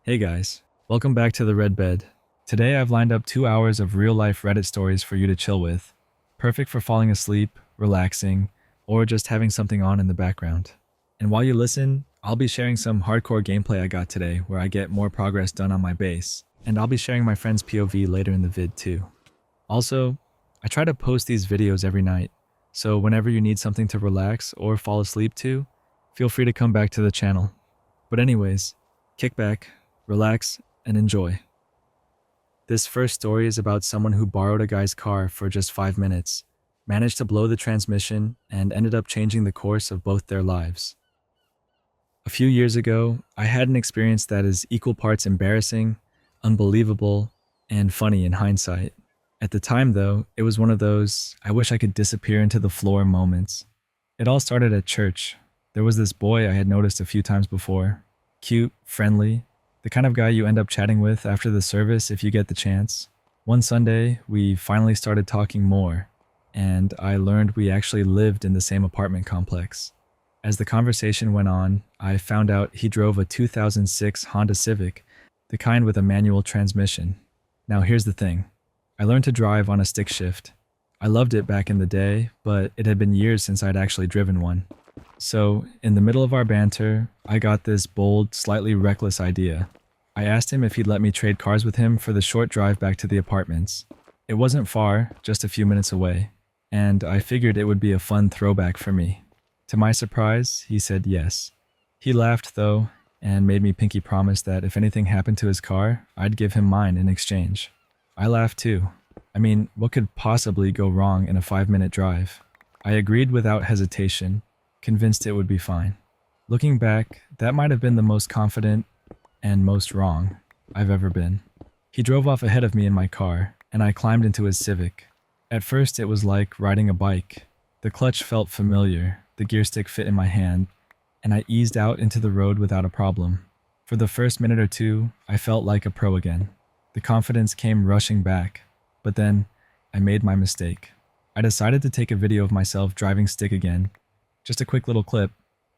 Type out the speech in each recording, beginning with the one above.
Hey guys, welcome back to the Red Bed. Today I've lined up 2 hours of real life Reddit stories for you to chill with. Perfect for falling asleep, relaxing, or just having something on in the background. And while you listen, I'll be sharing some hardcore gameplay I got today where I get more progress done on my base, and I'll be sharing my friend's POV later in the vid too. Also, I try to post these videos every night, so whenever you need something to relax or fall asleep to, feel free to come back to the channel. But anyways, kick back, relax, and enjoy. This first story is about someone who borrowed a guy's car for just 5 minutes, managed to blow the transmission, and ended up changing the course of both their lives. A few years ago, I had an experience that is equal parts embarrassing, unbelievable, and funny in hindsight. At the time, though, it was one of those I wish I could disappear into the floor moments. It all started at church. There was this boy I had noticed a few times before. Cute, friendly, the kind of guy you end up chatting with after the service if you get the chance. One Sunday, we finally started talking more, and I learned we actually lived in the same apartment complex. As the conversation went on, I found out he drove a 2006 Honda Civic, the kind with a manual transmission. Now here's the thing. I learned to drive on a stick shift. I loved it back in the day, but it had been years since I'd actually driven one. So, in the middle of our banter, I got this bold, slightly reckless idea. I asked him if he'd let me trade cars with him for the short drive back to the apartments. It wasn't far, just a few minutes away, and I figured it would be a fun throwback for me. To my surprise, he said yes. He laughed, though, and made me pinky promise that if anything happened to his car, I'd give him mine in exchange. I laughed too. I mean, what could possibly go wrong in a 5-minute drive? I agreed without hesitation, convinced it would be fine. Looking back, that might have been the most confident and most wrong I've ever been. He drove off ahead of me in my car, and I climbed into his Civic. At first, it was like riding a bike. The clutch felt familiar, the gear stick fit in my hand, and I eased out into the road without a problem. For the first minute or two, I felt like a pro again. The confidence came rushing back, but then I made my mistake. I decided to take a video of myself driving stick again. Just a quick little clip,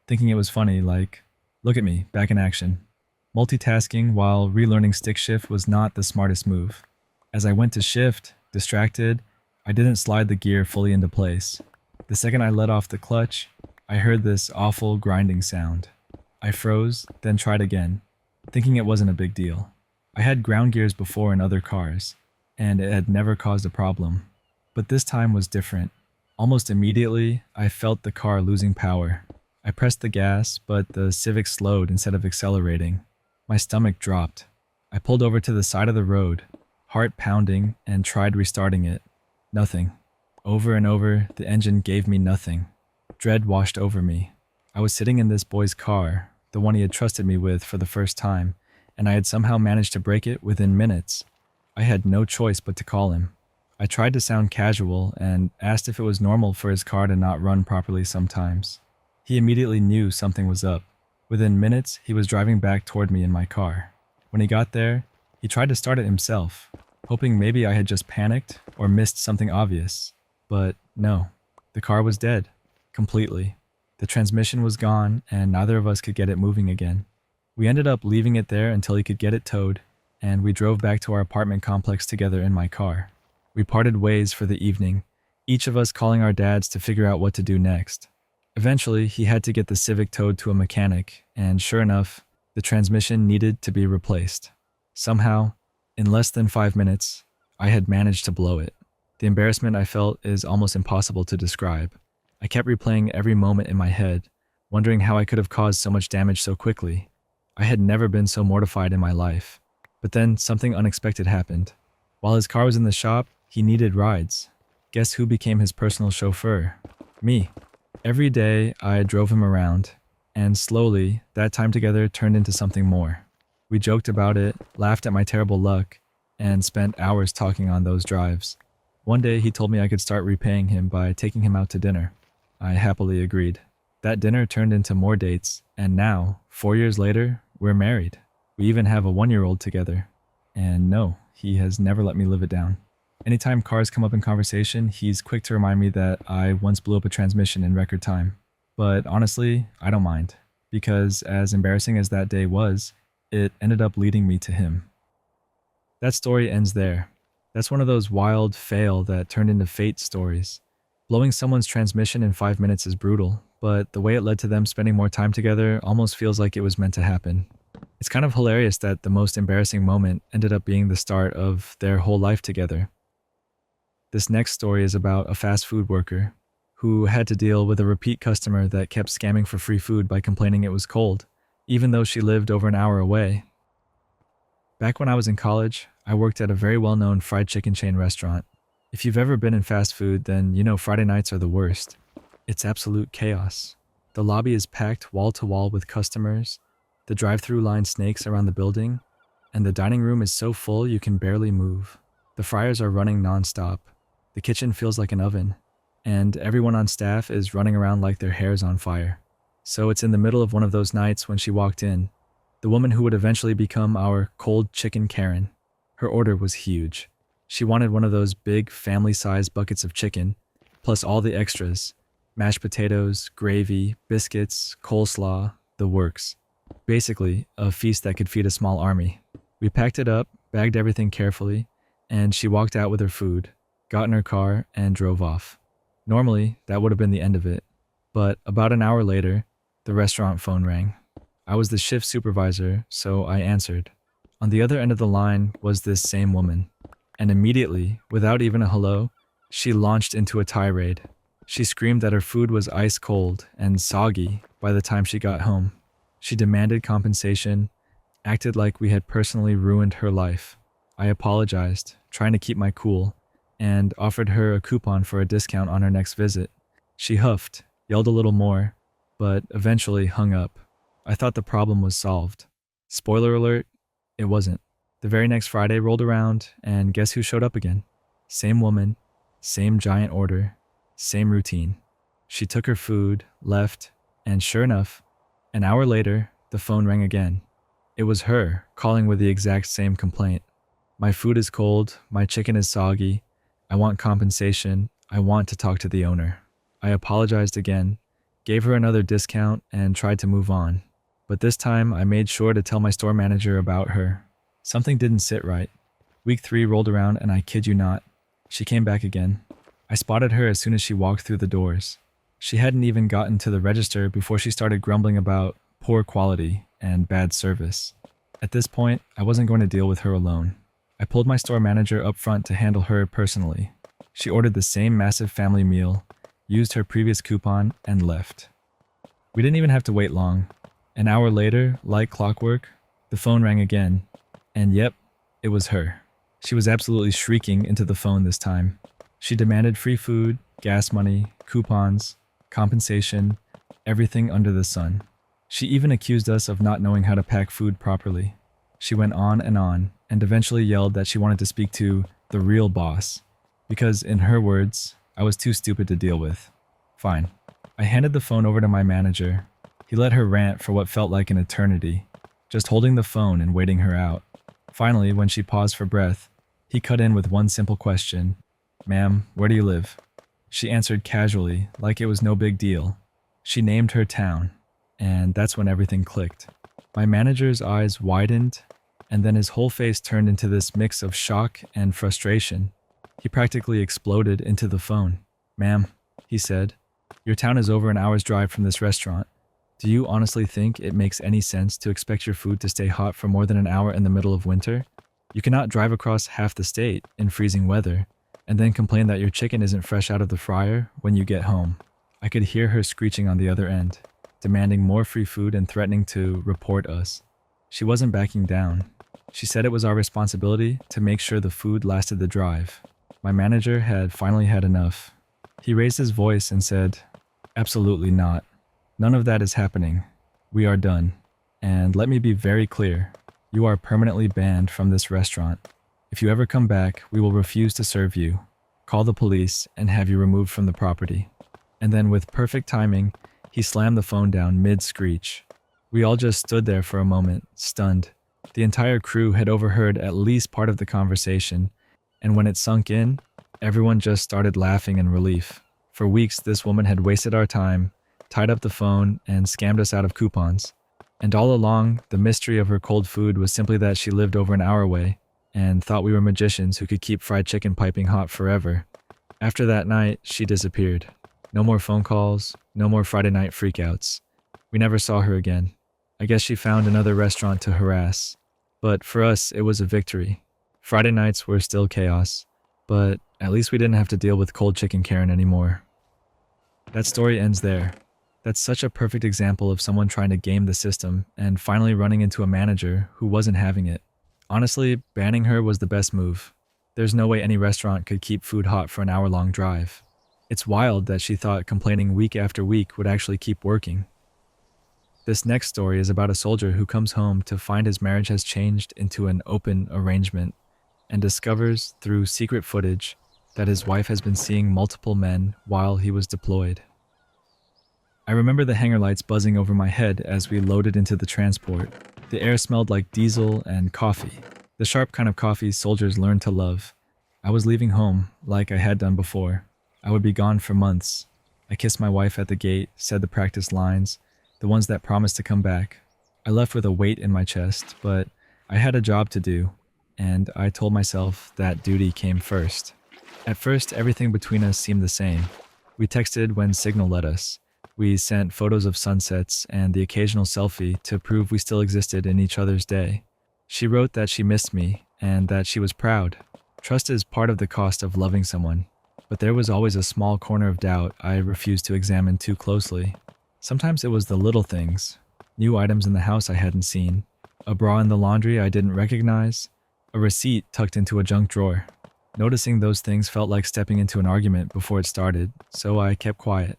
thinking it was funny, like, look at me, back in action. Multitasking while relearning stick shift was not the smartest move. As I went to shift, distracted, I didn't slide the gear fully into place. The second I let off the clutch, I heard this awful grinding sound. I froze, then tried again, thinking it wasn't a big deal. I had ground gears before in other cars, and it had never caused a problem. But this time was different. Almost immediately, I felt the car losing power. I pressed the gas, but the Civic slowed instead of accelerating. My stomach dropped. I pulled over to the side of the road, heart pounding, and tried restarting it. Nothing. Over and over, the engine gave me nothing. Dread washed over me. I was sitting in this boy's car, the one he had trusted me with for the first time, and I had somehow managed to break it within minutes. I had no choice but to call him. I tried to sound casual and asked if it was normal for his car to not run properly sometimes. He immediately knew something was up. Within minutes, he was driving back toward me in my car. When he got there, he tried to start it himself, hoping maybe I had just panicked or missed something obvious. But no, the car was dead. Completely. The transmission was gone and neither of us could get it moving again. We ended up leaving it there until he could get it towed, and we drove back to our apartment complex together in my car. We parted ways for the evening, each of us calling our dads to figure out what to do next. Eventually, he had to get the Civic towed to a mechanic, and sure enough, the transmission needed to be replaced. Somehow, in less than 5 minutes, I had managed to blow it. The embarrassment I felt is almost impossible to describe. I kept replaying every moment in my head, wondering how I could have caused so much damage so quickly. I had never been so mortified in my life. But then something unexpected happened. While his car was in the shop, he needed rides. Guess who became his personal chauffeur? Me. Every day, I drove him around, and slowly, that time together turned into something more. We joked about it, laughed at my terrible luck, and spent hours talking on those drives. One day, he told me I could start repaying him by taking him out to dinner. I happily agreed. That dinner turned into more dates, and now, 4 years later, we're married. We even have a 1-year-old together. And no, he has never let me live it down. Anytime cars come up in conversation, he's quick to remind me that I once blew up a transmission in record time. But honestly, I don't mind, because as embarrassing as that day was, it ended up leading me to him. That story ends there. That's one of those wild fail that turned into fate stories. Blowing someone's transmission in 5 minutes is brutal, but the way it led to them spending more time together almost feels like it was meant to happen. It's kind of hilarious that the most embarrassing moment ended up being the start of their whole life together. This next story is about a fast food worker who had to deal with a repeat customer that kept scamming for free food by complaining it was cold, even though she lived over an hour away. Back when I was in college, I worked at a very well-known fried chicken chain restaurant. If you've ever been in fast food, then you know Friday nights are the worst. It's absolute chaos. The lobby is packed wall to wall with customers, the drive-through line snakes around the building, and the dining room is so full you can barely move. The fryers are running non-stop. The kitchen feels like an oven, and everyone on staff is running around like their hair's on fire. So it's in the middle of one of those nights when she walked in, the woman who would eventually become our cold chicken Karen. Her order was huge. She wanted one of those big family-sized buckets of chicken, plus all the extras: mashed potatoes, gravy, biscuits, coleslaw, the works. Basically, a feast that could feed a small army. We packed it up, bagged everything carefully, and she walked out with her food, got in her car, and drove off. Normally, that would have been the end of it, but about an hour later, the restaurant phone rang. I was the shift supervisor, so I answered. On the other end of the line was this same woman, and immediately, without even a hello, she launched into a tirade. She screamed that her food was ice cold and soggy by the time she got home. She demanded compensation, acted like we had personally ruined her life. I apologized, trying to keep my cool, and offered her a coupon for a discount on her next visit. She huffed, yelled a little more, but eventually hung up. I thought the problem was solved. Spoiler alert, it wasn't. The very next Friday rolled around, and guess who showed up again? Same woman, same giant order, same routine. She took her food, left, and sure enough, an hour later, the phone rang again. It was her, calling with the exact same complaint. My food is cold, my chicken is soggy, I want compensation, I want to talk to the owner. I apologized again, gave her another discount, and tried to move on. But this time, I made sure to tell my store manager about her. Something didn't sit right. Week 3 rolled around, and I kid you not, she came back again. I spotted her as soon as she walked through the doors. She hadn't even gotten to the register before she started grumbling about poor quality and bad service. At this point, I wasn't going to deal with her alone. I pulled my store manager up front to handle her personally. She ordered the same massive family meal, used her previous coupon, and left. We didn't even have to wait long. An hour later, like clockwork, the phone rang again. And yep, it was her. She was absolutely shrieking into the phone this time. She demanded free food, gas money, coupons, compensation, everything under the sun. She even accused us of not knowing how to pack food properly. She went on, and eventually yelled that she wanted to speak to the real boss, because in her words, I was too stupid to deal with. Fine. I handed the phone over to my manager. He let her rant for what felt like an eternity, just holding the phone and waiting her out. Finally, when she paused for breath, he cut in with one simple question. "Ma'am, where do you live?" She answered casually, like it was no big deal. She named her town, and that's when everything clicked. My manager's eyes widened, and then his whole face turned into this mix of shock and frustration. He practically exploded into the phone. "Ma'am," he said, "your town is over an hour's drive from this restaurant. Do you honestly think it makes any sense to expect your food to stay hot for more than an hour in the middle of winter? You cannot drive across half the state in freezing weather and then complain that your chicken isn't fresh out of the fryer when you get home." I could hear her screeching on the other end, demanding more free food and threatening to report us. She wasn't backing down. She said it was our responsibility to make sure the food lasted the drive. My manager had finally had enough. He raised his voice and said, "Absolutely not. None of that is happening. We are done. And let me be very clear. You are permanently banned from this restaurant. If you ever come back, we will refuse to serve you, call the police, and have you removed from the property." And then with perfect timing, he slammed the phone down mid-screech. We all just stood there for a moment, stunned. The entire crew had overheard at least part of the conversation, and when it sunk in, everyone just started laughing in relief. For weeks, this woman had wasted our time, tied up the phone, and scammed us out of coupons. And all along, the mystery of her cold food was simply that she lived over an hour away and thought we were magicians who could keep fried chicken piping hot forever. After that night, she disappeared. No more phone calls, no more Friday night freakouts. We never saw her again. I guess she found another restaurant to harass. But for us, it was a victory. Friday nights were still chaos, but at least we didn't have to deal with cold chicken Karen anymore. That story ends there. That's such a perfect example of someone trying to game the system and finally running into a manager who wasn't having it. Honestly, banning her was the best move. There's no way any restaurant could keep food hot for an hour-long drive. It's wild that she thought complaining week after week would actually keep working. This next story is about a soldier who comes home to find his marriage has changed into an open arrangement and discovers through secret footage that his wife has been seeing multiple men while he was deployed. I remember the hangar lights buzzing over my head as we loaded into the transport. The air smelled like diesel and coffee, the sharp kind of coffee soldiers learned to love. I was leaving home, like I had done before. I would be gone for months. I kissed my wife at the gate, said the practice lines, the ones that promised to come back. I left with a weight in my chest, but I had a job to do, and I told myself that duty came first. At first, everything between us seemed the same. We texted when signal let us. We sent photos of sunsets and the occasional selfie to prove we still existed in each other's day. She wrote that she missed me and that she was proud. Trust is part of the cost of loving someone, but there was always a small corner of doubt I refused to examine too closely. Sometimes it was the little things, new items in the house I hadn't seen, a bra in the laundry I didn't recognize, a receipt tucked into a junk drawer. Noticing those things felt like stepping into an argument before it started, so I kept quiet.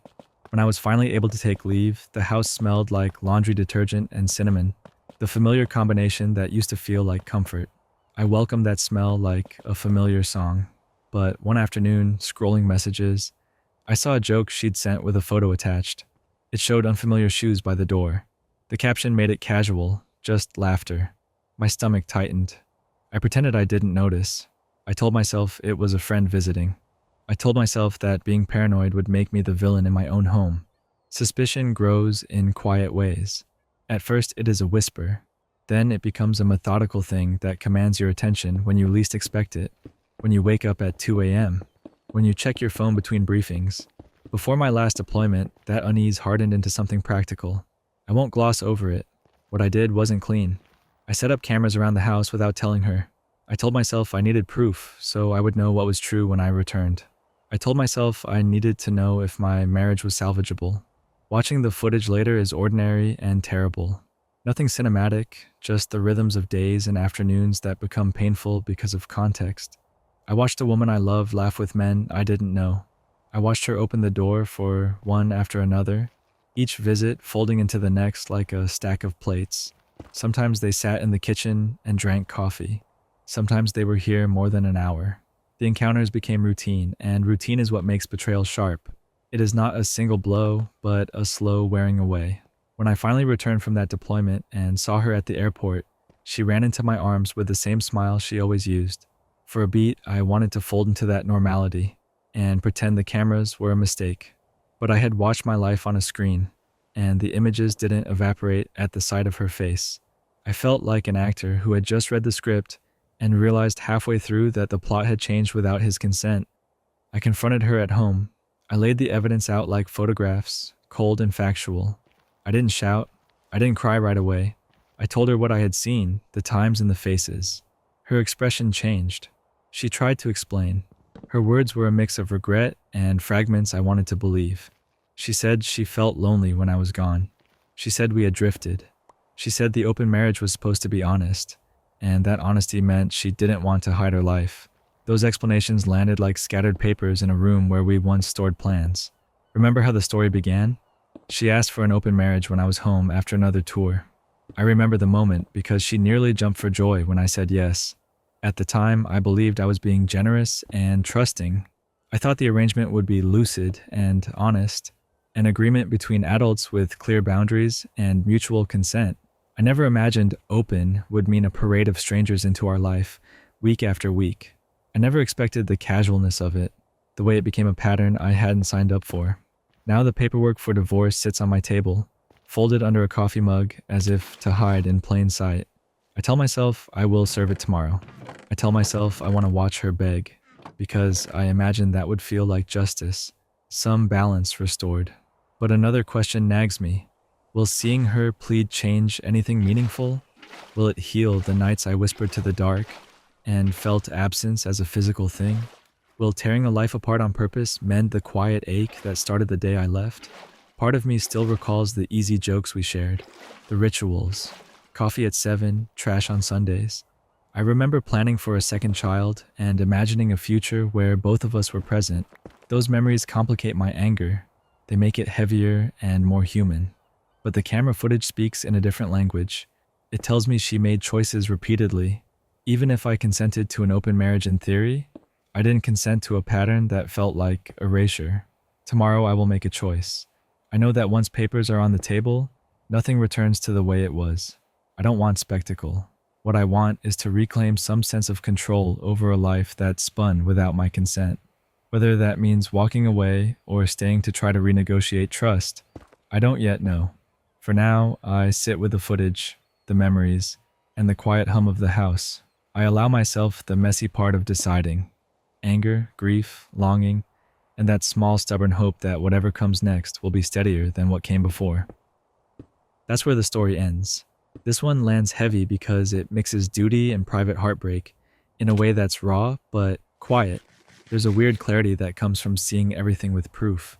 When I was finally able to take leave, the house smelled like laundry detergent and cinnamon, the familiar combination that used to feel like comfort. I welcomed that smell like a familiar song. But one afternoon, scrolling messages, I saw a joke she'd sent with a photo attached. It showed unfamiliar shoes by the door. The caption made it casual, just laughter. My stomach tightened. I pretended I didn't notice. I told myself it was a friend visiting. I told myself that being paranoid would make me the villain in my own home. Suspicion grows in quiet ways. At first, it is a whisper. Then it becomes a methodical thing that commands your attention when you least expect it. When you wake up at 2 a.m. When you check your phone between briefings. Before my last deployment, that unease hardened into something practical. I won't gloss over it. What I did wasn't clean. I set up cameras around the house without telling her. I told myself I needed proof, so I would know what was true when I returned. I told myself I needed to know if my marriage was salvageable. Watching the footage later is ordinary and terrible. Nothing cinematic, just the rhythms of days and afternoons that become painful because of context. I watched a woman I loved laugh with men I didn't know. I watched her open the door for one after another, each visit folding into the next like a stack of plates. Sometimes they sat in the kitchen and drank coffee. Sometimes they were here more than an hour. The encounters became routine, and routine is what makes betrayal sharp. It is not a single blow, but a slow wearing away. When I finally returned from that deployment and saw her at the airport, she ran into my arms with the same smile she always used. For a beat, I wanted to fold into that normality and pretend the cameras were a mistake. But I had watched my life on a screen, and the images didn't evaporate at the sight of her face. I felt like an actor who had just read the script and realized halfway through that the plot had changed without his consent. I confronted her at home. I laid the evidence out like photographs, cold and factual. I didn't shout. I didn't cry right away. I told her what I had seen, the times and the faces. Her expression changed. She tried to explain. Her words were a mix of regret and fragments I wanted to believe. She said she felt lonely when I was gone. She said we had drifted. She said the open marriage was supposed to be honest, and that honesty meant she didn't want to hide her life. Those explanations landed like scattered papers in a room where we once stored plans. Remember how the story began? She asked for an open marriage when I was home after another tour. I remember the moment because she nearly jumped for joy when I said yes. At the time, I believed I was being generous and trusting. I thought the arrangement would be lucid and honest, an agreement between adults with clear boundaries and mutual consent. I never imagined open would mean a parade of strangers into our life, week after week. I never expected the casualness of it, the way it became a pattern I hadn't signed up for. Now the paperwork for divorce sits on my table. folded under a coffee mug as if to hide in plain sight. I tell myself I will serve it tomorrow. I tell myself I want to watch her beg, because I imagine that would feel like justice, some balance restored. But another question nags me. Will seeing her plead change anything meaningful? Will it heal the nights I whispered to the dark and felt absence as a physical thing? Will tearing a life apart on purpose mend the quiet ache that started the day I left? Part of me still recalls the easy jokes we shared, the rituals, coffee at 7, trash on Sundays. I remember planning for a second child and imagining a future where both of us were present. Those memories complicate my anger. They make it heavier and more human. But the camera footage speaks in a different language. It tells me she made choices repeatedly. Even if I consented to an open marriage in theory, I didn't consent to a pattern that felt like erasure. Tomorrow I will make a choice. I know that once papers are on the table, nothing returns to the way it was. I don't want spectacle. What I want is to reclaim some sense of control over a life that spun without my consent. Whether that means walking away or staying to try to renegotiate trust, I don't yet know. For now, I sit with the footage, the memories, and the quiet hum of the house. I allow myself the messy part of deciding. Anger, grief, longing, and that small stubborn hope that whatever comes next will be steadier than what came before. That's where the story ends. This one lands heavy because it mixes duty and private heartbreak in a way that's raw but quiet. There's a weird clarity that comes from seeing everything with proof.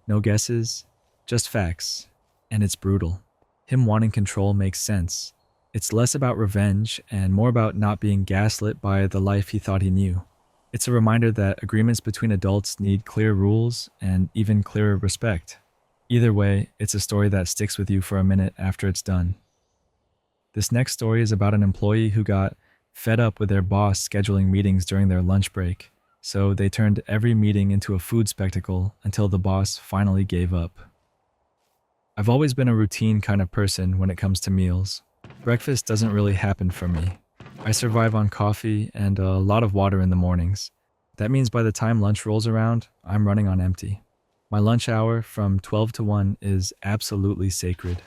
No guesses, just facts. And it's brutal. Him wanting control makes sense. It's less about revenge and more about not being gaslit by the life he thought he knew. It's a reminder that agreements between adults need clear rules and even clearer respect. Either way, it's a story that sticks with you for a minute after it's done. This next story is about an employee who got fed up with their boss scheduling meetings during their lunch break, so they turned every meeting into a food spectacle until the boss finally gave up. I've always been a routine kind of person when it comes to meals. Breakfast doesn't really happen for me. I survive on coffee and a lot of water in the mornings. That means by the time lunch rolls around, I'm running on empty. My lunch hour from 12 to 1 is absolutely sacred.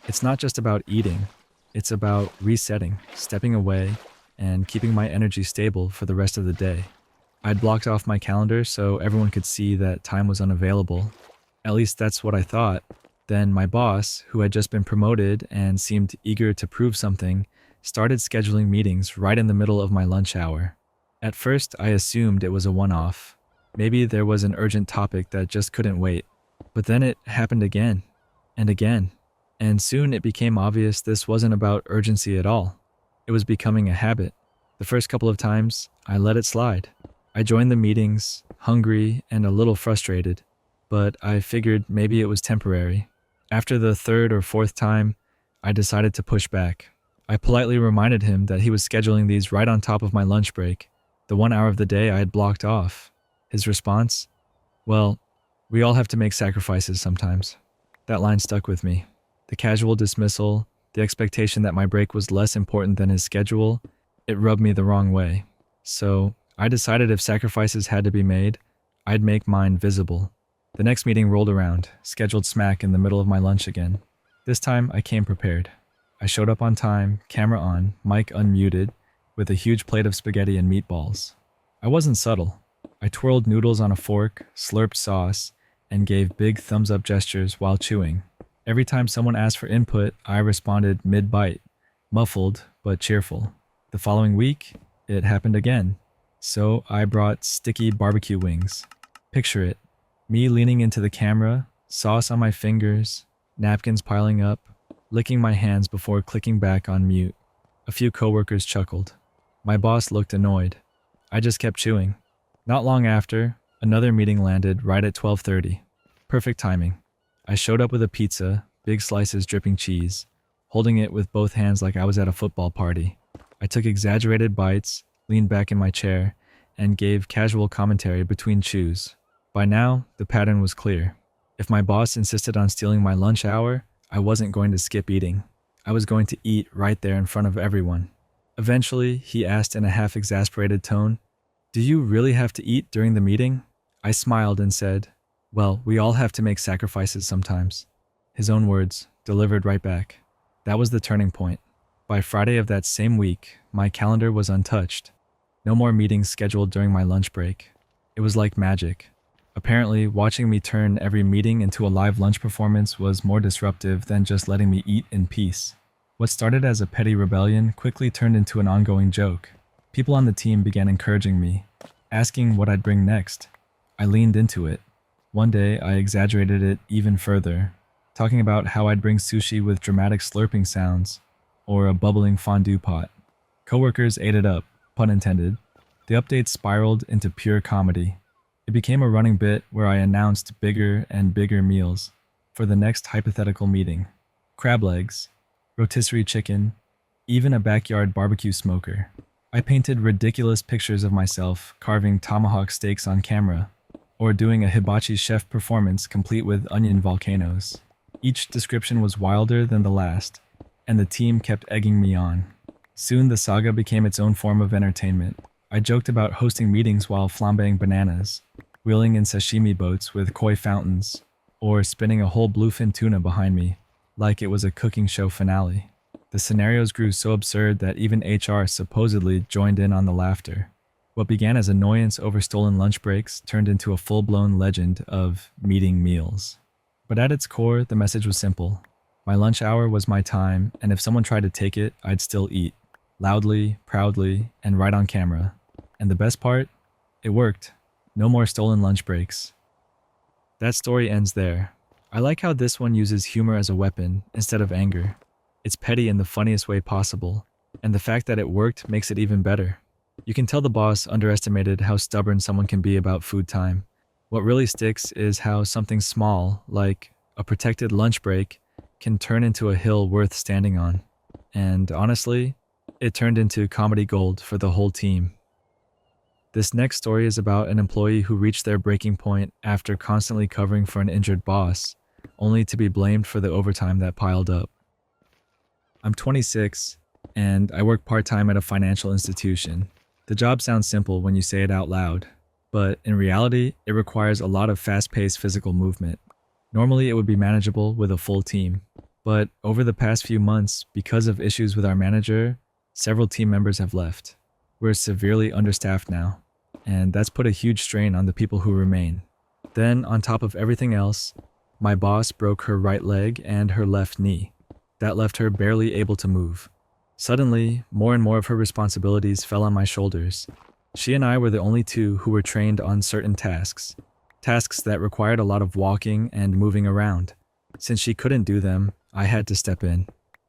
It's not just about eating. It's about resetting, stepping away, and keeping my energy stable for the rest of the day. I'd blocked off my calendar so everyone could see that time was unavailable. At least that's what I thought. Then my boss, who had just been promoted and seemed eager to prove something, started scheduling meetings right in the middle of my lunch hour. At first, I assumed it was a one-off. Maybe there was an urgent topic that just couldn't wait. But then it happened again, and again. And soon it became obvious this wasn't about urgency at all. It was becoming a habit. The first couple of times, I let it slide. I joined the meetings, hungry and a little frustrated, but I figured maybe it was temporary. After the third or fourth time, I decided to push back. I politely reminded him that he was scheduling these right on top of my lunch break, the 1 hour of the day I had blocked off. His response? Well, we all have to make sacrifices sometimes. That line stuck with me. The casual dismissal, the expectation that my break was less important than his schedule, it rubbed me the wrong way. So I decided if sacrifices had to be made, I'd make mine visible. The next meeting rolled around, scheduled smack in the middle of my lunch again. This time I came prepared. I showed up on time, camera on, mic unmuted, with a huge plate of spaghetti and meatballs. I wasn't subtle. I twirled noodles on a fork, slurped sauce, and gave big thumbs-up gestures while chewing. Every time someone asked for input, I responded mid-bite, muffled but cheerful. The following week, it happened again. So I brought sticky barbecue wings. Picture it. Me leaning into the camera, sauce on my fingers, napkins piling up, licking my hands before clicking back on mute. A few coworkers chuckled. My boss looked annoyed. I just kept chewing. Not long after, another meeting landed right at 12:30. Perfect timing. I showed up with a pizza, big slices dripping cheese, holding it with both hands like I was at a football party. I took exaggerated bites, leaned back in my chair, and gave casual commentary between chews. By now, the pattern was clear. If my boss insisted on stealing my lunch hour, I wasn't going to skip eating. I was going to eat right there in front of everyone. Eventually, he asked in a half-exasperated tone, "Do you really have to eat during the meeting?" I smiled and said, "Well, we all have to make sacrifices sometimes." His own words, delivered right back. That was the turning point. By Friday of that same week, my calendar was untouched. No more meetings scheduled during my lunch break. It was like magic. Apparently, watching me turn every meeting into a live lunch performance was more disruptive than just letting me eat in peace. What started as a petty rebellion quickly turned into an ongoing joke. People on the team began encouraging me, asking what I'd bring next. I leaned into it. One day, I exaggerated it even further, talking about how I'd bring sushi with dramatic slurping sounds, or a bubbling fondue pot. Coworkers ate it up, pun intended. The updates spiraled into pure comedy. It became a running bit where I announced bigger and bigger meals for the next hypothetical meeting. Crab legs, rotisserie chicken, even a backyard barbecue smoker. I painted ridiculous pictures of myself carving tomahawk steaks on camera, or doing a hibachi chef performance complete with onion volcanoes. Each description was wilder than the last, and the team kept egging me on. Soon the saga became its own form of entertainment. I joked about hosting meetings while flambeing bananas, wheeling in sashimi boats with koi fountains, or spinning a whole bluefin tuna behind me, like it was a cooking show finale. The scenarios grew so absurd that even HR supposedly joined in on the laughter. What began as annoyance over stolen lunch breaks turned into a full-blown legend of meeting meals. But at its core, the message was simple. My lunch hour was my time, and if someone tried to take it, I'd still eat. Loudly, proudly, and right on camera. And the best part? It worked. No more stolen lunch breaks. That story ends there. I like how this one uses humor as a weapon instead of anger. It's petty in the funniest way possible, and the fact that it worked makes it even better. You can tell the boss underestimated how stubborn someone can be about food time. What really sticks is how something small, like a protected lunch break, can turn into a hill worth standing on. And honestly, it turned into comedy gold for the whole team. This next story is about an employee who reached their breaking point after constantly covering for an injured boss, only to be blamed for the overtime that piled up. I'm 26, and I work part-time at a financial institution. The job sounds simple when you say it out loud, but in reality, it requires a lot of fast-paced physical movement. Normally, it would be manageable with a full team, but over the past few months, because of issues with our manager, several team members have left. We're severely understaffed now, and that's put a huge strain on the people who remain. Then, on top of everything else, my boss broke her right leg and her left knee. That left her barely able to move. Suddenly, more and more of her responsibilities fell on my shoulders. She and I were the only two who were trained on certain tasks that required a lot of walking and moving around. Since she couldn't do them, I had to step in.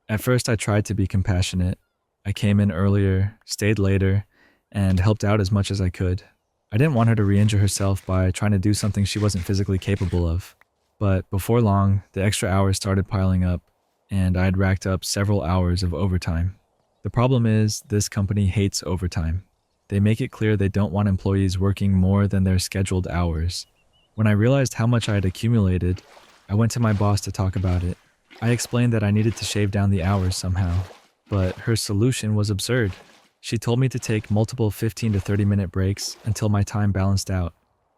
At first, I tried to be compassionate. I came in earlier, stayed later, and helped out as much as I could. I didn't want her to re-injure herself by trying to do something she wasn't physically capable of. But before long, the extra hours started piling up, and I'd racked up several hours of overtime. The problem is, this company hates overtime. They make it clear they don't want employees working more than their scheduled hours. When I realized how much I had accumulated, I went to my boss to talk about it. I explained that I needed to shave down the hours somehow, but her solution was absurd. She told me to take multiple 15 to 30-minute breaks until my time balanced out.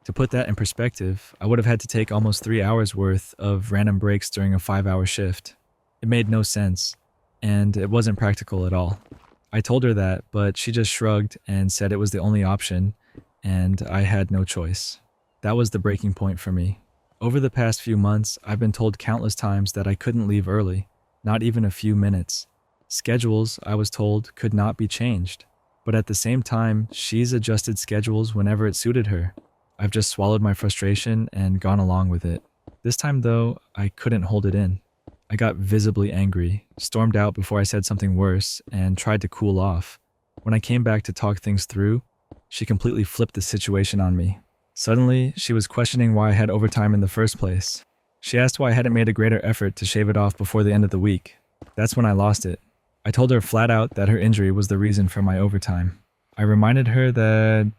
To put that in perspective, I would have had to take almost 3 hours worth of random breaks during a 5-hour shift. It made no sense, and it wasn't practical at all. I told her that, but she just shrugged and said it was the only option, and I had no choice. That was the breaking point for me. Over the past few months, I've been told countless times that I couldn't leave early, not even a few minutes. Schedules, I was told, could not be changed. But at the same time, she's adjusted schedules whenever it suited her. I've just swallowed my frustration and gone along with it. This time, though, I couldn't hold it in. I got visibly angry, stormed out before I said something worse, and tried to cool off. When I came back to talk things through, she completely flipped the situation on me. Suddenly, she was questioning why I had overtime in the first place. She asked why I hadn't made a greater effort to shave it off before the end of the week. That's when I lost it. I told her flat out that her injury was the reason for my overtime. I reminded her that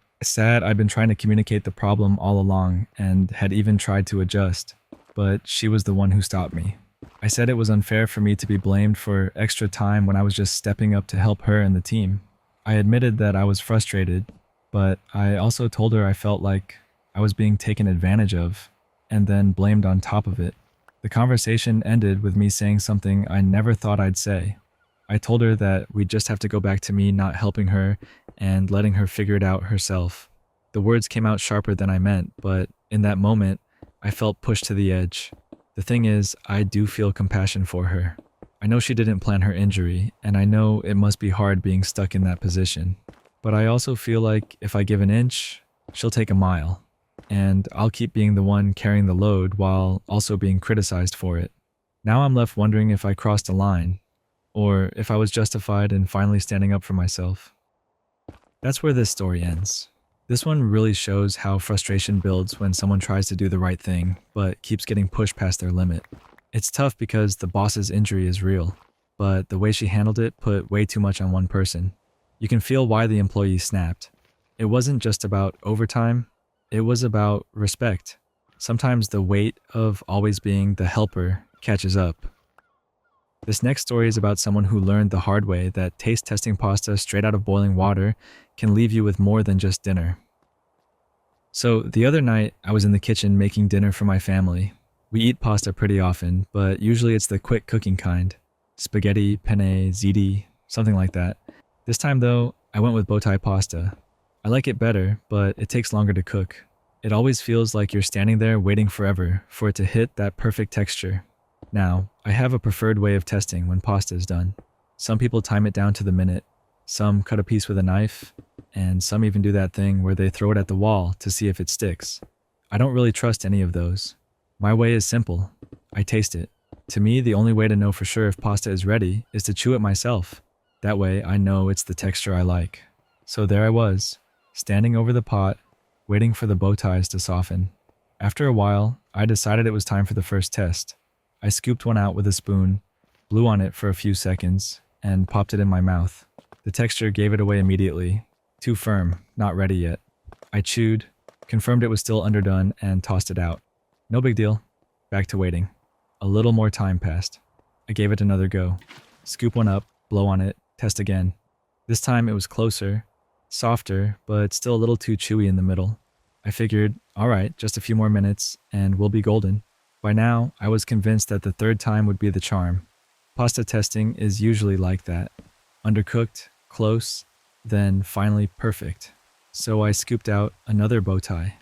I'd been trying to communicate the problem all along and had even tried to adjust, but she was the one who stopped me. I said it was unfair for me to be blamed for extra time when I was just stepping up to help her and the team. I admitted that I was frustrated, but I also told her I felt like I was being taken advantage of and then blamed on top of it. The conversation ended with me saying something I never thought I'd say. I told her that we'd just have to go back to me not helping her and letting her figure it out herself. The words came out sharper than I meant, but in that moment, I felt pushed to the edge. The thing is, I do feel compassion for her. I know she didn't plan her injury, and I know it must be hard being stuck in that position. But I also feel like if I give an inch, she'll take a mile. And I'll keep being the one carrying the load while also being criticized for it. Now I'm left wondering if I crossed a line, or if I was justified in finally standing up for myself. That's where this story ends. This one really shows how frustration builds when someone tries to do the right thing, but keeps getting pushed past their limit. It's tough because the boss's injury is real, but the way she handled it put way too much on one person. You can feel why the employee snapped. It wasn't just about overtime, it was about respect. Sometimes the weight of always being the helper catches up. This next story is about someone who learned the hard way that taste testing pasta straight out of boiling water can leave you with more than just dinner. So the other night, I was in the kitchen making dinner for my family. We eat pasta pretty often, but usually it's the quick cooking kind. Spaghetti, penne, ziti, something like that. This time though, I went with Bowtie pasta. I like it better, but it takes longer to cook. It always feels like you're standing there waiting forever for it to hit that perfect texture. Now, I have a preferred way of testing when pasta is done. Some people time it down to the minute, some cut a piece with a knife, and some even do that thing where they throw it at the wall to see if it sticks. I don't really trust any of those. My way is simple. I taste it. To me, the only way to know for sure if pasta is ready is to chew it myself. That way, I know it's the texture I like. So there I was, standing over the pot, waiting for the bow ties to soften. After a while, I decided it was time for the first test. I scooped one out with a spoon, blew on it for a few seconds, and popped it in my mouth. The texture gave it away immediately. Too firm, not ready yet. I chewed, confirmed it was still underdone, and tossed it out. No big deal. Back to waiting. A little more time passed. I gave it another go. Scoop one up, blow on it, test again. This time it was closer, softer, but still a little too chewy in the middle. I figured, alright, just a few more minutes, and we'll be golden. By now, I was convinced that the third time would be the charm. Pasta testing is usually like that. Undercooked, close, then finally perfect. So I scooped out another bow tie.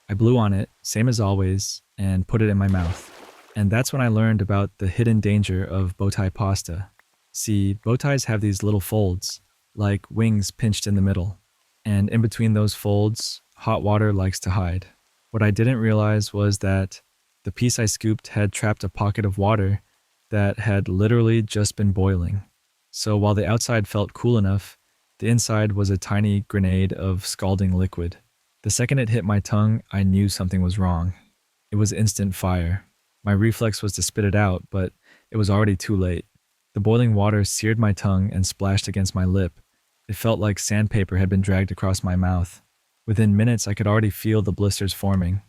I blew on it, same as always, and put it in my mouth. And that's when I learned about the hidden danger of bow tie pasta. See, bow ties have these little folds, like wings pinched in the middle. And in between those folds, hot water likes to hide. What I didn't realize was that the piece I scooped had trapped a pocket of water that had literally just been boiling. So while the outside felt cool enough, the inside was a tiny grenade of scalding liquid. The second it hit my tongue, I knew something was wrong. It was instant fire. My reflex was to spit it out, but it was already too late. The boiling water seared my tongue and splashed against my lip. It felt like sandpaper had been dragged across my mouth. Within minutes, I could already feel the blisters forming.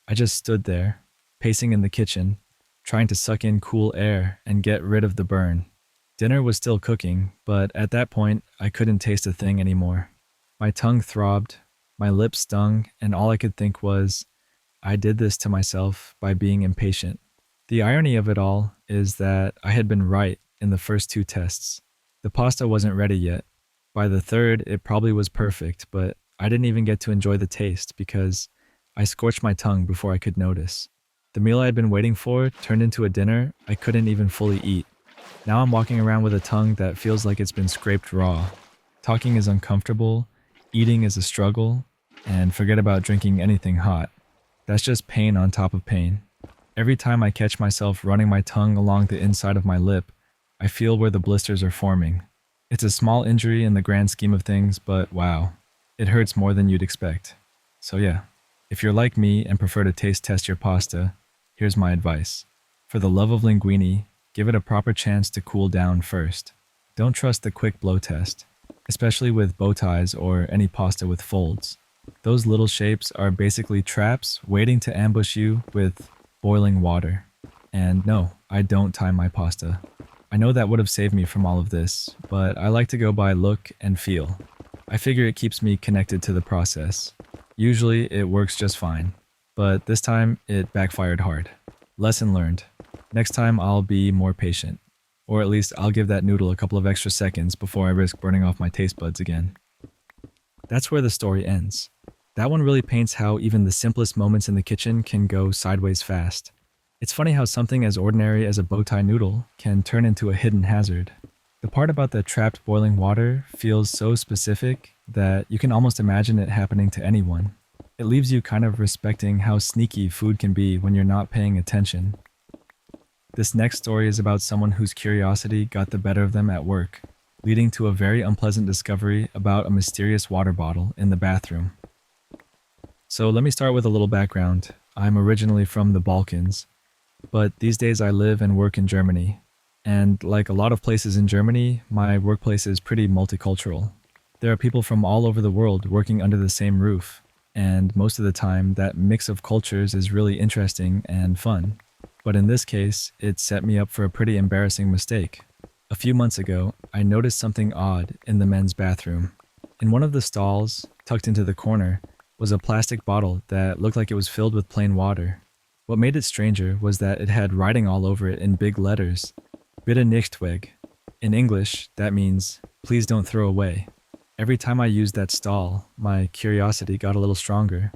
I just stood there, pacing in the kitchen, trying to suck in cool air and get rid of the burn. Dinner was still cooking, but at that point, I couldn't taste a thing anymore. My tongue throbbed, my lips stung, and all I could think was, I did this to myself by being impatient. The irony of it all is that I had been right in the first two tests. The pasta wasn't ready yet. By the third, it probably was perfect, but I didn't even get to enjoy the taste because I scorched my tongue before I could notice. The meal I had been waiting for turned into a dinner I couldn't even fully eat. Now I'm walking around with a tongue that feels like it's been scraped raw. Talking is uncomfortable, eating is a struggle, and forget about drinking anything hot. That's just pain on top of pain. Every time I catch myself running my tongue along the inside of my lip, I feel where the blisters are forming. It's a small injury in the grand scheme of things, but wow, it hurts more than you'd expect. So yeah, if you're like me and prefer to taste test your pasta, here's my advice. For the love of linguine, give it a proper chance to cool down first. Don't trust the quick blow test, especially with bow ties or any pasta with folds. Those little shapes are basically traps waiting to ambush you with boiling water. And no, I don't time my pasta. I know that would have saved me from all of this, but I like to go by look and feel. I figure it keeps me connected to the process. Usually it works just fine, but this time it backfired hard. Lesson learned. Next time, I'll be more patient. Or at least I'll give that noodle a couple of extra seconds before I risk burning off my taste buds again. That's where the story ends. That one really paints how even the simplest moments in the kitchen can go sideways fast. It's funny how something as ordinary as a bow tie noodle can turn into a hidden hazard. The part about the trapped boiling water feels so specific that you can almost imagine it happening to anyone. It leaves you kind of respecting how sneaky food can be when you're not paying attention. This next story is about someone whose curiosity got the better of them at work, leading to a very unpleasant discovery about a mysterious water bottle in the bathroom. So let me start with a little background. I'm originally from the Balkans, but these days I live and work in Germany. And like a lot of places in Germany, my workplace is pretty multicultural. There are people from all over the world working under the same roof, and most of the time that mix of cultures is really interesting and fun. But in this case, it set me up for a pretty embarrassing mistake. A few months ago, I noticed something odd in the men's bathroom. In one of the stalls, tucked into the corner, was a plastic bottle that looked like it was filled with plain water. What made it stranger was that it had writing all over it in big letters. Bitte nicht weg. In English, that means, please don't throw away. Every time I used that stall, my curiosity got a little stronger.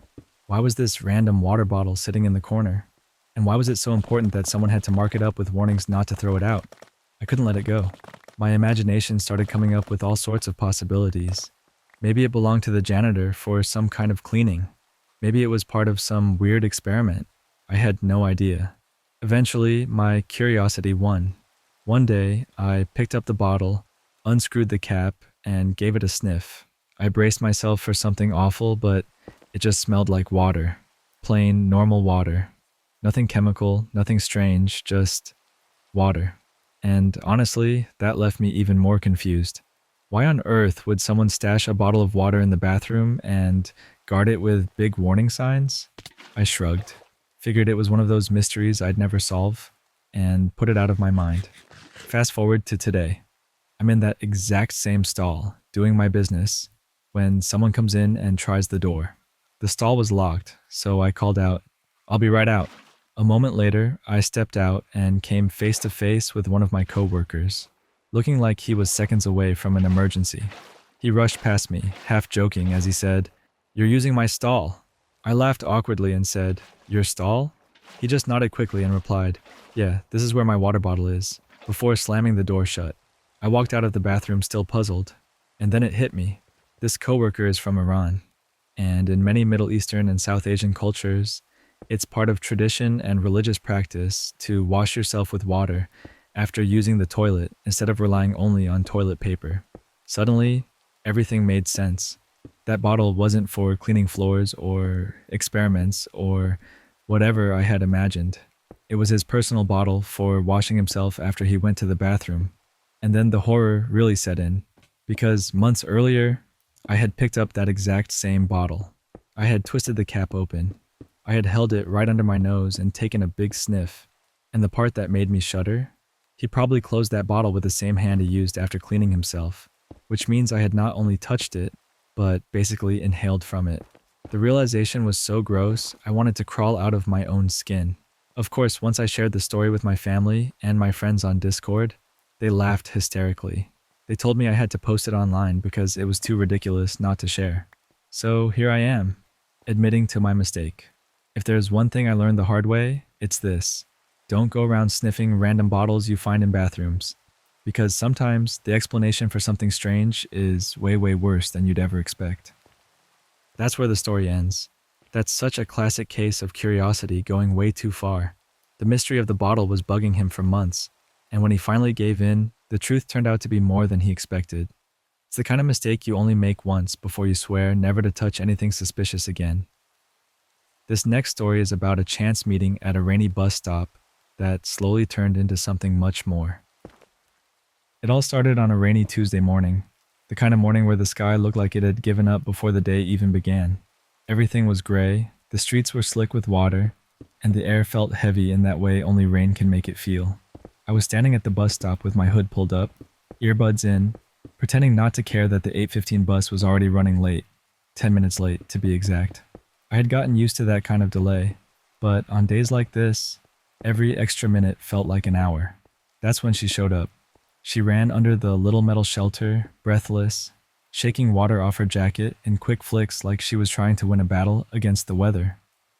Why was this random water bottle sitting in the corner? And why was it so important that someone had to mark it up with warnings not to throw it out? I couldn't let it go. My imagination started coming up with all sorts of possibilities. Maybe it belonged to the janitor for some kind of cleaning. Maybe it was part of some weird experiment. I had no idea. Eventually, my curiosity won. One day, I picked up the bottle, unscrewed the cap, and gave it a sniff. I braced myself for something awful, but it just smelled like water. Plain, normal water. Nothing chemical, nothing strange, just water. And honestly, that left me even more confused. Why on earth would someone stash a bottle of water in the bathroom and guard it with big warning signs? I shrugged, figured it was one of those mysteries I'd never solve, and put it out of my mind. Fast forward to today. I'm in that exact same stall, doing my business, when someone comes in and tries the door. The stall was locked, so I called out, "I'll be right out." A moment later, I stepped out and came face to face with one of my coworkers, looking like he was seconds away from an emergency. He rushed past me, half joking as he said, "You're using my stall." I laughed awkwardly and said, "Your stall?" He just nodded quickly and replied, "Yeah, this is where my water bottle is," before slamming the door shut. I walked out of the bathroom still puzzled, and then it hit me. This coworker is from Iran, and in many Middle Eastern and South Asian cultures, it's part of tradition and religious practice to wash yourself with water after using the toilet instead of relying only on toilet paper. Suddenly, everything made sense. That bottle wasn't for cleaning floors or experiments or whatever I had imagined. It was his personal bottle for washing himself after he went to the bathroom. And then the horror really set in, because months earlier, I had picked up that exact same bottle. I had twisted the cap open. I had held it right under my nose and taken a big sniff. And the part that made me shudder? He probably closed that bottle with the same hand he used after cleaning himself, which means I had not only touched it, but basically inhaled from it. The realization was so gross, I wanted to crawl out of my own skin. Of course, once I shared the story with my family and my friends on Discord, they laughed hysterically. They told me I had to post it online because it was too ridiculous not to share. So here I am, admitting to my mistake. If there's one thing I learned the hard way, it's this. Don't go around sniffing random bottles you find in bathrooms, because sometimes the explanation for something strange is way, way worse than you'd ever expect. That's where the story ends. That's such a classic case of curiosity going way too far. The mystery of the bottle was bugging him for months, and when he finally gave in, the truth turned out to be more than he expected. It's the kind of mistake you only make once before you swear never to touch anything suspicious again. This next story is about a chance meeting at a rainy bus stop that slowly turned into something much more. It all started on a rainy Tuesday morning, the kind of morning where the sky looked like it had given up before the day even began. Everything was gray, the streets were slick with water, and the air felt heavy in that way only rain can make it feel. I was standing at the bus stop with my hood pulled up, earbuds in, pretending not to care that the 8:15 bus was already running late, 10 minutes late to be exact. I had gotten used to that kind of delay, but on days like this, Every extra minute felt like an hour. That's when she showed up. She ran under the little metal shelter, breathless, shaking water off her jacket in quick flicks like she was trying to win a battle against the weather.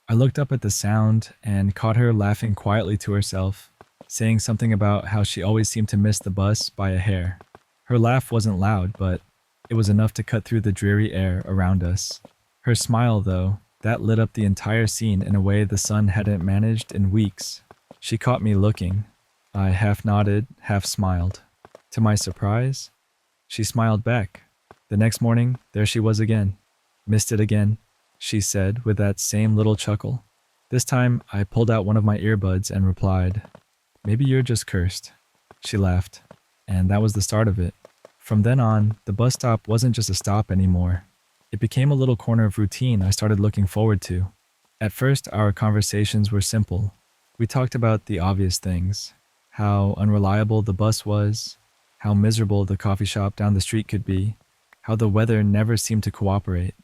I looked up at the sound and caught her laughing quietly to herself, saying something about how she always seemed to miss the bus by a hair. Her laugh wasn't loud, but it was enough to cut through the dreary air around us. Her smile, though, that lit up the entire scene in a way the sun hadn't managed in weeks. She caught me looking. I half nodded, half smiled. To my surprise, she smiled back. The next morning, there she was again. "Missed it again," she said with that same little chuckle. This time, I pulled out one of my earbuds and replied, "Maybe you're just cursed." She laughed, and that was the start of it. From then on, the bus stop wasn't just a stop anymore. It became a little corner of routine I started looking forward to. At first, our conversations were simple. We talked about the obvious things: how unreliable the bus was, how miserable the coffee shop down the street could be, how the weather never seemed to cooperate.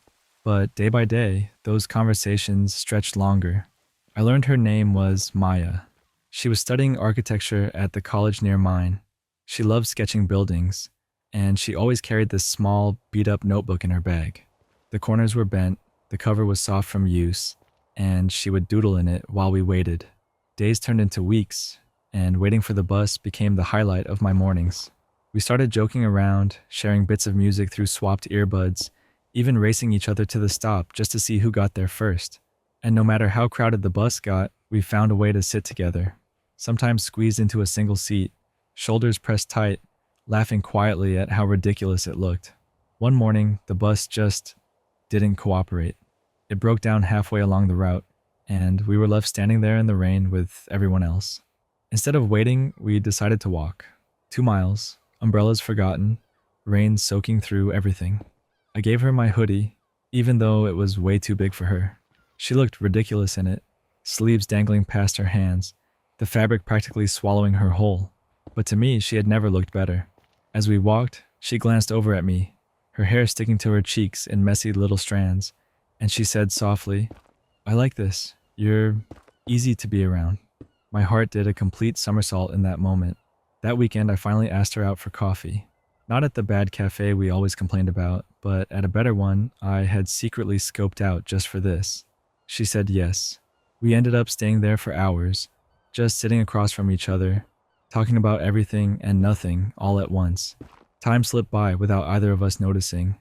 But day by day, those conversations stretched longer. I learned her name was Maya. She was studying architecture at the college near mine. She loved sketching buildings, and she always carried this small, beat-up notebook in her bag. The corners were bent, the cover was soft from use, and she would doodle in it while we waited. Days turned into weeks, and waiting for the bus became the highlight of my mornings. We started joking around, sharing bits of music through swapped earbuds, even racing each other to the stop just to see who got there first. And no matter how crowded the bus got, we found a way to sit together, sometimes squeezed into a single seat, shoulders pressed tight, laughing quietly at how ridiculous it looked. One morning, the bus just didn't cooperate. It broke down halfway along the route, and we were left standing there in the rain with everyone else. Instead of waiting, we decided to walk. 2 miles, umbrellas forgotten, rain soaking through everything. I gave her my hoodie, even though it was way too big for her. She looked ridiculous in it, sleeves dangling past her hands, the fabric practically swallowing her whole. But to me, she had never looked better. As we walked, she glanced over at me, her hair sticking to her cheeks in messy little strands, and she said softly, "I like this. You're easy to be around." My heart did a complete somersault in that moment. That weekend, I finally asked her out for coffee. Not at the bad cafe we always complained about, but at a better one I had secretly scoped out just for this. She said yes. We ended up staying there for hours, just sitting across from each other, talking about everything and nothing all at once. Time slipped by without either of us noticing.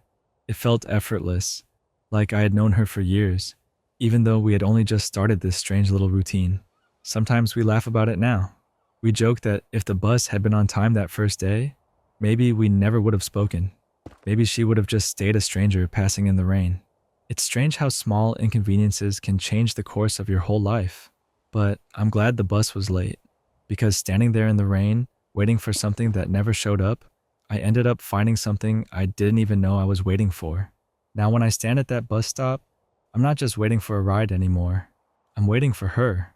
It felt effortless, like I had known her for years, even though we had only just started this strange little routine. Sometimes we laugh about it now. We joke that if the bus had been on time that first day, maybe we never would have spoken. Maybe she would have just stayed a stranger passing in the rain. It's strange how small inconveniences can change the course of your whole life. But I'm glad the bus was late, because standing there in the rain, waiting for something that never showed up, I ended up finding something I didn't even know I was waiting for. Now when I stand at that bus stop, I'm not just waiting for a ride anymore. I'm waiting for her.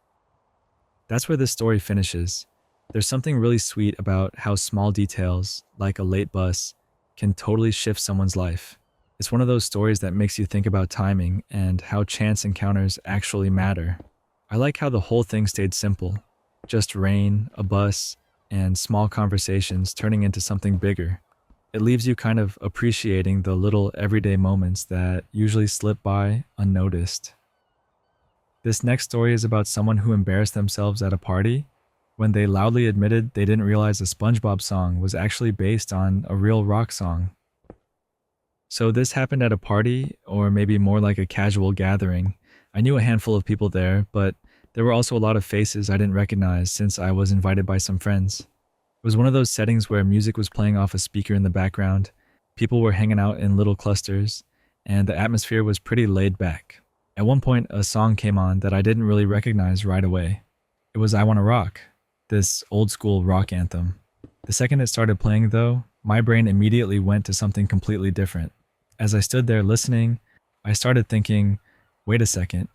That's where this story finishes. There's something really sweet about how small details, like a late bus, can totally shift someone's life. It's one of those stories that makes you think about timing and how chance encounters actually matter. I like how the whole thing stayed simple. Just rain, a bus, and small conversations turning into something bigger. It leaves you kind of appreciating the little everyday moments that usually slip by unnoticed. This next story is about someone who embarrassed themselves at a party when they loudly admitted they didn't realize a SpongeBob song was actually based on a real rock song. So this happened at a party, or maybe more like a casual gathering. I knew a handful of people there, but there were also a lot of faces I didn't recognize since I was invited by some friends. It was one of those settings where music was playing off a speaker in the background, people were hanging out in little clusters, and the atmosphere was pretty laid back. At one point, a song came on that I didn't really recognize right away. It was "I Wanna Rock," this old school rock anthem. The second it started playing though, my brain immediately went to something completely different. As I stood there listening, I started thinking, wait a second,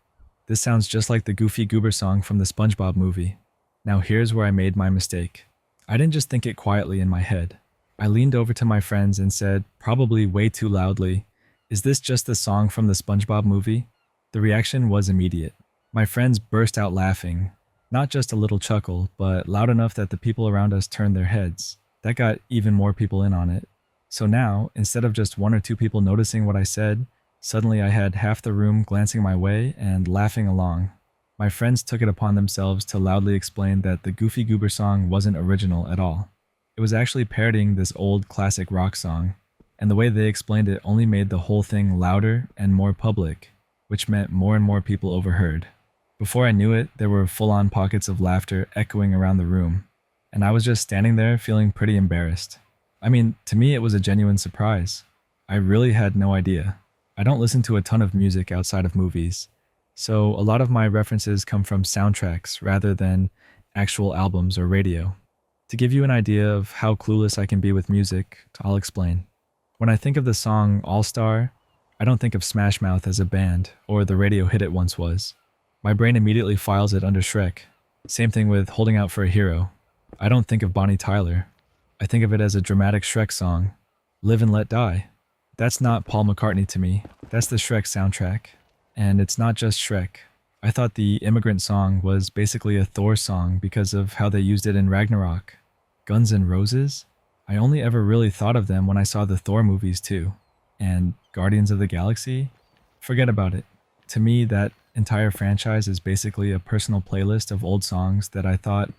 this sounds just like the Goofy Goober song from the SpongeBob movie. Now here's where I made my mistake. I didn't just think it quietly in my head. I leaned over to my friends and said, probably way too loudly, "Is this just the song from the SpongeBob movie?" The reaction was immediate. My friends burst out laughing. Not just a little chuckle, but loud enough that the people around us turned their heads. That got even more people in on it. So now, instead of just one or two people noticing what I said, suddenly I had half the room glancing my way and laughing along. My friends took it upon themselves to loudly explain that the Goofy Goober song wasn't original at all. It was actually parodying this old classic rock song, and the way they explained it only made the whole thing louder and more public, which meant more and more people overheard. Before I knew it, there were full-on pockets of laughter echoing around the room, and I was just standing there feeling pretty embarrassed. I mean, to me it was a genuine surprise. I really had no idea. I don't listen to a ton of music outside of movies, so a lot of my references come from soundtracks rather than actual albums or radio. To give you an idea of how clueless I can be with music, I'll explain. When I think of the song All Star, I don't think of Smash Mouth as a band or the radio hit it once was. My brain immediately files it under Shrek. Same thing with Holding Out for a Hero. I don't think of Bonnie Tyler. I think of it as a dramatic Shrek song. Live and Let Die. That's not Paul McCartney to me. That's the Shrek soundtrack. And it's not just Shrek. I thought the Immigrant Song was basically a Thor song because of how they used it in Ragnarok. Guns N' Roses? I only ever really thought of them when I saw the Thor movies too. And Guardians of the Galaxy? Forget about it. To me, that entire franchise is basically a personal playlist of old songs that I thought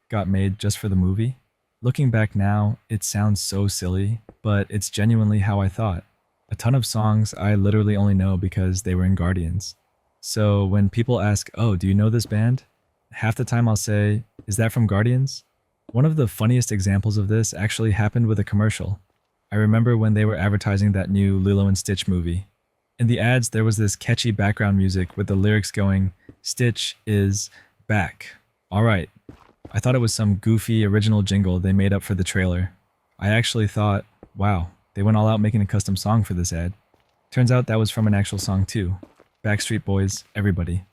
got made just for the movie. Looking back now, it sounds so silly, but it's genuinely how I thought. A ton of songs I literally only know because they were in Guardians. So when people ask, "Oh, do you know this band?" half the time I'll say, "Is that from Guardians?" One of the funniest examples of this actually happened with a commercial. I remember when they were advertising that new Lilo and Stitch movie. In the ads, there was this catchy background music with the lyrics going, "Stitch is back." All right. I thought it was some goofy original jingle they made up for the trailer. I actually thought, wow, they went all out making a custom song for this ad. Turns out that was from an actual song too. Backstreet Boys, Everybody.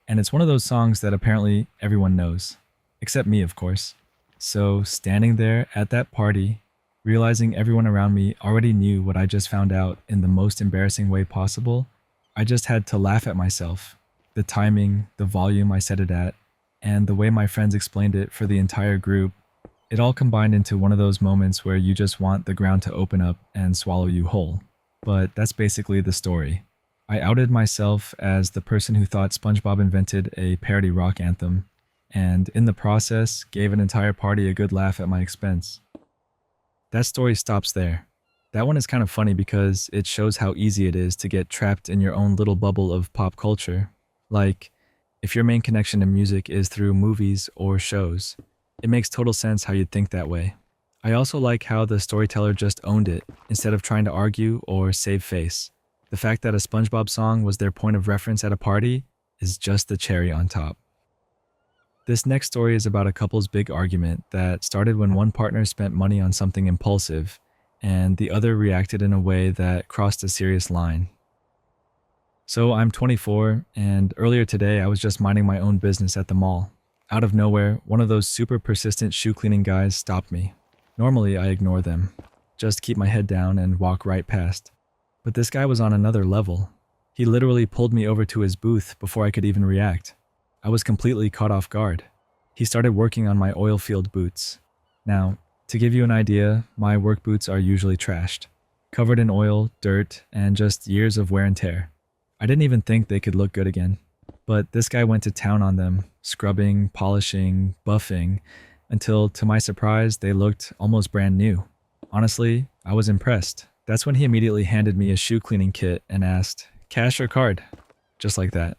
And it's one of those songs that apparently everyone knows. Except me, of course. So standing there at that party, realizing everyone around me already knew what I just found out in the most embarrassing way possible, I just had to laugh at myself. The timing, the volume I said it at, and the way my friends explained it for the entire group, it all combined into one of those moments where you just want the ground to open up and swallow you whole. But that's basically the story. I outed myself as the person who thought SpongeBob invented a parody rock anthem, and in the process, gave an entire party a good laugh at my expense. That story stops there. That one is kind of funny because it shows how easy it is to get trapped in your own little bubble of pop culture. Like, if your main connection to music is through movies or shows, it makes total sense how you'd think that way. I also like how the storyteller just owned it instead of trying to argue or save face. The fact that a SpongeBob song was their point of reference at a party is just the cherry on top. This next story is about a couple's big argument that started when one partner spent money on something impulsive and the other reacted in a way that crossed a serious line. So I'm 24, and earlier today I was just minding my own business at the mall. Out of nowhere, one of those super persistent shoe cleaning guys stopped me. Normally I ignore them, just keep my head down and walk right past. But this guy was on another level. He literally pulled me over to his booth before I could even react. I was completely caught off guard. He started working on my oil-filled boots. Now, to give you an idea, my work boots are usually trashed, covered in oil, dirt, and just years of wear and tear. I didn't even think they could look good again. But this guy went to town on them, scrubbing, polishing, buffing, until, to my surprise, they looked almost brand new. Honestly, I was impressed. That's when he immediately handed me a shoe cleaning kit and asked, "Cash or card?" Just like that.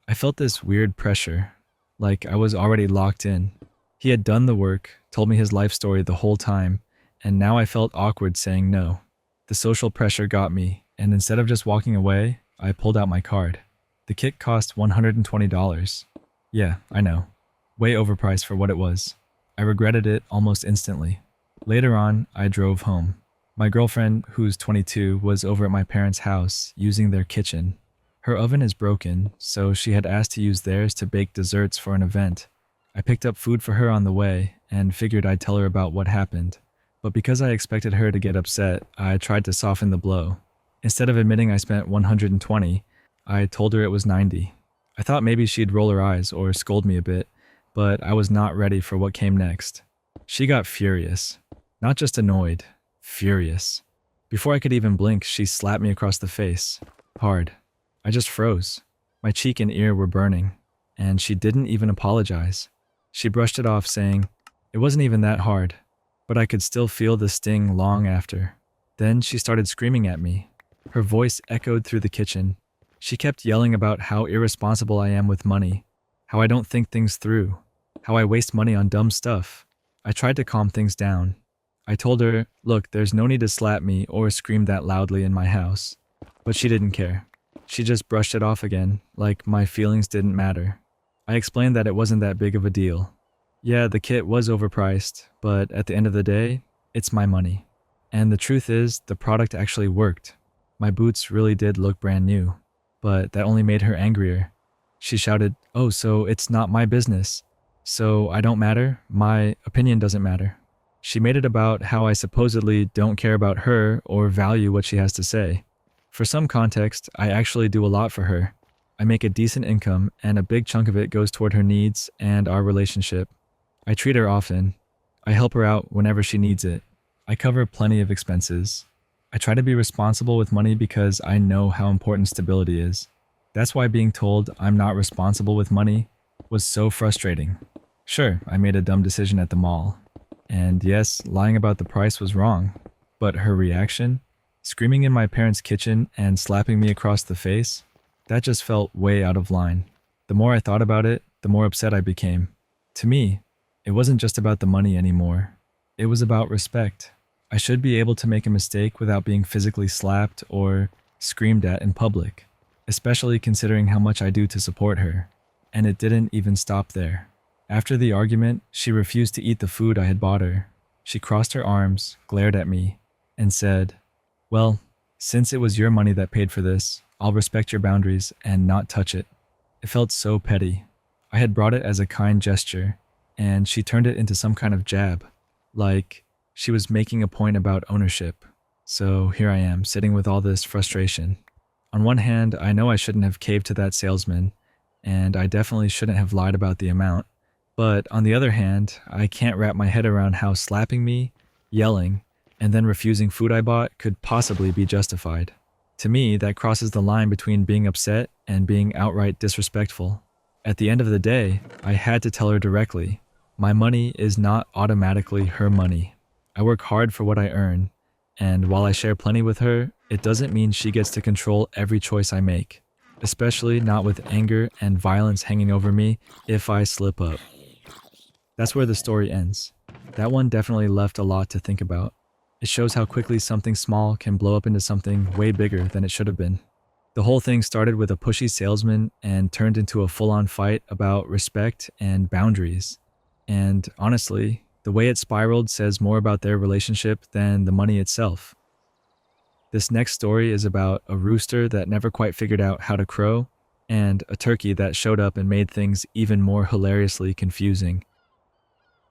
I felt this weird pressure, like I was already locked in. He had done the work, told me his life story the whole time, and now I felt awkward saying no. The social pressure got me, and instead of just walking away, I pulled out my card. The kit cost $120. Yeah, I know. Way overpriced for what it was. I regretted it almost instantly. Later on, I drove home. My girlfriend, who's 22, was over at my parents' house using their kitchen. Her oven is broken, so she had asked to use theirs to bake desserts for an event. I picked up food for her on the way and figured I'd tell her about what happened. But because I expected her to get upset, I tried to soften the blow. Instead of admitting I spent $120, I told her it was $90. I thought maybe she'd roll her eyes or scold me a bit, but I was not ready for what came next. She got furious. Not just annoyed, furious. Before I could even blink, she slapped me across the face. Hard. I just froze. My cheek and ear were burning, and she didn't even apologize. She brushed it off, saying, "It wasn't even that hard," but I could still feel the sting long after. Then she started screaming at me. Her voice echoed through the kitchen. She kept yelling about how irresponsible I am with money, how I don't think things through, how I waste money on dumb stuff. I tried to calm things down. I told her, "Look, there's no need to slap me or scream that loudly in my house." But she didn't care. She just brushed it off again, like my feelings didn't matter. I explained that it wasn't that big of a deal. Yeah, the kit was overpriced, but at the end of the day, it's my money. And the truth is, the product actually worked. My boots really did look brand new, but that only made her angrier. She shouted, "Oh, so it's not my business. So I don't matter? My opinion doesn't matter." She made it about how I supposedly don't care about her or value what she has to say. For some context, I actually do a lot for her. I make a decent income, and a big chunk of it goes toward her needs and our relationship. I treat her often. I help her out whenever she needs it. I cover plenty of expenses. I try to be responsible with money because I know how important stability is. That's why being told I'm not responsible with money was so frustrating. Sure, I made a dumb decision at the mall. And yes, lying about the price was wrong. But her reaction? Screaming in my parents' kitchen and slapping me across the face? That just felt way out of line. The more I thought about it, the more upset I became. To me, it wasn't just about the money anymore. It was about respect. I should be able to make a mistake without being physically slapped or screamed at in public, especially considering how much I do to support her. And it didn't even stop there. After the argument, she refused to eat the food I had bought her. She crossed her arms, glared at me, and said, "Well, since it was your money that paid for this, I'll respect your boundaries and not touch it." It felt so petty. I had brought it as a kind gesture, and she turned it into some kind of jab, like she was making a point about ownership. So here I am, sitting with all this frustration. On one hand, I know I shouldn't have caved to that salesman, and I definitely shouldn't have lied about the amount. But on the other hand, I can't wrap my head around how slapping me, yelling, and then refusing food I bought could possibly be justified. To me, that crosses the line between being upset and being outright disrespectful. At the end of the day, I had to tell her directly, my money is not automatically her money. I work hard for what I earn, and while I share plenty with her, it doesn't mean she gets to control every choice I make, especially not with anger and violence hanging over me if I slip up. That's where the story ends. That one definitely left a lot to think about. It shows how quickly something small can blow up into something way bigger than it should have been. The whole thing started with a pushy salesman and turned into a full-on fight about respect and boundaries. And honestly, the way it spiraled says more about their relationship than the money itself. This next story is about a rooster that never quite figured out how to crow, and a turkey that showed up and made things even more hilariously confusing.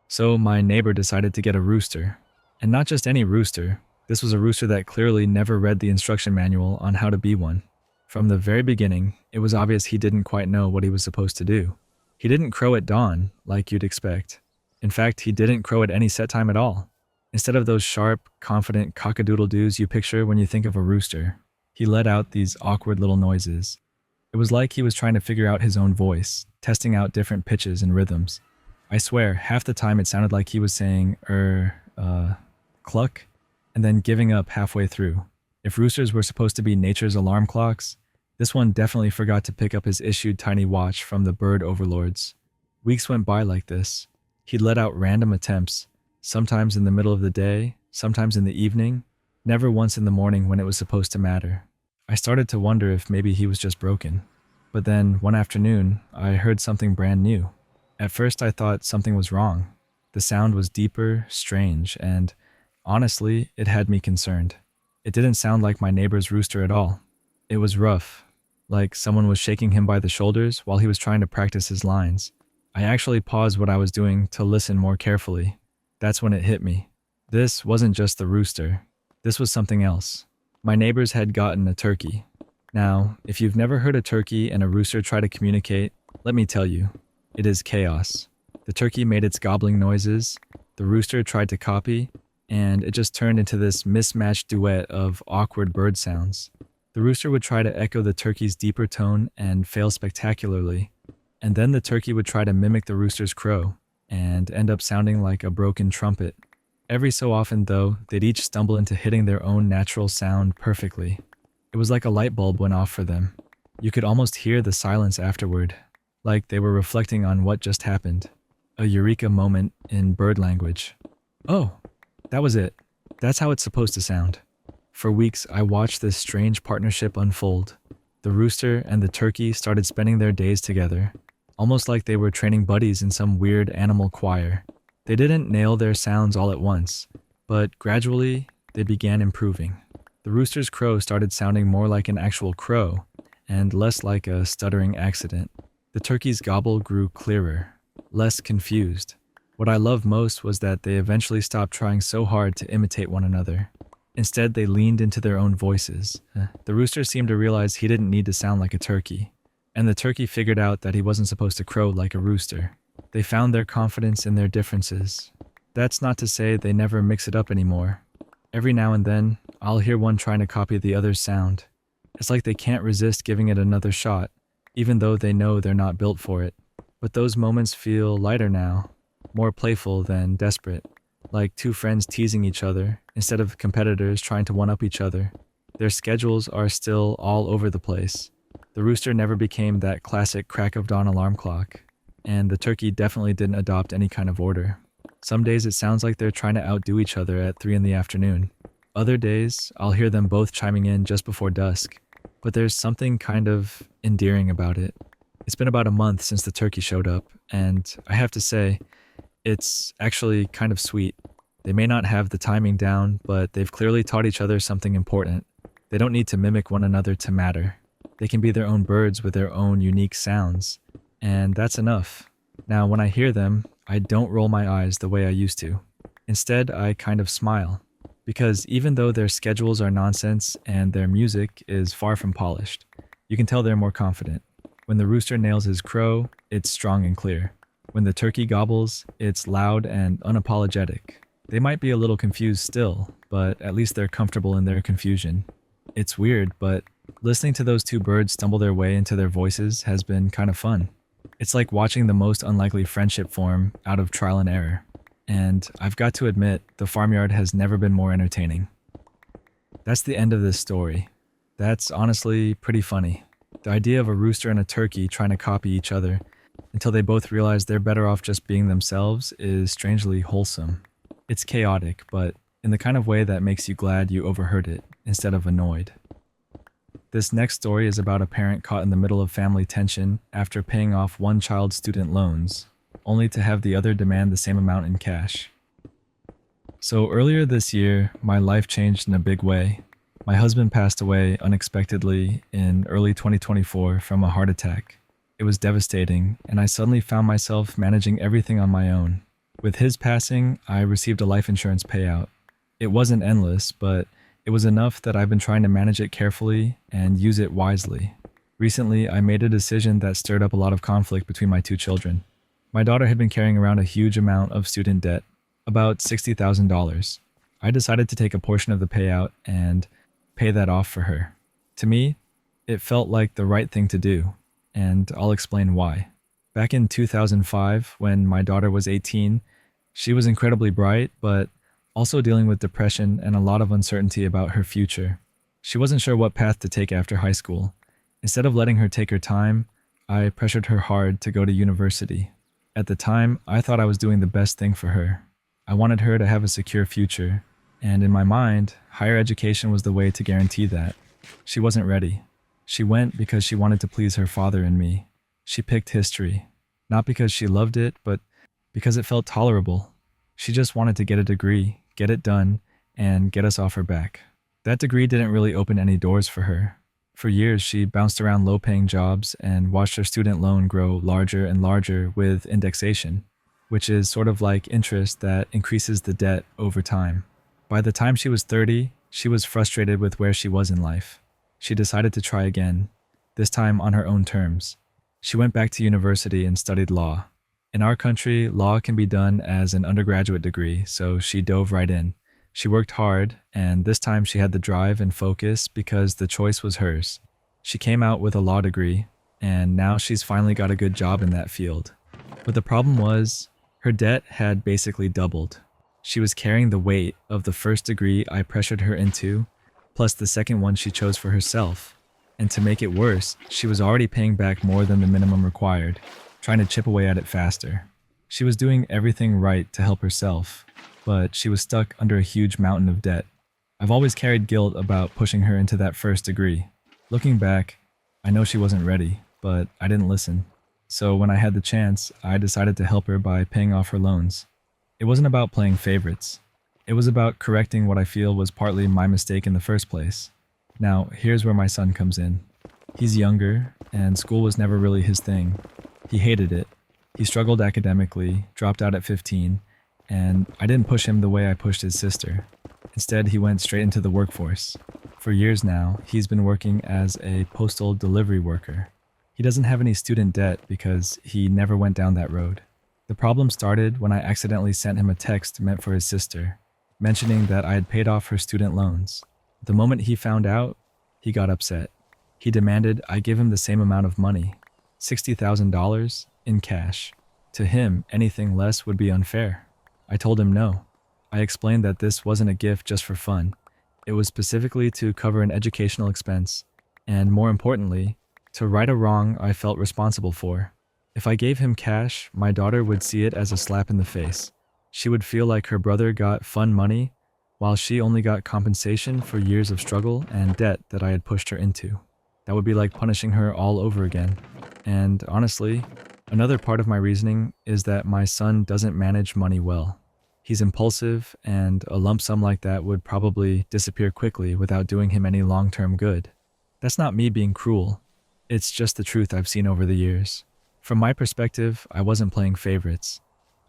So my neighbor decided to get a rooster. And not just any rooster. This was a rooster that clearly never read the instruction manual on how to be one. From the very beginning, it was obvious he didn't quite know what he was supposed to do. He didn't crow at dawn, like you'd expect. In fact, he didn't crow at any set time at all. Instead of those sharp, confident cock-a-doodle-doos you picture when you think of a rooster, he let out these awkward little noises. It was like he was trying to figure out his own voice, testing out different pitches and rhythms. I swear, half the time it sounded like he was saying, cluck, and then giving up halfway through. If roosters were supposed to be nature's alarm clocks, this one definitely forgot to pick up his issued tiny watch from the bird overlords. Weeks went by like this. He'd let out random attempts, sometimes in the middle of the day, sometimes in the evening, never once in the morning when it was supposed to matter. I started to wonder if maybe he was just broken. But then, one afternoon, I heard something brand new. At first I thought something was wrong. The sound was deeper, strange, and honestly, it had me concerned. It didn't sound like my neighbor's rooster at all. It was rough, like someone was shaking him by the shoulders while he was trying to practice his lines. I actually paused what I was doing to listen more carefully. That's when it hit me. This wasn't just the rooster. This was something else. My neighbors had gotten a turkey. Now, if you've never heard a turkey and a rooster try to communicate, let me tell you, it is chaos. The turkey made its gobbling noises, the rooster tried to copy, and it just turned into this mismatched duet of awkward bird sounds. The rooster would try to echo the turkey's deeper tone and fail spectacularly, and then the turkey would try to mimic the rooster's crow and end up sounding like a broken trumpet. Every so often, though, they'd each stumble into hitting their own natural sound perfectly. It was like a light bulb went off for them. You could almost hear the silence afterward, like they were reflecting on what just happened. A eureka moment in bird language. Oh, that was it. That's how it's supposed to sound. For weeks, I watched this strange partnership unfold. The rooster and the turkey started spending their days together, almost like they were training buddies in some weird animal choir. They didn't nail their sounds all at once, but gradually, they began improving. The rooster's crow started sounding more like an actual crow, and less like a stuttering accident. The turkey's gobble grew clearer, less confused. What I loved most was that they eventually stopped trying so hard to imitate one another. Instead, they leaned into their own voices. The rooster seemed to realize he didn't need to sound like a turkey, and the turkey figured out that he wasn't supposed to crow like a rooster. They found their confidence in their differences. That's not to say they never mix it up anymore. Every now and then, I'll hear one trying to copy the other's sound. It's like they can't resist giving it another shot, even though they know they're not built for it. But those moments feel lighter now, more playful than desperate, like two friends teasing each other instead of competitors trying to one-up each other. Their schedules are still all over the place. The rooster never became that classic crack of dawn alarm clock, and the turkey definitely didn't adopt any kind of order. Some days it sounds like they're trying to outdo each other at 3 in the afternoon. Other days, I'll hear them both chiming in just before dusk, but there's something kind of endearing about it. It's been about a month since the turkey showed up, and I have to say, it's actually kind of sweet. They may not have the timing down, but they've clearly taught each other something important. They don't need to mimic one another to matter. They can be their own birds with their own unique sounds, and that's enough. Now, when I hear them, I don't roll my eyes the way I used to. Instead, I kind of smile, because even though their schedules are nonsense and their music is far from polished, you can tell they're more confident. When the rooster nails his crow, it's strong and clear. When the turkey gobbles, it's loud and unapologetic. They might be a little confused still, but at least they're comfortable in their confusion. It's weird, but listening to those two birds stumble their way into their voices has been kind of fun. It's like watching the most unlikely friendship form out of trial and error. And I've got to admit, the farmyard has never been more entertaining. That's the end of this story. That's honestly pretty funny. The idea of a rooster and a turkey trying to copy each other until they both realize they're better off just being themselves is strangely wholesome. It's chaotic, but in the kind of way that makes you glad you overheard it instead of annoyed. This next story is about a parent caught in the middle of family tension after paying off one child's student loans, only to have the other demand the same amount in cash. So earlier this year, my life changed in a big way. My husband passed away unexpectedly in early 2024 from a heart attack. It was devastating, and I suddenly found myself managing everything on my own. With his passing, I received a life insurance payout. It wasn't endless, but it was enough that I've been trying to manage it carefully and use it wisely. Recently, I made a decision that stirred up a lot of conflict between my two children. My daughter had been carrying around a huge amount of student debt, about $60,000. I decided to take a portion of the payout and pay that off for her. To me, it felt like the right thing to do, and I'll explain why. Back in 2005, when my daughter was 18, she was incredibly bright, but also dealing with depression and a lot of uncertainty about her future. She wasn't sure what path to take after high school. Instead of letting her take her time, I pressured her hard to go to university. At the time, I thought I was doing the best thing for her. I wanted her to have a secure future, and in my mind, higher education was the way to guarantee that. She wasn't ready. She went because she wanted to please her father and me. She picked history, not because she loved it, but because it felt tolerable. She just wanted to get a degree, get it done, and get us off her back. That degree didn't really open any doors for her. For years, she bounced around low-paying jobs and watched her student loan grow larger and larger with indexation, which is sort of like interest that increases the debt over time. By the time she was 30, she was frustrated with where she was in life. She decided to try again, this time on her own terms. She went back to university and studied law. In our country, law can be done as an undergraduate degree, so she dove right in. She worked hard, and this time she had the drive and focus because the choice was hers. She came out with a law degree, and now she's finally got a good job in that field. But the problem was, her debt had basically doubled. She was carrying the weight of the first degree I pressured her into, plus the second one she chose for herself. And to make it worse, she was already paying back more than the minimum required, trying to chip away at it faster. She was doing everything right to help herself, but she was stuck under a huge mountain of debt. I've always carried guilt about pushing her into that first degree. Looking back, I know she wasn't ready, but I didn't listen. So when I had the chance, I decided to help her by paying off her loans. It wasn't about playing favorites. It was about correcting what I feel was partly my mistake in the first place. Now, here's where my son comes in. He's younger, and school was never really his thing. He hated it. He struggled academically, dropped out at 15, and I didn't push him the way I pushed his sister. Instead, he went straight into the workforce. For years now, he's been working as a postal delivery worker. He doesn't have any student debt because he never went down that road. The problem started when I accidentally sent him a text meant for his sister, mentioning that I had paid off her student loans. The moment he found out, he got upset. He demanded I give him the same amount of money, $60,000 in cash. To him, anything less would be unfair. I told him no. I explained that this wasn't a gift just for fun. It was specifically to cover an educational expense, and more importantly, to right a wrong I felt responsible for. If I gave him cash, my daughter would see it as a slap in the face. She would feel like her brother got fun money, while she only got compensation for years of struggle and debt that I had pushed her into. That would be like punishing her all over again. And honestly, another part of my reasoning is that my son doesn't manage money well. He's impulsive, and a lump sum like that would probably disappear quickly without doing him any long-term good. That's not me being cruel. It's just the truth I've seen over the years. From my perspective, I wasn't playing favorites.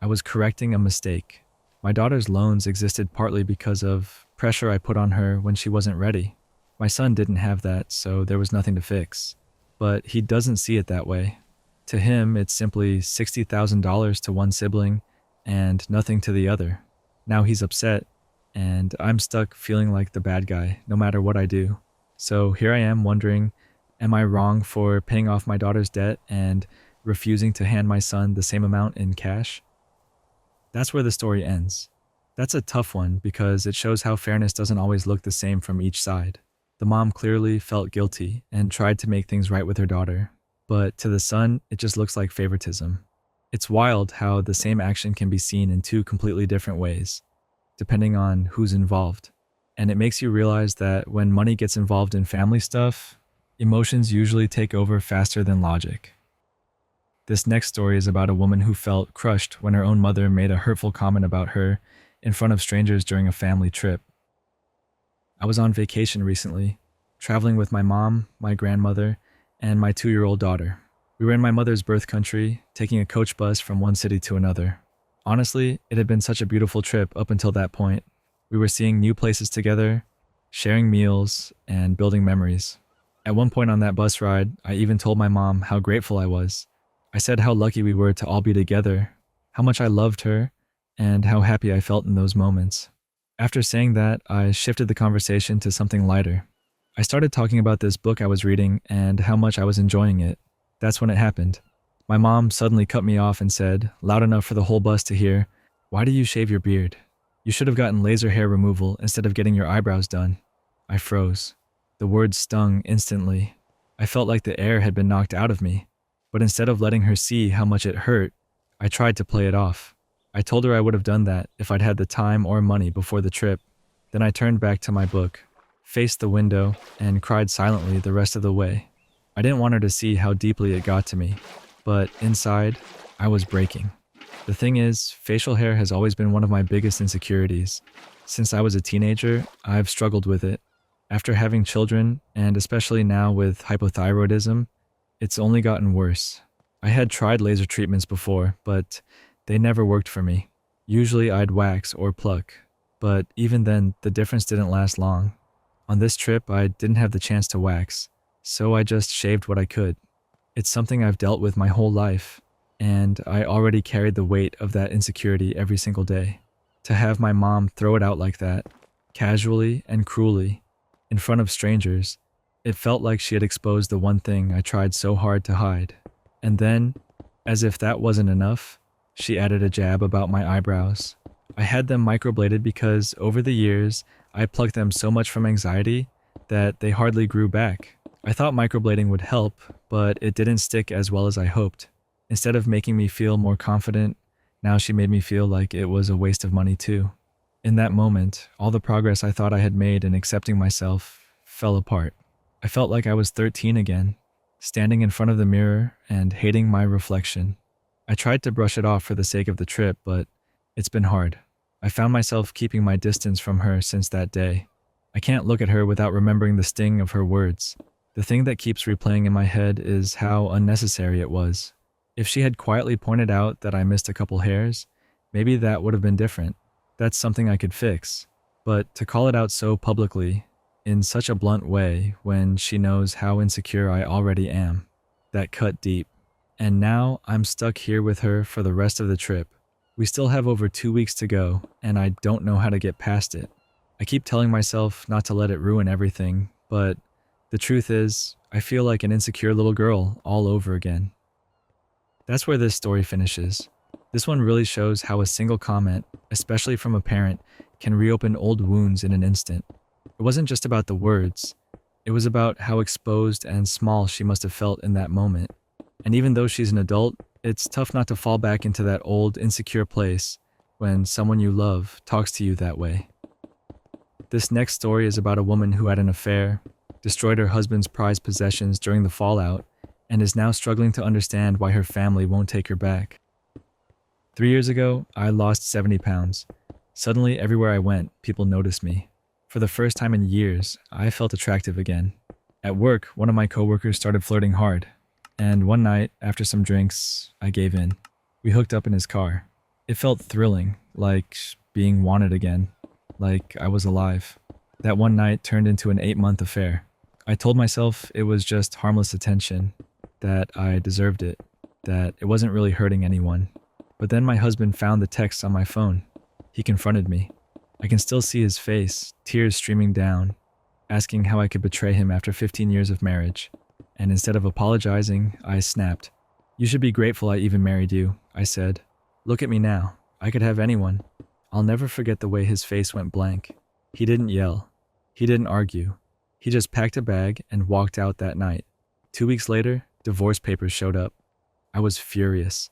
I was correcting a mistake. My daughter's loans existed partly because of pressure I put on her when she wasn't ready. My son didn't have that, so there was nothing to fix. But he doesn't see it that way. To him, it's simply $60,000 to one sibling and nothing to the other. Now he's upset, and I'm stuck feeling like the bad guy, no matter what I do. So here I am wondering, am I wrong for paying off my daughter's debt and refusing to hand my son the same amount in cash? That's where the story ends. That's a tough one because it shows how fairness doesn't always look the same from each side. The mom clearly felt guilty and tried to make things right with her daughter, but to the son, it just looks like favoritism. It's wild how the same action can be seen in two completely different ways, depending on who's involved. And it makes you realize that when money gets involved in family stuff, emotions usually take over faster than logic. This next story is about a woman who felt crushed when her own mother made a hurtful comment about her in front of strangers during a family trip. I was on vacation recently, traveling with my mom, my grandmother, and my 2-year-old daughter. We were in my mother's birth country, taking a coach bus from one city to another. Honestly, it had been such a beautiful trip up until that point. We were seeing new places together, sharing meals, and building memories. At one point on that bus ride, I even told my mom how grateful I was. I said how lucky we were to all be together, how much I loved her, and how happy I felt in those moments. After saying that, I shifted the conversation to something lighter. I started talking about this book I was reading and how much I was enjoying it. That's when it happened. My mom suddenly cut me off and said, loud enough for the whole bus to hear, "Why do you shave your beard? You should have gotten laser hair removal instead of getting your eyebrows done." I froze. The words stung instantly. I felt like the air had been knocked out of me. But instead of letting her see how much it hurt, I tried to play it off. I told her I would have done that if I'd had the time or money before the trip. Then I turned back to my book, faced the window, and cried silently the rest of the way. I didn't want her to see how deeply it got to me, but inside, I was breaking. The thing is, facial hair has always been one of my biggest insecurities. Since I was a teenager, I've struggled with it. After having children, and especially now with hypothyroidism, it's only gotten worse. I had tried laser treatments before, but they never worked for me. Usually I'd wax or pluck, but even then, the difference didn't last long. On this trip, I didn't have the chance to wax, so I just shaved what I could. It's something I've dealt with my whole life. and I already carried the weight of that insecurity every single day. To have my mom throw it out like that, casually and cruelly, in front of strangers, it felt like she had exposed the one thing I tried so hard to hide. And then, as if that wasn't enough, she added a jab about my eyebrows. I had them microbladed because over the years, I plucked them so much from anxiety that they hardly grew back. I thought microblading would help, but it didn't stick as well as I hoped. Instead of making me feel more confident, now she made me feel like it was a waste of money too. In that moment, all the progress I thought I had made in accepting myself fell apart. I felt like I was 13 again, standing in front of the mirror and hating my reflection. I tried to brush it off for the sake of the trip, but it's been hard. I found myself keeping my distance from her since that day. I can't look at her without remembering the sting of her words. The thing that keeps replaying in my head is how unnecessary it was. If she had quietly pointed out that I missed a couple hairs, maybe that would have been different. That's something I could fix. But to call it out so publicly, in such a blunt way, when she knows how insecure I already am, that cut deep. And now I'm stuck here with her for the rest of the trip. We still have over 2 weeks to go, and I don't know how to get past it. I keep telling myself not to let it ruin everything, but the truth is, I feel like an insecure little girl all over again. That's where this story finishes. This one really shows how a single comment, especially from a parent, can reopen old wounds in an instant. It wasn't just about the words. It was about how exposed and small she must have felt in that moment. And even though she's an adult, it's tough not to fall back into that old, insecure place when someone you love talks to you that way. This next story is about a woman who had an affair, destroyed her husband's prized possessions during the fallout, and is now struggling to understand why her family won't take her back. 3 years ago, I lost 70 pounds. Suddenly, everywhere I went, people noticed me. For the first time in years, I felt attractive again. At work, one of my coworkers started flirting hard, and one night, after some drinks, I gave in. We hooked up in his car. It felt thrilling, like being wanted again, like I was alive. That one night turned into an 8-month affair. I told myself it was just harmless attention, that I deserved it, that it wasn't really hurting anyone. But then my husband found the texts on my phone. He confronted me. I can still see his face, tears streaming down, asking how I could betray him after 15 years of marriage. And instead of apologizing, I snapped. "You should be grateful I even married you," I said. "Look at me now. I could have anyone." I'll never forget the way his face went blank. He didn't yell. He didn't argue. He just packed a bag and walked out that night. 2 weeks later, divorce papers showed up. I was furious.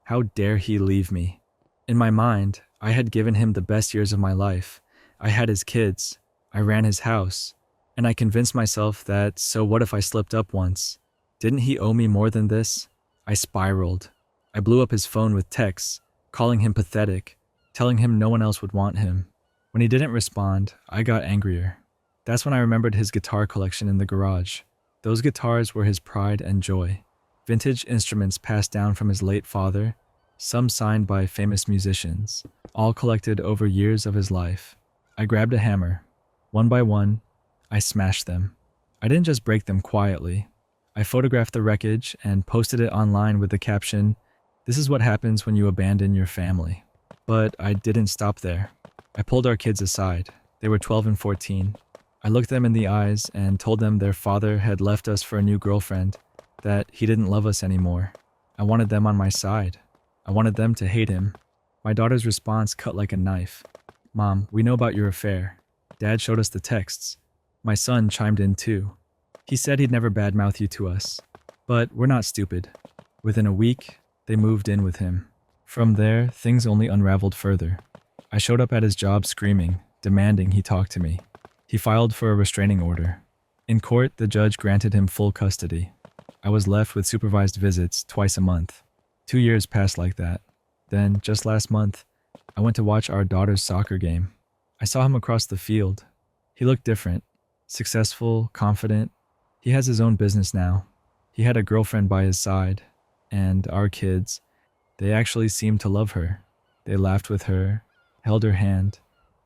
How dare he leave me? In my mind, I had given him the best years of my life. I had his kids. I ran his house. And I convinced myself that, so what if I slipped up once? Didn't he owe me more than this? I spiraled. I blew up his phone with texts, calling him pathetic, telling him no one else would want him. When he didn't respond, I got angrier. That's when I remembered his guitar collection in the garage. Those guitars were his pride and joy. Vintage instruments passed down from his late father, some signed by famous musicians, all collected over years of his life. I grabbed a hammer. One by one, I smashed them. I didn't just break them quietly. I photographed the wreckage and posted it online with the caption, "This is what happens when you abandon your family." But I didn't stop there. I pulled our kids aside. They were 12 and 14. I looked them in the eyes and told them their father had left us for a new girlfriend, that he didn't love us anymore. I wanted them on my side. I wanted them to hate him. My daughter's response cut like a knife. "Mom, we know about your affair. Dad showed us the texts." My son chimed in too. He said he'd never badmouth you to us. But we're not stupid. Within a week, they moved in with him. From there, things only unraveled further. I showed up at his job screaming, demanding he talk to me. He filed for a restraining order. In court, the judge granted him full custody. I was left with supervised visits twice a month. 2 years passed like that. Then, just last month, I went to watch our daughter's soccer game. I saw him across the field. He looked different, successful, confident. He has his own business now. He had a girlfriend by his side, and our kids, they actually seemed to love her. They laughed with her, held her hand,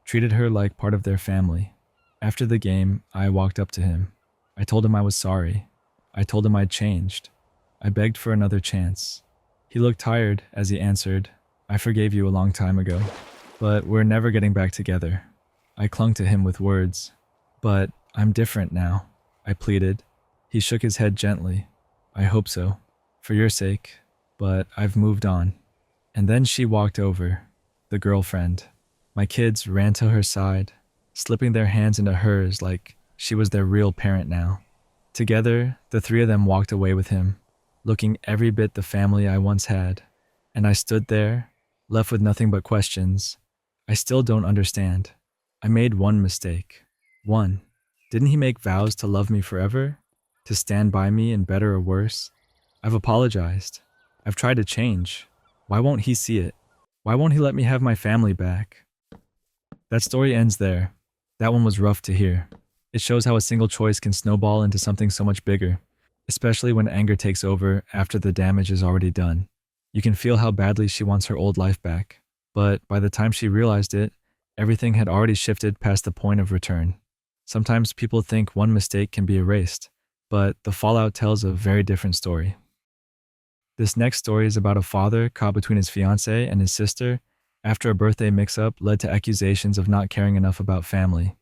treated her like part of their family. After the game, I walked up to him. I told him I was sorry. I told him I'd changed. I begged for another chance. He looked tired as he answered, "I forgave you a long time ago, but we're never getting back together." I clung to him with words. "But I'm different now," I pleaded. He shook his head gently. "I hope so, for your sake, but I've moved on." And then she walked over, the girlfriend. My kids ran to her side, slipping their hands into hers like she was their real parent now. Together, the three of them walked away with him, looking every bit the family I once had. And I stood there, left with nothing but questions. I still don't understand. I made one mistake. One. Didn't he make vows to love me forever? To stand by me in better or worse? I've apologized. I've tried to change. Why won't he see it? Why won't he let me have my family back? That story ends there. That one was rough to hear. It shows how a single choice can snowball into something so much bigger, especially when anger takes over after the damage is already done. You can feel how badly she wants her old life back, but by the time she realized it, everything had already shifted past the point of return. Sometimes people think one mistake can be erased, but the fallout tells a very different story. This next story is about a father caught between his fiancée and his sister after a birthday mix-up led to accusations of not caring enough about family.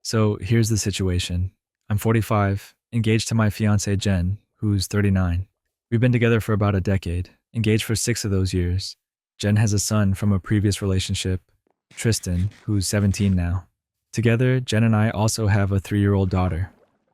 So here's the situation. I'm 45, engaged to my fiancée Jen, who's 39. We've been together for about a decade, engaged for 6 of those years. Jen has a son from a previous relationship, Tristan, who's 17 now. Together, Jen and I also have a 3-year-old daughter.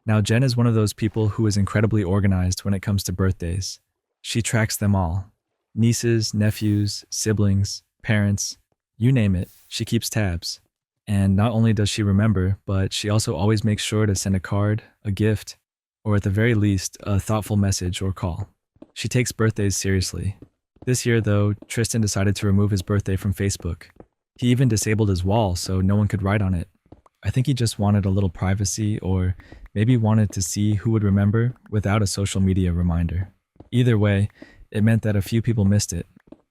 Now, Jen is one of those people who is incredibly organized when it comes to birthdays. She tracks them all. Nieces, nephews, siblings, parents, you name it, she keeps tabs. And not only does she remember, but she also always makes sure to send a card, a gift, or at the very least, a thoughtful message or call. She takes birthdays seriously. This year, though, Tristan decided to remove his birthday from Facebook. He even disabled his wall so no one could write on it. I think he just wanted a little privacy, or maybe wanted to see who would remember without a social media reminder. Either way, it meant that a few people missed it.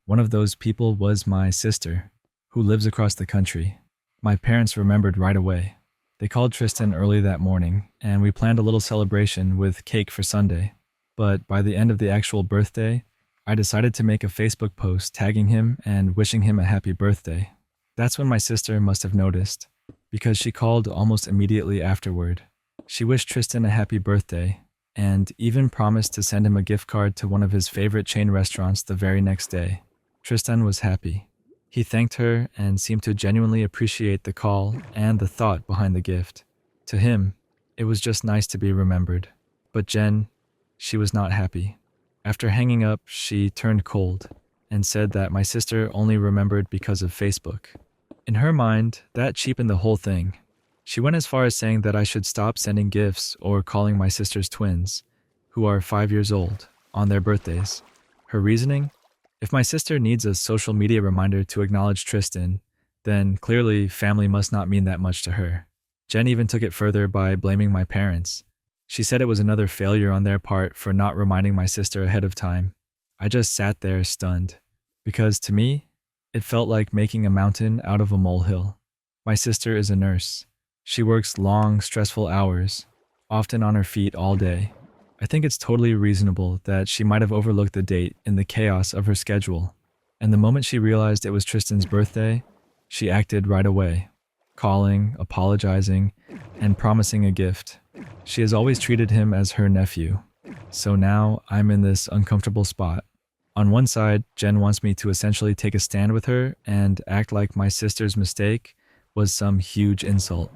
One of those people was my sister, who lives across the country. My parents remembered right away. They called Tristan early that morning, and we planned a little celebration with cake for Sunday. But by the end of the actual birthday, I decided to make a Facebook post tagging him and wishing him a happy birthday. That's when my sister must have noticed, because she called almost immediately afterward. She wished Tristan a happy birthday, and even promised to send him a gift card to one of his favorite chain restaurants the very next day. Tristan was happy. He thanked her and seemed to genuinely appreciate the call and the thought behind the gift. To him, it was just nice to be remembered. But Jen, she was not happy. After hanging up, she turned cold and said that my sister only remembered because of Facebook. In her mind, that cheapened the whole thing. She went as far as saying that I should stop sending gifts or calling my sister's twins, who are 5 years old, on their birthdays. Her reasoning? If my sister needs a social media reminder to acknowledge Tristan, then clearly family must not mean that much to her. Jen even took it further by blaming my parents. She said it was another failure on their part for not reminding my sister ahead of time. I just sat there stunned, because to me, it felt like making a mountain out of a molehill. My sister is a nurse. She works long, stressful hours, often on her feet all day. I think it's totally reasonable that she might have overlooked the date in the chaos of her schedule. And the moment she realized it was Tristan's birthday, she acted right away, calling, apologizing, and promising a gift. She has always treated him as her nephew. So now I'm in this uncomfortable spot. On one side, Jen wants me to essentially take a stand with her and act like my sister's mistake was some huge insult.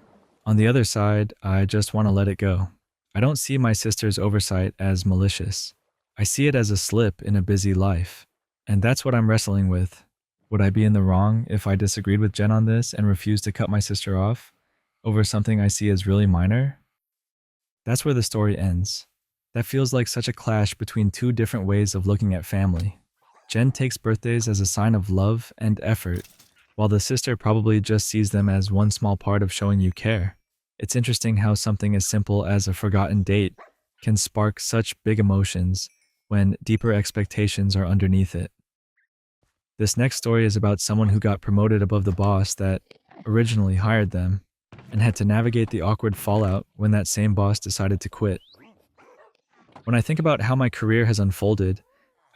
On the other side, I just want to let it go. I don't see my sister's oversight as malicious. I see it as a slip in a busy life. And that's what I'm wrestling with. Would I be in the wrong if I disagreed with Jen on this and refused to cut my sister off over something I see as really minor? That's where the story ends. That feels like such a clash between two different ways of looking at family. Jen takes birthdays as a sign of love and effort, while the sister probably just sees them as one small part of showing you care. It's interesting how something as simple as a forgotten date can spark such big emotions when deeper expectations are underneath it. This next story is about someone who got promoted above the boss that originally hired them and had to navigate the awkward fallout when that same boss decided to quit. When I think about how my career has unfolded,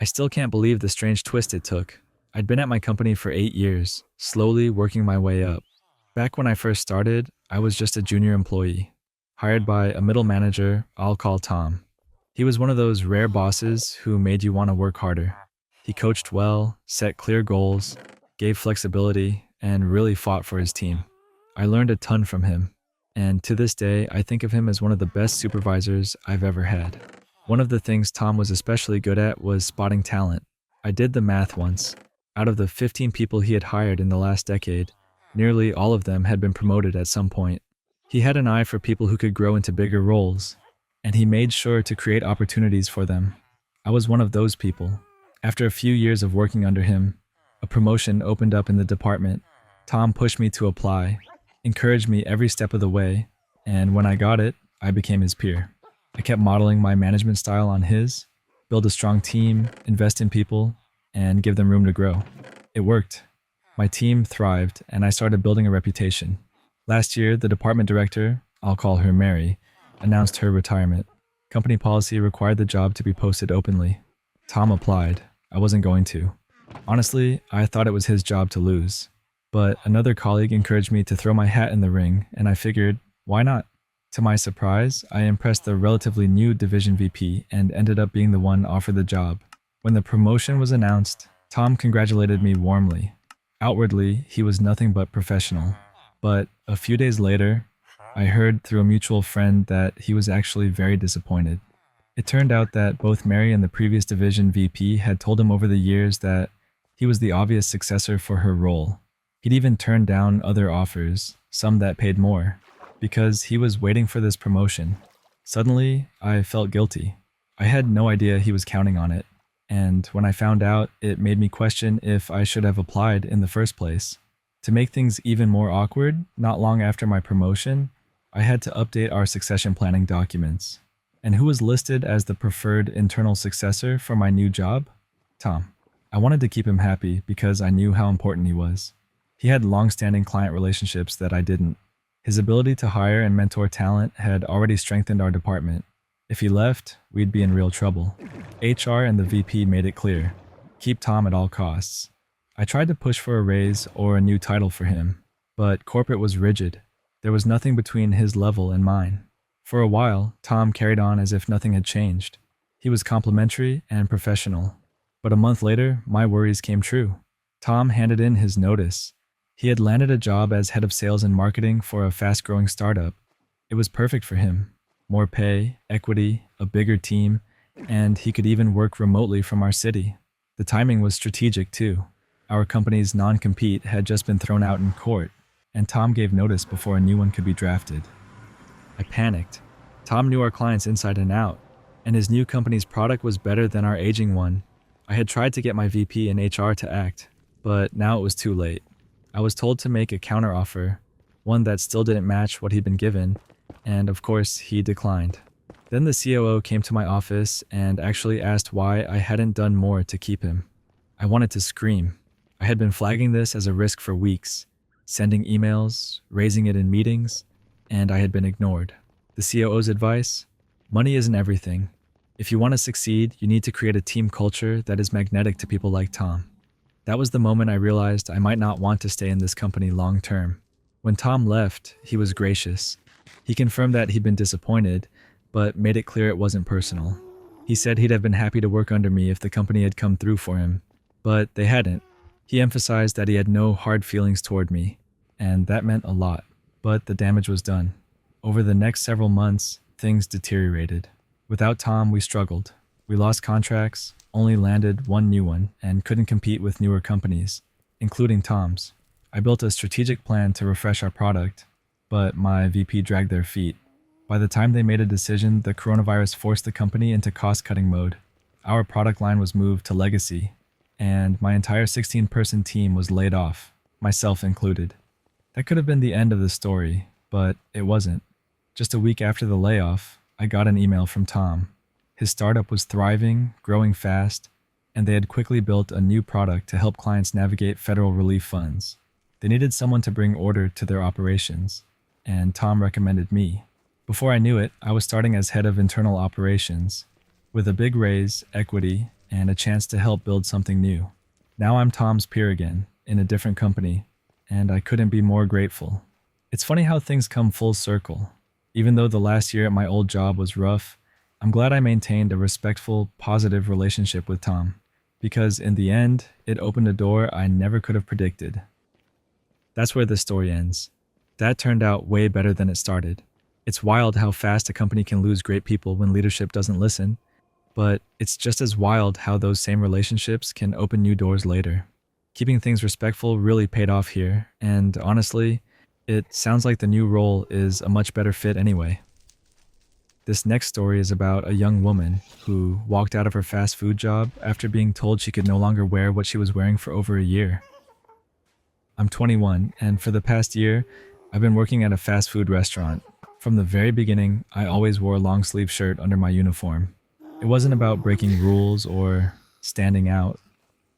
I still can't believe the strange twist it took. I'd been at my company for 8 years, slowly working my way up. Back when I first started, I was just a junior employee, hired by a middle manager I'll call Tom. He was one of those rare bosses who made you want to work harder. He coached well, set clear goals, gave flexibility, and really fought for his team. I learned a ton from him, and to this day, I think of him as one of the best supervisors I've ever had. One of the things Tom was especially good at was spotting talent. I did the math once. Out of the 15 people he had hired in the last decade, nearly all of them had been promoted at some point. He had an eye for people who could grow into bigger roles, and he made sure to create opportunities for them. I was one of those people. After a few years of working under him, a promotion opened up in the department. Tom pushed me to apply, encouraged me every step of the way, and when I got it, I became his peer. I kept modeling my management style on his, build a strong team, invest in people, and give them room to grow. It worked. My team thrived, and I started building a reputation. Last year, the department director, I'll call her Mary, announced her retirement. Company policy required the job to be posted openly. Tom applied. I wasn't going to. Honestly, I thought it was his job to lose. But another colleague encouraged me to throw my hat in the ring, and I figured, why not? To my surprise, I impressed the relatively new division VP and ended up being the one offered the job. When the promotion was announced, Tom congratulated me warmly. Outwardly, he was nothing but professional. But a few days later, I heard through a mutual friend that he was actually very disappointed. It turned out that both Mary and the previous division VP had told him over the years that he was the obvious successor for her role. He'd even turned down other offers, some that paid more, because he was waiting for this promotion. Suddenly, I felt guilty. I had no idea he was counting on it, and when I found out, it made me question if I should have applied in the first place. To make things even more awkward, not long after my promotion, I had to update our succession planning documents. And who was listed as the preferred internal successor for my new job? Tom. I wanted to keep him happy because I knew how important he was. He had long-standing client relationships that I didn't. His ability to hire and mentor talent had already strengthened our department. If he left, we'd be in real trouble. HR and the VP made it clear. Keep Tom at all costs. I tried to push for a raise or a new title for him, but corporate was rigid. There was nothing between his level and mine. For a while, Tom carried on as if nothing had changed. He was complimentary and professional. But a month later, my worries came true. Tom handed in his notice. He had landed a job as head of sales and marketing for a fast-growing startup. It was perfect for him. More pay, equity, a bigger team, and he could even work remotely from our city. The timing was strategic too. Our company's non-compete had just been thrown out in court, and Tom gave notice before a new one could be drafted. I panicked. Tom knew our clients inside and out, and his new company's product was better than our aging one. I had tried to get my VP and HR to act, but now it was too late. I was told to make a counteroffer, one that still didn't match what he'd been given, and of course, he declined. Then the COO came to my office and actually asked why I hadn't done more to keep him. I wanted to scream. I had been flagging this as a risk for weeks, sending emails, raising it in meetings, and I had been ignored. The COO's advice? Money isn't everything. If you want to succeed, you need to create a team culture that is magnetic to people like Tom. That was the moment I realized I might not want to stay in this company long term. When Tom left, he was gracious. He confirmed that he'd been disappointed, but made it clear it wasn't personal. He said he'd have been happy to work under me if the company had come through for him, but they hadn't. He emphasized that he had no hard feelings toward me, and that meant a lot. But the damage was done. Over the next several months, things deteriorated. Without Tom, we struggled. We lost contracts, only landed one new one, and couldn't compete with newer companies, including Tom's. I built a strategic plan to refresh our product, but my VP dragged their feet. By the time they made a decision, the coronavirus forced the company into cost-cutting mode. Our product line was moved to legacy, and my entire 16-person team was laid off, myself included. That could have been the end of the story, but it wasn't. Just a week after the layoff, I got an email from Tom. His startup was thriving, growing fast, and they had quickly built a new product to help clients navigate federal relief funds. They needed someone to bring order to their operations, and Tom recommended me. Before I knew it, I was starting as head of internal operations. With a big raise, equity, and a chance to help build something new. Now I'm Tom's peer again, in a different company, and I couldn't be more grateful. It's funny how things come full circle. Even though the last year at my old job was rough, I'm glad I maintained a respectful, positive relationship with Tom, because in the end, it opened a door I never could have predicted. That's where this story ends. That turned out way better than it started. It's wild how fast a company can lose great people when leadership doesn't listen, but it's just as wild how those same relationships can open new doors later. Keeping things respectful really paid off here, and honestly, it sounds like the new role is a much better fit anyway. This next story is about a young woman who walked out of her fast food job after being told she could no longer wear what she was wearing for over a year. I'm 21, and for the past year, I've been working at a fast food restaurant. From the very beginning, I always wore a long sleeve shirt under my uniform. It wasn't about breaking rules or standing out.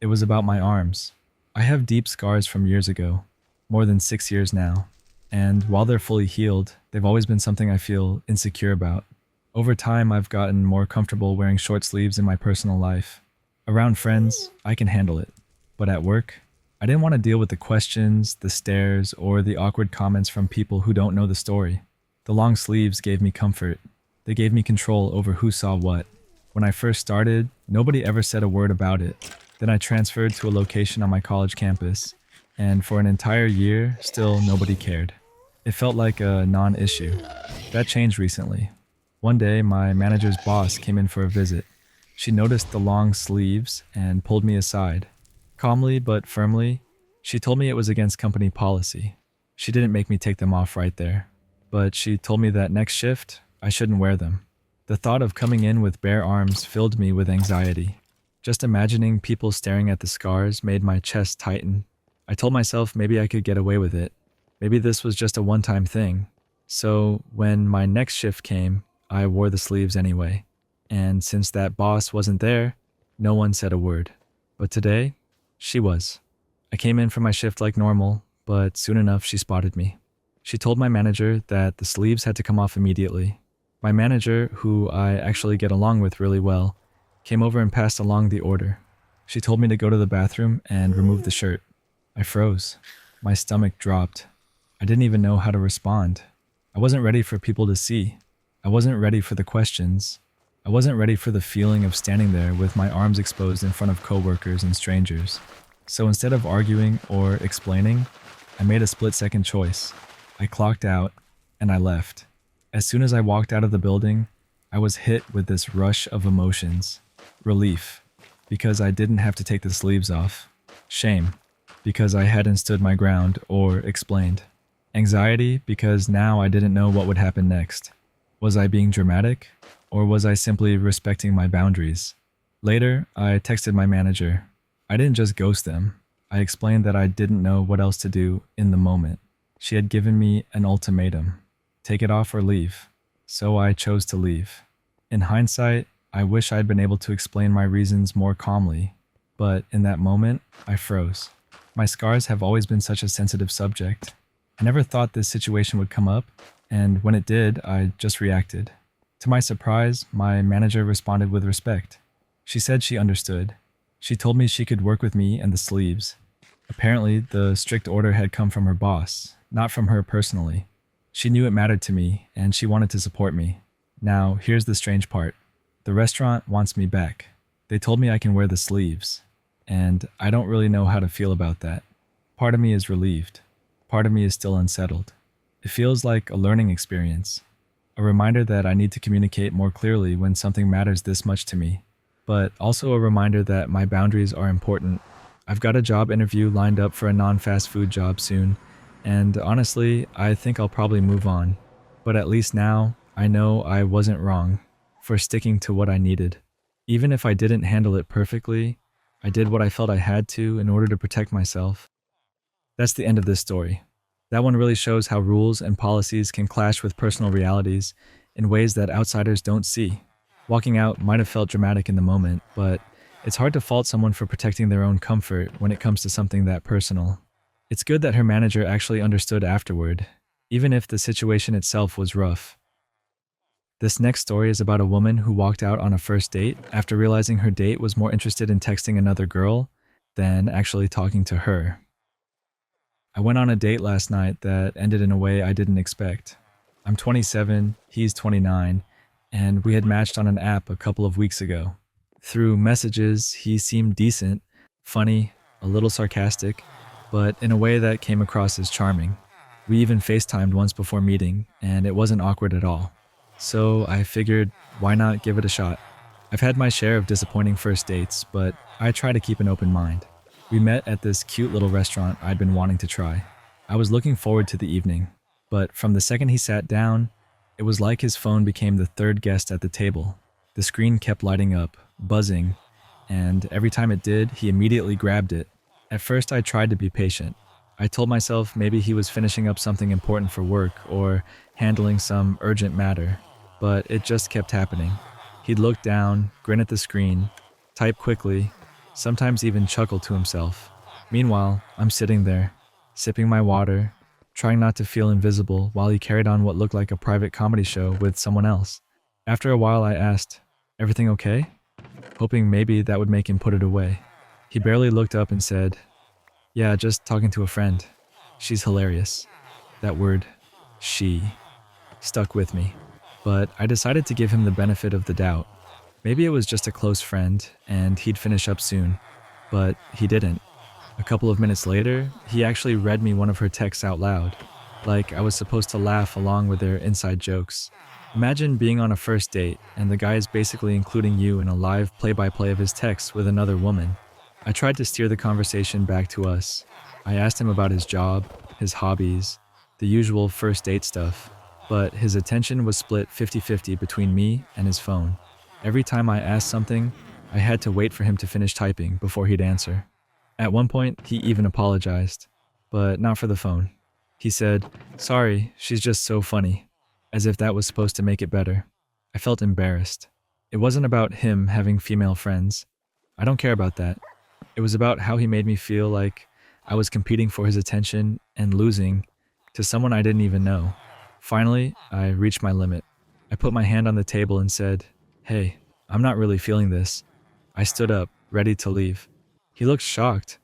It was about my arms. I have deep scars from years ago, more than 6 years now, and while they're fully healed, they've always been something I feel insecure about. Over time, I've gotten more comfortable wearing short sleeves in my personal life. Around friends, I can handle it, but at work, I didn't want to deal with the questions, the stares, or the awkward comments from people who don't know the story. The long sleeves gave me comfort. They gave me control over who saw what. When I first started, nobody ever said a word about it. Then I transferred to a location on my college campus, and for an entire year, still nobody cared. It felt like a non-issue. That changed recently. One day, my manager's boss came in for a visit. She noticed the long sleeves and pulled me aside. Calmly but firmly, she told me it was against company policy. She didn't make me take them off right there, but she told me that next shift, I shouldn't wear them. The thought of coming in with bare arms filled me with anxiety. Just imagining people staring at the scars made my chest tighten. I told myself maybe I could get away with it. Maybe this was just a one-time thing. So when my next shift came, I wore the sleeves anyway. And since that boss wasn't there, no one said a word. But today, she was. I came in for my shift like normal, but soon enough she spotted me. She told my manager that the sleeves had to come off immediately. My manager, who I actually get along with really well, came over and passed along the order. She told me to go to the bathroom and remove the shirt. I froze. My stomach dropped. I didn't even know how to respond. I wasn't ready for people to see. I wasn't ready for the questions. I wasn't ready for the feeling of standing there with my arms exposed in front of coworkers and strangers. So instead of arguing or explaining, I made a split-second choice. I clocked out and I left. As soon as I walked out of the building, I was hit with this rush of emotions. Relief, because I didn't have to take the sleeves off. Shame, because I hadn't stood my ground or explained. Anxiety, because now I didn't know what would happen next. Was I being dramatic, or was I simply respecting my boundaries? Later, I texted my manager. I didn't just ghost them. I explained that I didn't know what else to do in the moment. She had given me an ultimatum. Take it off or leave. So I chose to leave. In hindsight, I wish I'd been able to explain my reasons more calmly, but in that moment, I froze. My scars have always been such a sensitive subject. I never thought this situation would come up, and when it did, I just reacted. To my surprise, my manager responded with respect. She said she understood. She told me she could work with me and the sleeves. Apparently, the strict order had come from her boss, not from her personally. She knew it mattered to me, and she wanted to support me. Now, here's the strange part. The restaurant wants me back. They told me I can wear the sleeves, and I don't really know how to feel about that. Part of me is relieved. Part of me is still unsettled. It feels like a learning experience, a reminder that I need to communicate more clearly when something matters this much to me, but also a reminder that my boundaries are important. I've got a job interview lined up for a non-fast food job soon, and honestly, I think I'll probably move on. But at least now, I know I wasn't wrong for sticking to what I needed. Even if I didn't handle it perfectly, I did what I felt I had to in order to protect myself. That's the end of this story. That one really shows how rules and policies can clash with personal realities in ways that outsiders don't see. Walking out might have felt dramatic in the moment, but it's hard to fault someone for protecting their own comfort when it comes to something that personal. It's good that her manager actually understood afterward, even if the situation itself was rough. This next story is about a woman who walked out on a first date after realizing her date was more interested in texting another girl than actually talking to her. I went on a date last night that ended in a way I didn't expect. I'm 27, he's 29, and we had matched on an app a couple of weeks ago. Through messages, he seemed decent, funny, a little sarcastic, but in a way that came across as charming. We even FaceTimed once before meeting, and it wasn't awkward at all. So I figured, why not give it a shot? I've had my share of disappointing first dates, but I try to keep an open mind. We met at this cute little restaurant I'd been wanting to try. I was looking forward to the evening, but from the second he sat down, it was like his phone became the third guest at the table. The screen kept lighting up, buzzing, and every time it did, he immediately grabbed it. At first, I tried to be patient. I told myself maybe he was finishing up something important for work or handling some urgent matter, but it just kept happening. He'd look down, grin at the screen, type quickly, sometimes even chuckle to himself. Meanwhile, I'm sitting there, sipping my water, trying not to feel invisible while he carried on what looked like a private comedy show with someone else. After a while, I asked, "Everything okay?" hoping maybe that would make him put it away. He barely looked up and said, "Yeah, just talking to a friend. She's hilarious." That word, she, stuck with me. But I decided to give him the benefit of the doubt. Maybe it was just a close friend, and he'd finish up soon. But he didn't. A couple of minutes later, he actually read me one of her texts out loud, like I was supposed to laugh along with their inside jokes. Imagine being on a first date, and the guy is basically including you in a live play-by-play of his texts with another woman. I tried to steer the conversation back to us. I asked him about his job, his hobbies, the usual first date stuff, but his attention was split 50-50 between me and his phone. Every time I asked something, I had to wait for him to finish typing before he'd answer. At one point, he even apologized, but not for the phone. He said, "Sorry, she's just so funny," as if that was supposed to make it better. I felt embarrassed. It wasn't about him having female friends. I don't care about that. It was about how he made me feel like I was competing for his attention and losing to someone I didn't even know. Finally, I reached my limit. I put my hand on the table and said, "Hey, I'm not really feeling this." I stood up, ready to leave. He looked shocked,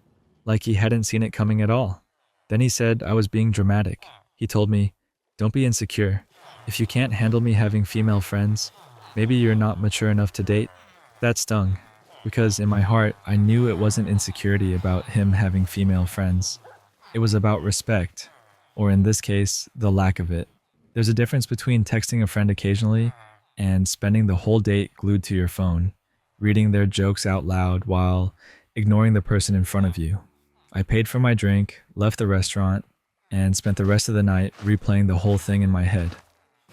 like he hadn't seen it coming at all. Then he said I was being dramatic. He told me, "Don't be insecure. If you can't handle me having female friends, maybe you're not mature enough to date." That stung, because in my heart, I knew it wasn't insecurity about him having female friends. It was about respect, or in this case, the lack of it. There's a difference between texting a friend occasionally and spending the whole date glued to your phone, reading their jokes out loud while ignoring the person in front of you. I paid for my drink, left the restaurant, and spent the rest of the night replaying the whole thing in my head.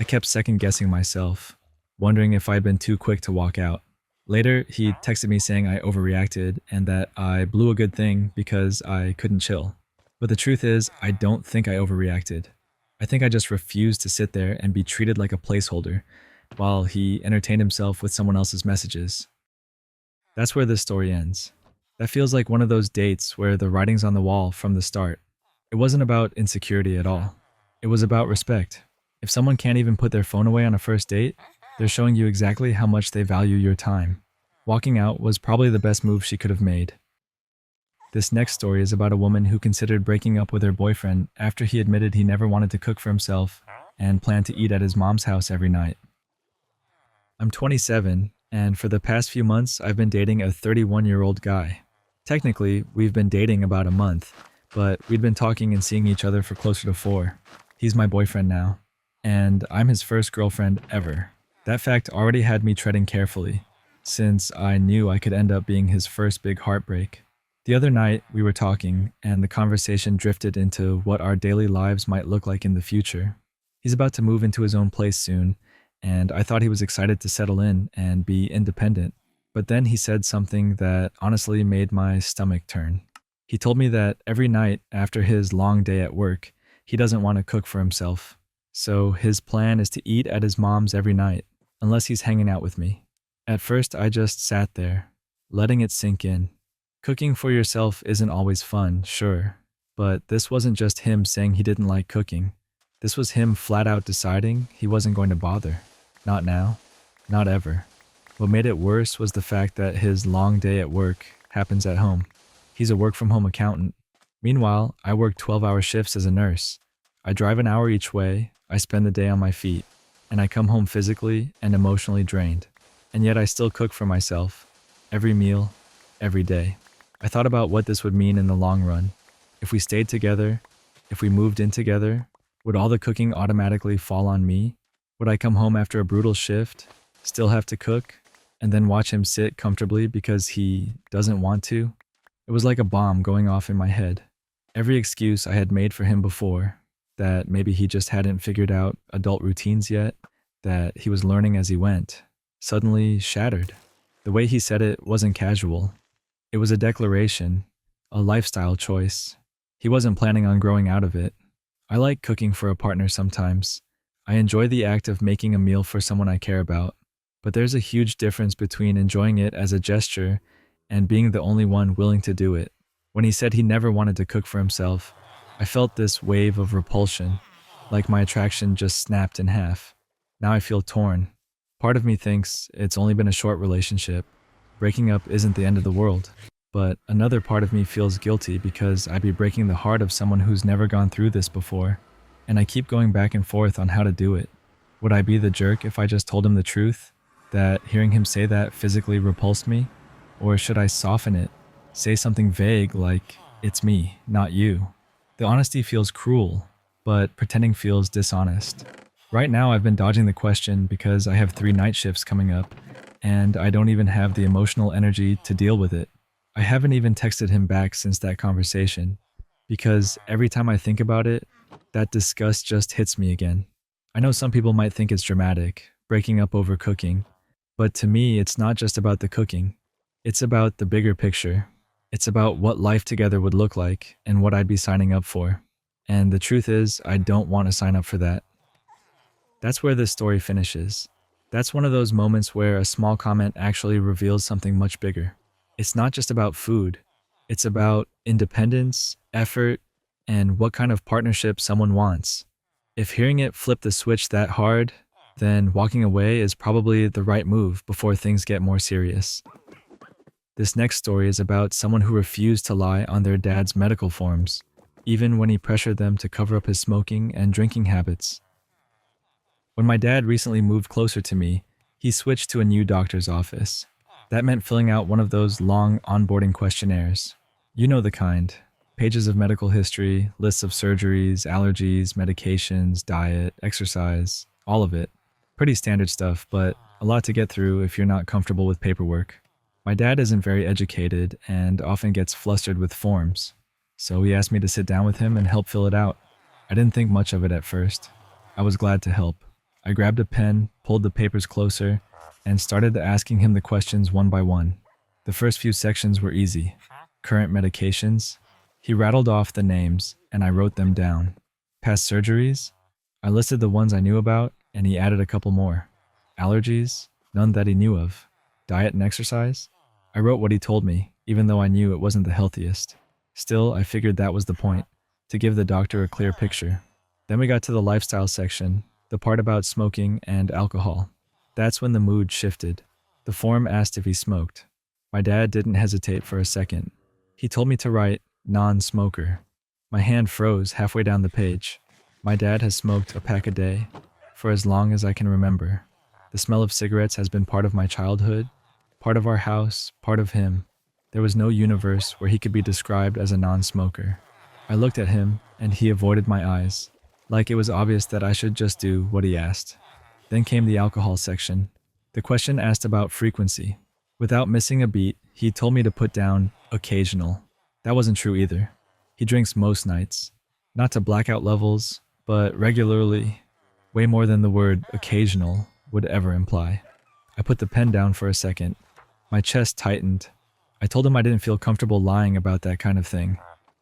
I kept second-guessing myself, wondering if I'd been too quick to walk out. Later, he texted me saying I overreacted and that I blew a good thing because I couldn't chill. But the truth is, I don't think I overreacted. I think I just refused to sit there and be treated like a placeholder while he entertained himself with someone else's messages. That's where this story ends. That feels like one of those dates where the writing's on the wall from the start. It wasn't about insecurity at all. It was about respect. If someone can't even put their phone away on a first date, they're showing you exactly how much they value your time. Walking out was probably the best move she could have made. This next story is about a woman who considered breaking up with her boyfriend after he admitted he never wanted to cook for himself and planned to eat at his mom's house every night. I'm 27, and for the past few months, I've been dating a 31-year-old guy. Technically, we've been dating about a month, but we'd been talking and seeing each other for closer to 4. He's my boyfriend now, and I'm his first girlfriend ever. That fact already had me treading carefully, since I knew I could end up being his first big heartbreak. The other night, we were talking, and the conversation drifted into what our daily lives might look like in the future. He's about to move into his own place soon, and I thought he was excited to settle in and be independent. But then he said something that honestly made my stomach turn. He told me that every night after his long day at work, he doesn't want to cook for himself. So his plan is to eat at his mom's every night, unless he's hanging out with me. At first, I just sat there, letting it sink in. Cooking for yourself isn't always fun, sure, but this wasn't just him saying he didn't like cooking. This was him flat out deciding he wasn't going to bother. Not now. Not ever. What made it worse was the fact that his long day at work happens at home. He's a work from home accountant. Meanwhile, I work 12-hour shifts as a nurse. I drive an hour each way, I spend the day on my feet, and I come home physically and emotionally drained. And yet I still cook for myself. Every meal, every day. I thought about what this would mean in the long run. If we stayed together, if we moved in together, would all the cooking automatically fall on me? Would I come home after a brutal shift, still have to cook, and then watch him sit comfortably because he doesn't want to? It was like a bomb going off in my head. Every excuse I had made for him before, that maybe he just hadn't figured out adult routines yet, that he was learning as he went, suddenly shattered. The way he said it wasn't casual. It was a declaration, a lifestyle choice. He wasn't planning on growing out of it. I like cooking for a partner sometimes. I enjoy the act of making a meal for someone I care about, but there's a huge difference between enjoying it as a gesture and being the only one willing to do it. When he said he never wanted to cook for himself, I felt this wave of repulsion, like my attraction just snapped in half. Now I feel torn. Part of me thinks it's only been a short relationship. Breaking up isn't the end of the world. But another part of me feels guilty because I'd be breaking the heart of someone who's never gone through this before. And I keep going back and forth on how to do it. Would I be the jerk if I just told him the truth? That hearing him say that physically repulsed me? Or should I soften it? Say something vague like, it's me, not you. The honesty feels cruel, but pretending feels dishonest. Right now I've been dodging the question because I have 3 night shifts coming up, and I don't even have the emotional energy to deal with it. I haven't even texted him back since that conversation, because every time I think about it, that disgust just hits me again. I know some people might think it's dramatic, breaking up over cooking, but to me it's not just about the cooking. It's about the bigger picture. It's about what life together would look like and what I'd be signing up for. And the truth is, I don't want to sign up for that. That's where this story finishes. That's one of those moments where a small comment actually reveals something much bigger. It's not just about food. It's about independence, effort, and what kind of partnership someone wants. If hearing it flip the switch that hard, then walking away is probably the right move before things get more serious. This next story is about someone who refused to lie on their dad's medical forms, even when he pressured them to cover up his smoking and drinking habits. When my dad recently moved closer to me, he switched to a new doctor's office. That meant filling out one of those long onboarding questionnaires. You know the kind. Pages of medical history, lists of surgeries, allergies, medications, diet, exercise, all of it. Pretty standard stuff, but a lot to get through if you're not comfortable with paperwork. My dad isn't very educated and often gets flustered with forms, so he asked me to sit down with him and help fill it out. I didn't think much of it at first. I was glad to help. I grabbed a pen, pulled the papers closer, and started asking him the questions one by one. The first few sections were easy. Current medications. He rattled off the names, and I wrote them down. Past surgeries. I listed the ones I knew about, and he added a couple more. Allergies. None that he knew of. Diet and exercise. I wrote what he told me, even though I knew it wasn't the healthiest. Still, I figured that was the point, to give the doctor a clear picture. Then we got to the lifestyle section, the part about smoking and alcohol. That's when the mood shifted. The form asked if he smoked. My dad didn't hesitate for a second. He told me to write non-smoker. My hand froze halfway down the page. My dad has smoked a pack a day for as long as I can remember. The smell of cigarettes has been part of my childhood, part of our house, part of him. There was no universe where he could be described as a non-smoker. I looked at him, and he avoided my eyes, like it was obvious that I should just do what he asked. Then came the alcohol section. The question asked about frequency. Without missing a beat, he told me to put down occasional. That wasn't true either. He drinks most nights. Not to blackout levels, but regularly. Way more than the word occasional would ever imply. I put the pen down for a second. My chest tightened. I told him I didn't feel comfortable lying about that kind of thing.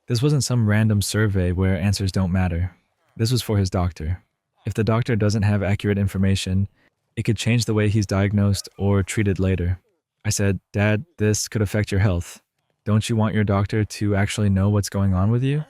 This wasn't some random survey where answers don't matter. This was for his doctor. If the doctor doesn't have accurate information, it could change the way he's diagnosed or treated later. I said, "Dad, this could affect your health. Don't you want your doctor to actually know what's going on with you?"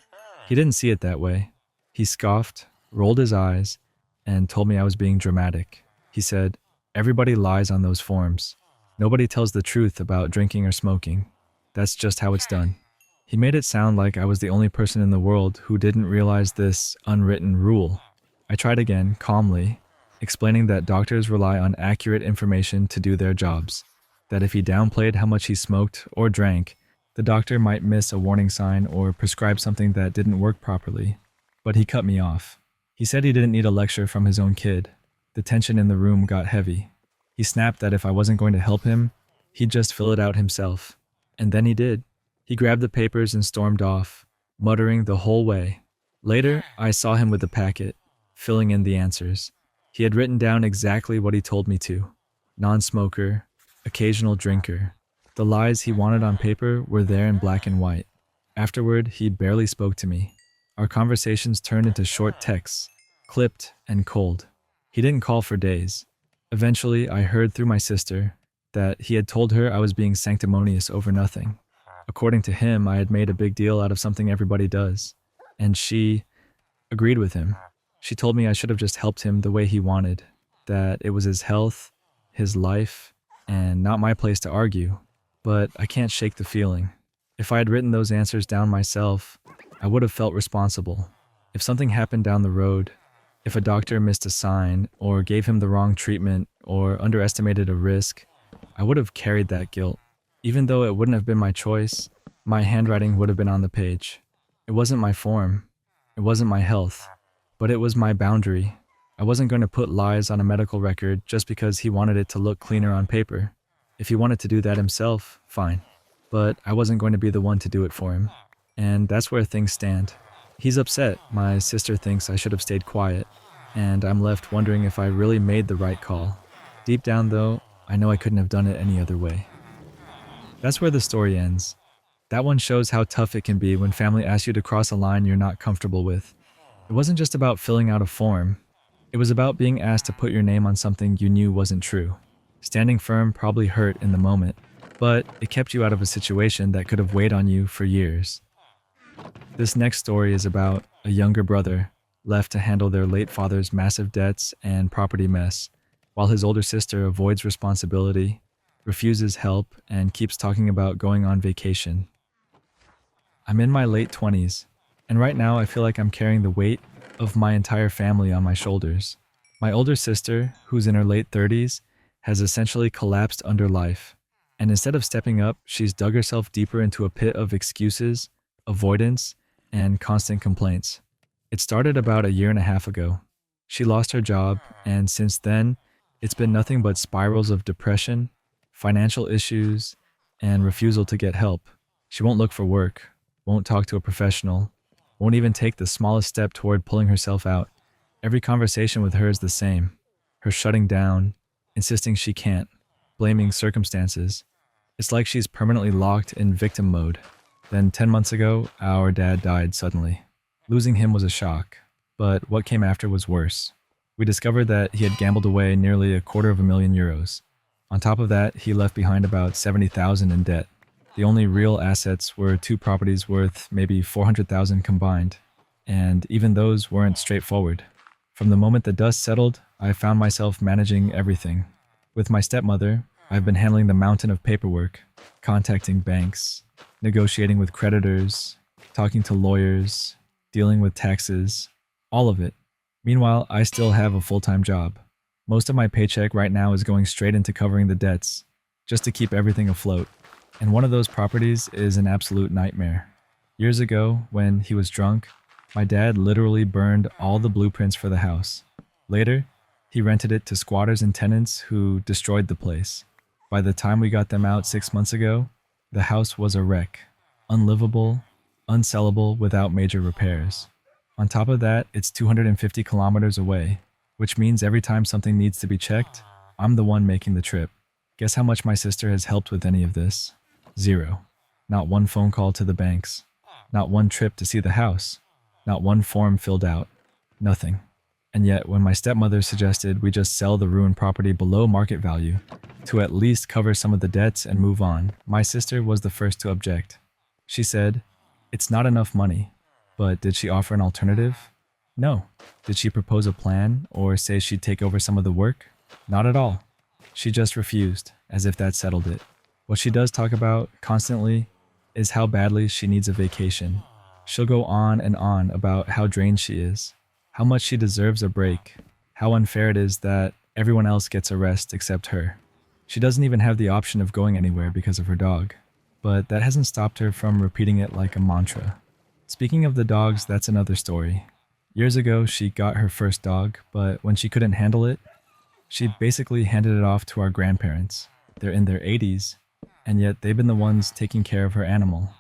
He didn't see it that way. He scoffed, rolled his eyes, and told me I was being dramatic. He said, Everybody lies on those forms. Nobody tells the truth about drinking or smoking. That's just how it's done. He made it sound like I was the only person in the world who didn't realize this unwritten rule. I tried again, calmly, explaining that doctors rely on accurate information to do their jobs. That if he downplayed how much he smoked or drank, the doctor might miss a warning sign or prescribe something that didn't work properly. But he cut me off. He said he didn't need a lecture from his own kid. The tension in the room got heavy. He snapped that if I wasn't going to help him, he'd just fill it out himself. And then he did. He grabbed the papers and stormed off, muttering the whole way. Later, I saw him with the packet, filling in the answers. He had written down exactly what he told me to. Non-smoker, occasional drinker. The lies he wanted on paper were there in black and white. Afterward, he barely spoke to me. Our conversations turned into short texts, clipped and cold. He didn't call for days. Eventually, I heard through my sister that he had told her I was being sanctimonious over nothing. According to him, I had made a big deal out of something everybody does. And she agreed with him. She told me I should have just helped him the way he wanted, that it was his health, his life, and not my place to argue. But I can't shake the feeling. If I had written those answers down myself, I would have felt responsible. If something happened down the road, if a doctor missed a sign, or gave him the wrong treatment, or underestimated a risk, I would have carried that guilt. Even though it wouldn't have been my choice, my handwriting would have been on the page. It wasn't my form. It wasn't my health. But it was my boundary. I wasn't going to put lies on a medical record just because he wanted it to look cleaner on paper. If he wanted to do that himself, fine. But I wasn't going to be the one to do it for him. And that's where things stand. He's upset. My sister thinks I should have stayed quiet. And I'm left wondering if I really made the right call. Deep down, though, I know I couldn't have done it any other way. That's where the story ends. That one shows how tough it can be when family asks you to cross a line you're not comfortable with. It wasn't just about filling out a form. It was about being asked to put your name on something you knew wasn't true. Standing firm probably hurt in the moment, but it kept you out of a situation that could have weighed on you for years. This next story is about a younger brother left to handle their late father's massive debts and property mess, while his older sister avoids responsibility, refuses help, and keeps talking about going on vacation. I'm in my late 20s, and right now I feel like I'm carrying the weight of my entire family on my shoulders. My older sister, who's in her late 30s, has essentially collapsed under life, and instead of stepping up, she's dug herself deeper into a pit of excuses, avoidance, and constant complaints. It started about a year and a half ago. She lost her job, and since then, it's been nothing but spirals of depression, financial issues, and refusal to get help. She won't look for work, won't talk to a professional, won't even take the smallest step toward pulling herself out. Every conversation with her is the same. Her shutting down, insisting she can't, blaming circumstances. It's like she's permanently locked in victim mode. Then 10 months ago, our dad died suddenly. Losing him was a shock, but what came after was worse. We discovered that he had gambled away nearly €250,000. On top of that, he left behind about $70,000 in debt. The only real assets were 2 properties worth maybe $400,000 combined, and even those weren't straightforward. From the moment the dust settled, I found myself managing everything. With my stepmother, I've been handling the mountain of paperwork, contacting banks, negotiating with creditors, talking to lawyers, dealing with taxes, all of it. Meanwhile, I still have a full-time job. Most of my paycheck right now is going straight into covering the debts, just to keep everything afloat. And one of those properties is an absolute nightmare. Years ago, when he was drunk, my dad literally burned all the blueprints for the house. Later, he rented it to squatters and tenants who destroyed the place. By the time we got them out 6 months ago, the house was a wreck, unlivable, unsellable without major repairs. On top of that, it's 250 kilometers away, which means every time something needs to be checked, I'm the one making the trip. Guess how much my sister has helped with any of this? 0. Not one phone call to the banks. Not one trip to see the house. Not one form filled out. Nothing. And yet, when my stepmother suggested we just sell the ruined property below market value to at least cover some of the debts and move on, my sister was the first to object. She said, "It's not enough money." But did she offer an alternative? No. Did she propose a plan or say she'd take over some of the work? Not at all. She just refused, as if that settled it. What she does talk about constantly is how badly she needs a vacation. She'll go on and on about how drained she is, how much she deserves a break, how unfair it is that everyone else gets a rest except her. She doesn't even have the option of going anywhere because of her dog, but that hasn't stopped her from repeating it like a mantra. Speaking of the dogs, that's another story. Years ago, she got her first dog, but when she couldn't handle it, she basically handed it off to our grandparents. They're in their 80s, and yet they've been the ones taking care of her animal.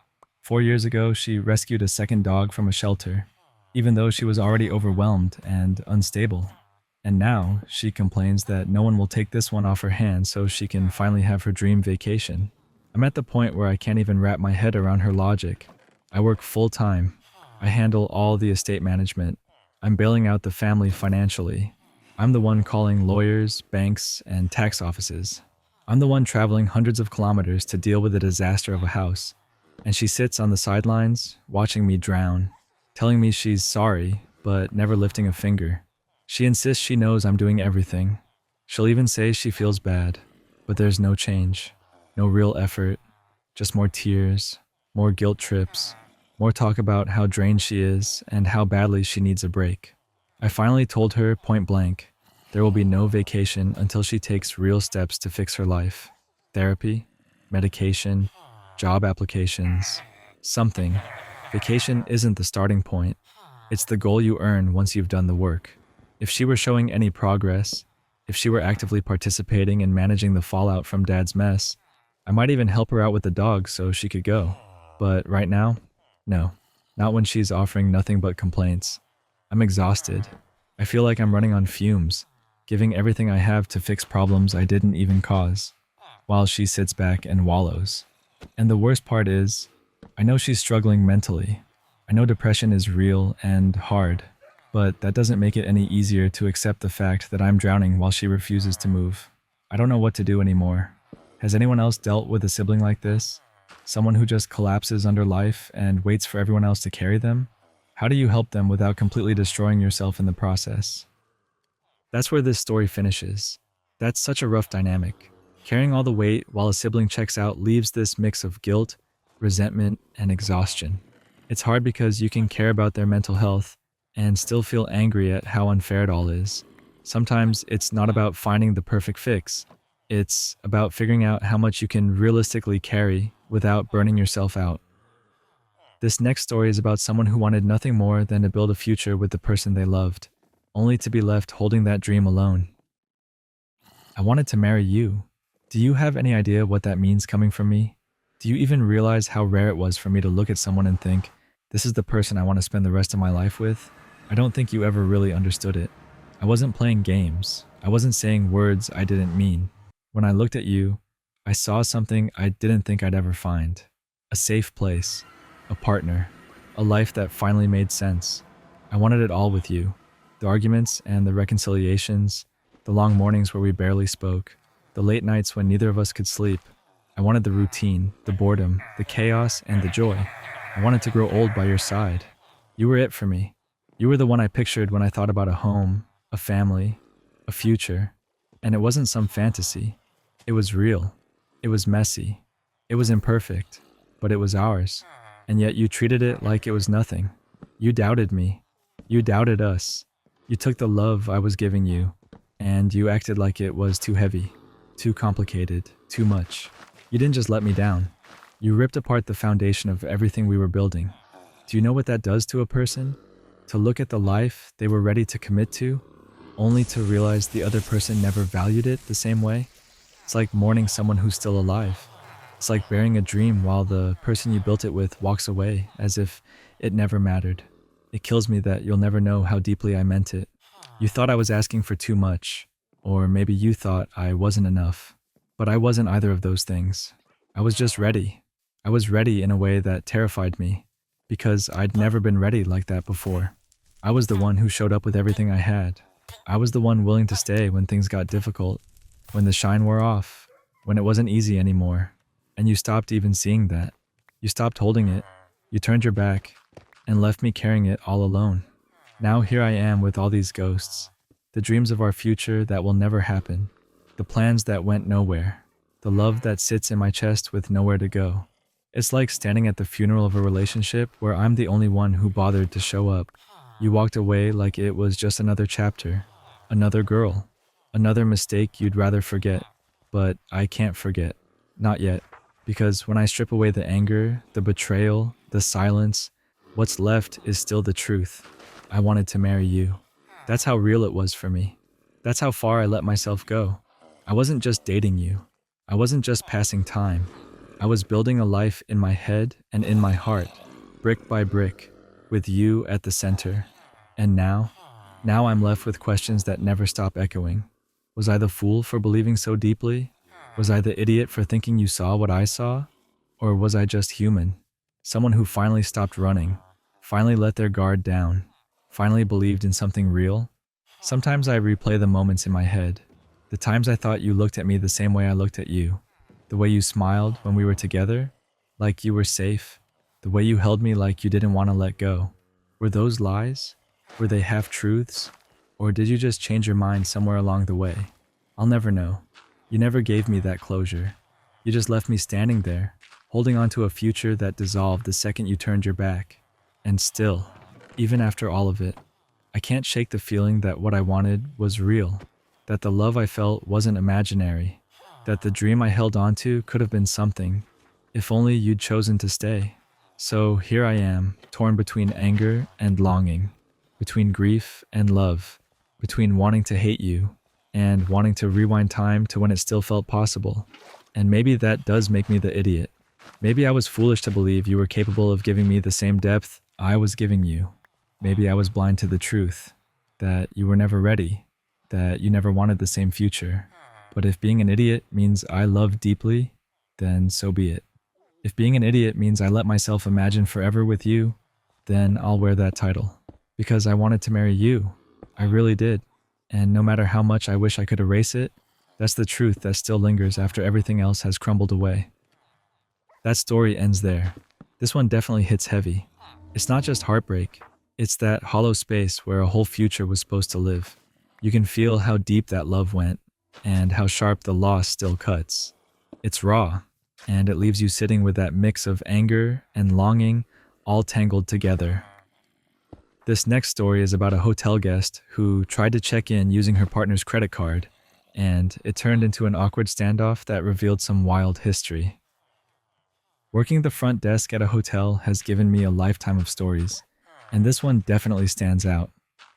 4 years ago, she rescued a second dog from a shelter, even though she was already overwhelmed and unstable. And now, she complains that no one will take this one off her hands so she can finally have her dream vacation. I'm at the point where I can't even wrap my head around her logic. I work full time. I handle all the estate management. I'm bailing out the family financially. I'm the one calling lawyers, banks, and tax offices. I'm the one traveling hundreds of kilometers to deal with the disaster of a house. And she sits on the sidelines, watching me drown, telling me she's sorry, but never lifting a finger. She insists she knows I'm doing everything. She'll even say she feels bad, but there's no change, no real effort, just more tears, more guilt trips, more talk about how drained she is and how badly she needs a break. I finally told her point blank, there will be no vacation until she takes real steps to fix her life. Therapy, medication, job applications, something. Vacation isn't the starting point. It's the goal you earn once you've done the work. If she were showing any progress, if she were actively participating in managing the fallout from Dad's mess, I might even help her out with the dog so she could go. But right now, no. Not when she's offering nothing but complaints. I'm exhausted. I feel like I'm running on fumes, giving everything I have to fix problems I didn't even cause, while she sits back and wallows. And the worst part is, I know she's struggling mentally. I know depression is real and hard, but that doesn't make it any easier to accept the fact that I'm drowning while she refuses to move. I don't know what to do anymore. Has anyone else dealt with a sibling like this? Someone who just collapses under life and waits for everyone else to carry them? How do you help them without completely destroying yourself in the process? That's where this story finishes. That's such a rough dynamic. Carrying all the weight while a sibling checks out leaves this mix of guilt, resentment, and exhaustion. It's hard because you can care about their mental health and still feel angry at how unfair it all is. Sometimes it's not about finding the perfect fix. It's about figuring out how much you can realistically carry without burning yourself out. This next story is about someone who wanted nothing more than to build a future with the person they loved, only to be left holding that dream alone. I wanted to marry you. Do you have any idea what that means coming from me? Do you even realize how rare it was for me to look at someone and think, this is the person I want to spend the rest of my life with? I don't think you ever really understood it. I wasn't playing games. I wasn't saying words I didn't mean. When I looked at you, I saw something I didn't think I'd ever find. A safe place, a partner, a life that finally made sense. I wanted it all with you. The arguments and the reconciliations, the long mornings where we barely spoke, the late nights when neither of us could sleep. I wanted the routine, the boredom, the chaos, and the joy. I wanted to grow old by your side. You were it for me. You were the one I pictured when I thought about a home, a family, a future. And it wasn't some fantasy. It was real. It was messy. It was imperfect, but it was ours. And yet you treated it like it was nothing. You doubted me. You doubted us. You took the love I was giving you, and you acted like it was too heavy, too complicated, too much. You didn't just let me down. You ripped apart the foundation of everything we were building. Do you know what that does to a person? To look at the life they were ready to commit to, only to realize the other person never valued it the same way? It's like mourning someone who's still alive. It's like burying a dream while the person you built it with walks away as if it never mattered. It kills me that you'll never know how deeply I meant it. You thought I was asking for too much, or maybe you thought I wasn't enough. But I wasn't either of those things. I was just ready. I was ready in a way that terrified me, because I'd never been ready like that before. I was the one who showed up with everything I had. I was the one willing to stay when things got difficult, when the shine wore off, when it wasn't easy anymore. And you stopped even seeing that. You stopped holding it. You turned your back and left me carrying it all alone. Now here I am with all these ghosts, the dreams of our future that will never happen. the plans that went nowhere, the love that sits in my chest with nowhere to go. It's like standing at the funeral of a relationship where I'm the only one who bothered to show up. You walked away like it was just another chapter, another girl, another mistake you'd rather forget. But I can't forget. Not yet. Because when I strip away the anger, the betrayal, the silence, what's left is still the truth. I wanted to marry you. That's how real it was for me. That's how far I let myself go. I wasn't just dating you. I wasn't just passing time. I was building a life in my head and in my heart, brick by brick, with you at the center. And now I'm left with questions that never stop echoing. Was I the fool for believing so deeply? Was I the idiot for thinking you saw what I saw? Or was I just human? Someone who finally stopped running, finally let their guard down, finally believed in something real? Sometimes I replay the moments in my head, the times I thought you looked at me the same way I looked at you, the way you smiled when we were together, like you were safe, the way you held me like you didn't want to let go. Were those lies? Were they half-truths? Or did you just change your mind somewhere along the way? I'll never know. You never gave me that closure. You just left me standing there, holding on to a future that dissolved the second you turned your back. And still, even after all of it, I can't shake the feeling that what I wanted was real, that the love I felt wasn't imaginary, that the dream I held on to could have been something, if only you'd chosen to stay. So here I am, torn between anger and longing, between grief and love, between wanting to hate you and wanting to rewind time to when it still felt possible. And maybe that does make me the idiot. Maybe I was foolish to believe you were capable of giving me the same depth I was giving you. Maybe I was blind to the truth, that you were never ready, that you never wanted the same future. But if being an idiot means I love deeply, then so be it. If being an idiot means I let myself imagine forever with you, then I'll wear that title. Because I wanted to marry you. I really did. And no matter how much I wish I could erase it, that's the truth that still lingers after everything else has crumbled away. That story ends there. This one definitely hits heavy. It's not just heartbreak. It's that hollow space where a whole future was supposed to live. You can feel how deep that love went, and how sharp the loss still cuts. It's raw, and it leaves you sitting with that mix of anger and longing all tangled together. This next story is about a hotel guest who tried to check in using her partner's credit card, and it turned into an awkward standoff that revealed some wild history. Working the front desk at a hotel has given me a lifetime of stories, and this one definitely stands out.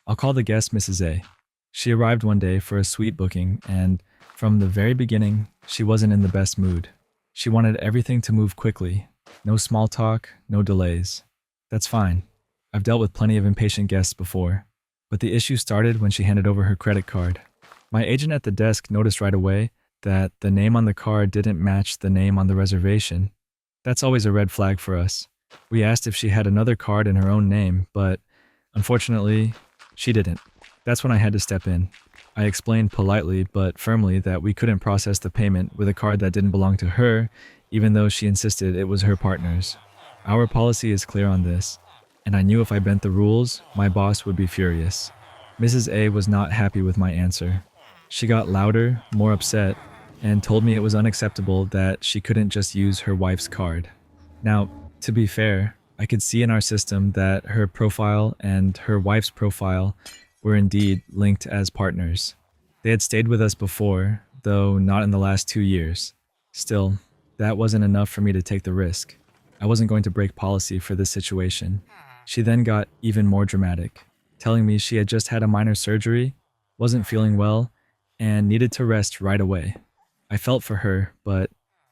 I'll call the guest Mrs. A. She arrived one day for a suite booking, and from the very beginning, she wasn't in the best mood. She wanted everything to move quickly. No small talk, no delays. That's fine. I've dealt with plenty of impatient guests before, but the issue started when she handed over her credit card. My agent at the desk noticed right away that the name on the card didn't match the name on the reservation. That's always a red flag for us. We asked if she had another card in her own name, but unfortunately, she didn't. That's when I had to step in. I explained politely but firmly that we couldn't process the payment with a card that didn't belong to her, even though she insisted it was her partner's. Our policy is clear on this, and I knew if I bent the rules, my boss would be furious. Mrs. A was not happy with my answer. She got louder, more upset, and told me it was unacceptable that she couldn't just use her wife's card. Now, to be fair, I could see in our system that her profile and her wife's profile were indeed linked as partners. They had stayed with us before, though not in the last 2 years. Still, that wasn't enough for me to take the risk. I wasn't going to break policy for this situation. She then got even more dramatic, telling me she had just had a minor surgery, wasn't feeling well, and needed to rest right away. I felt for her, but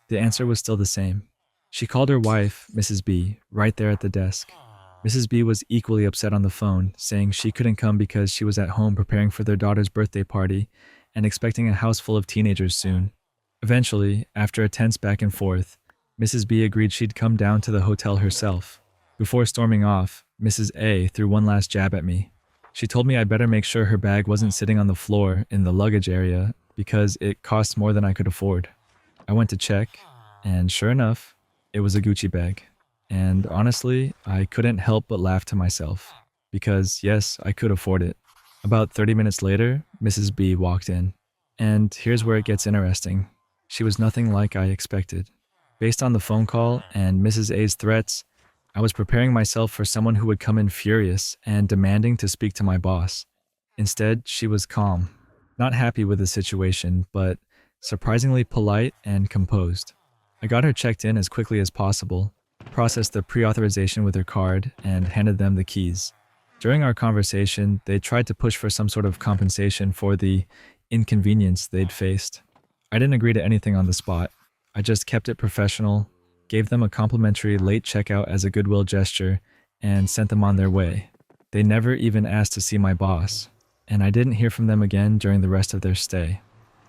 the answer was still the same. She called her wife, Mrs. B, right there at the desk. Mrs. B was equally upset on the phone, saying she couldn't come because she was at home preparing for their daughter's birthday party and expecting a house full of teenagers soon. Eventually, after a tense back and forth, Mrs. B agreed she'd come down to the hotel herself. Before storming off, Mrs. A threw one last jab at me. She told me I'd better make sure her bag wasn't sitting on the floor in the luggage area because it cost more than I could afford. I went to check, and sure enough, it was a Gucci bag. And honestly, I couldn't help but laugh to myself, because yes, I could afford it. About 30 minutes later, Mrs. B walked in. And here's where it gets interesting. She was nothing like I expected. Based on the phone call and Mrs. A's threats, I was preparing myself for someone who would come in furious and demanding to speak to my boss. Instead, she was calm, not happy with the situation, but surprisingly polite and composed. I got her checked in as quickly as possible, processed the pre-authorization with her card, and handed them the keys. During our conversation, they tried to push for some sort of compensation for the inconvenience they'd faced. I didn't agree to anything on the spot. I just kept it professional, gave them a complimentary late checkout as a goodwill gesture, and sent them on their way. They never even asked to see my boss, and I didn't hear from them again during the rest of their stay.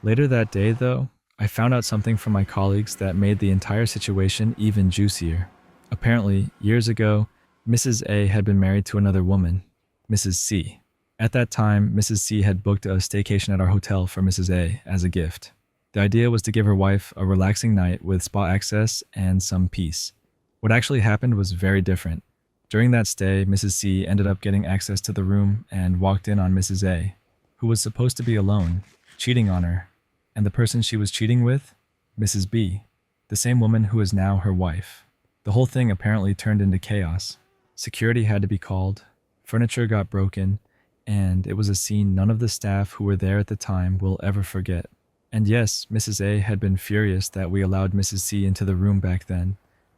Later that day, though, I found out something from my colleagues that made the entire situation even juicier. Apparently, years ago, Mrs. A had been married to another woman, Mrs. C. At that time, Mrs. C had booked a staycation at our hotel for Mrs. A as a gift. The idea was to give her wife a relaxing night with spa access and some peace. What actually happened was very different. During that stay, Mrs. C ended up getting access to the room and walked in on Mrs. A, who was supposed to be alone, cheating on her. And the person she was cheating with? Mrs. B, the same woman who is now her wife. The whole thing apparently turned into chaos. Security had to be called, furniture got broken, and it was a scene none of the staff who were there at the time will ever forget. And yes, Mrs. A had been furious that we allowed Mrs. C into the room back then,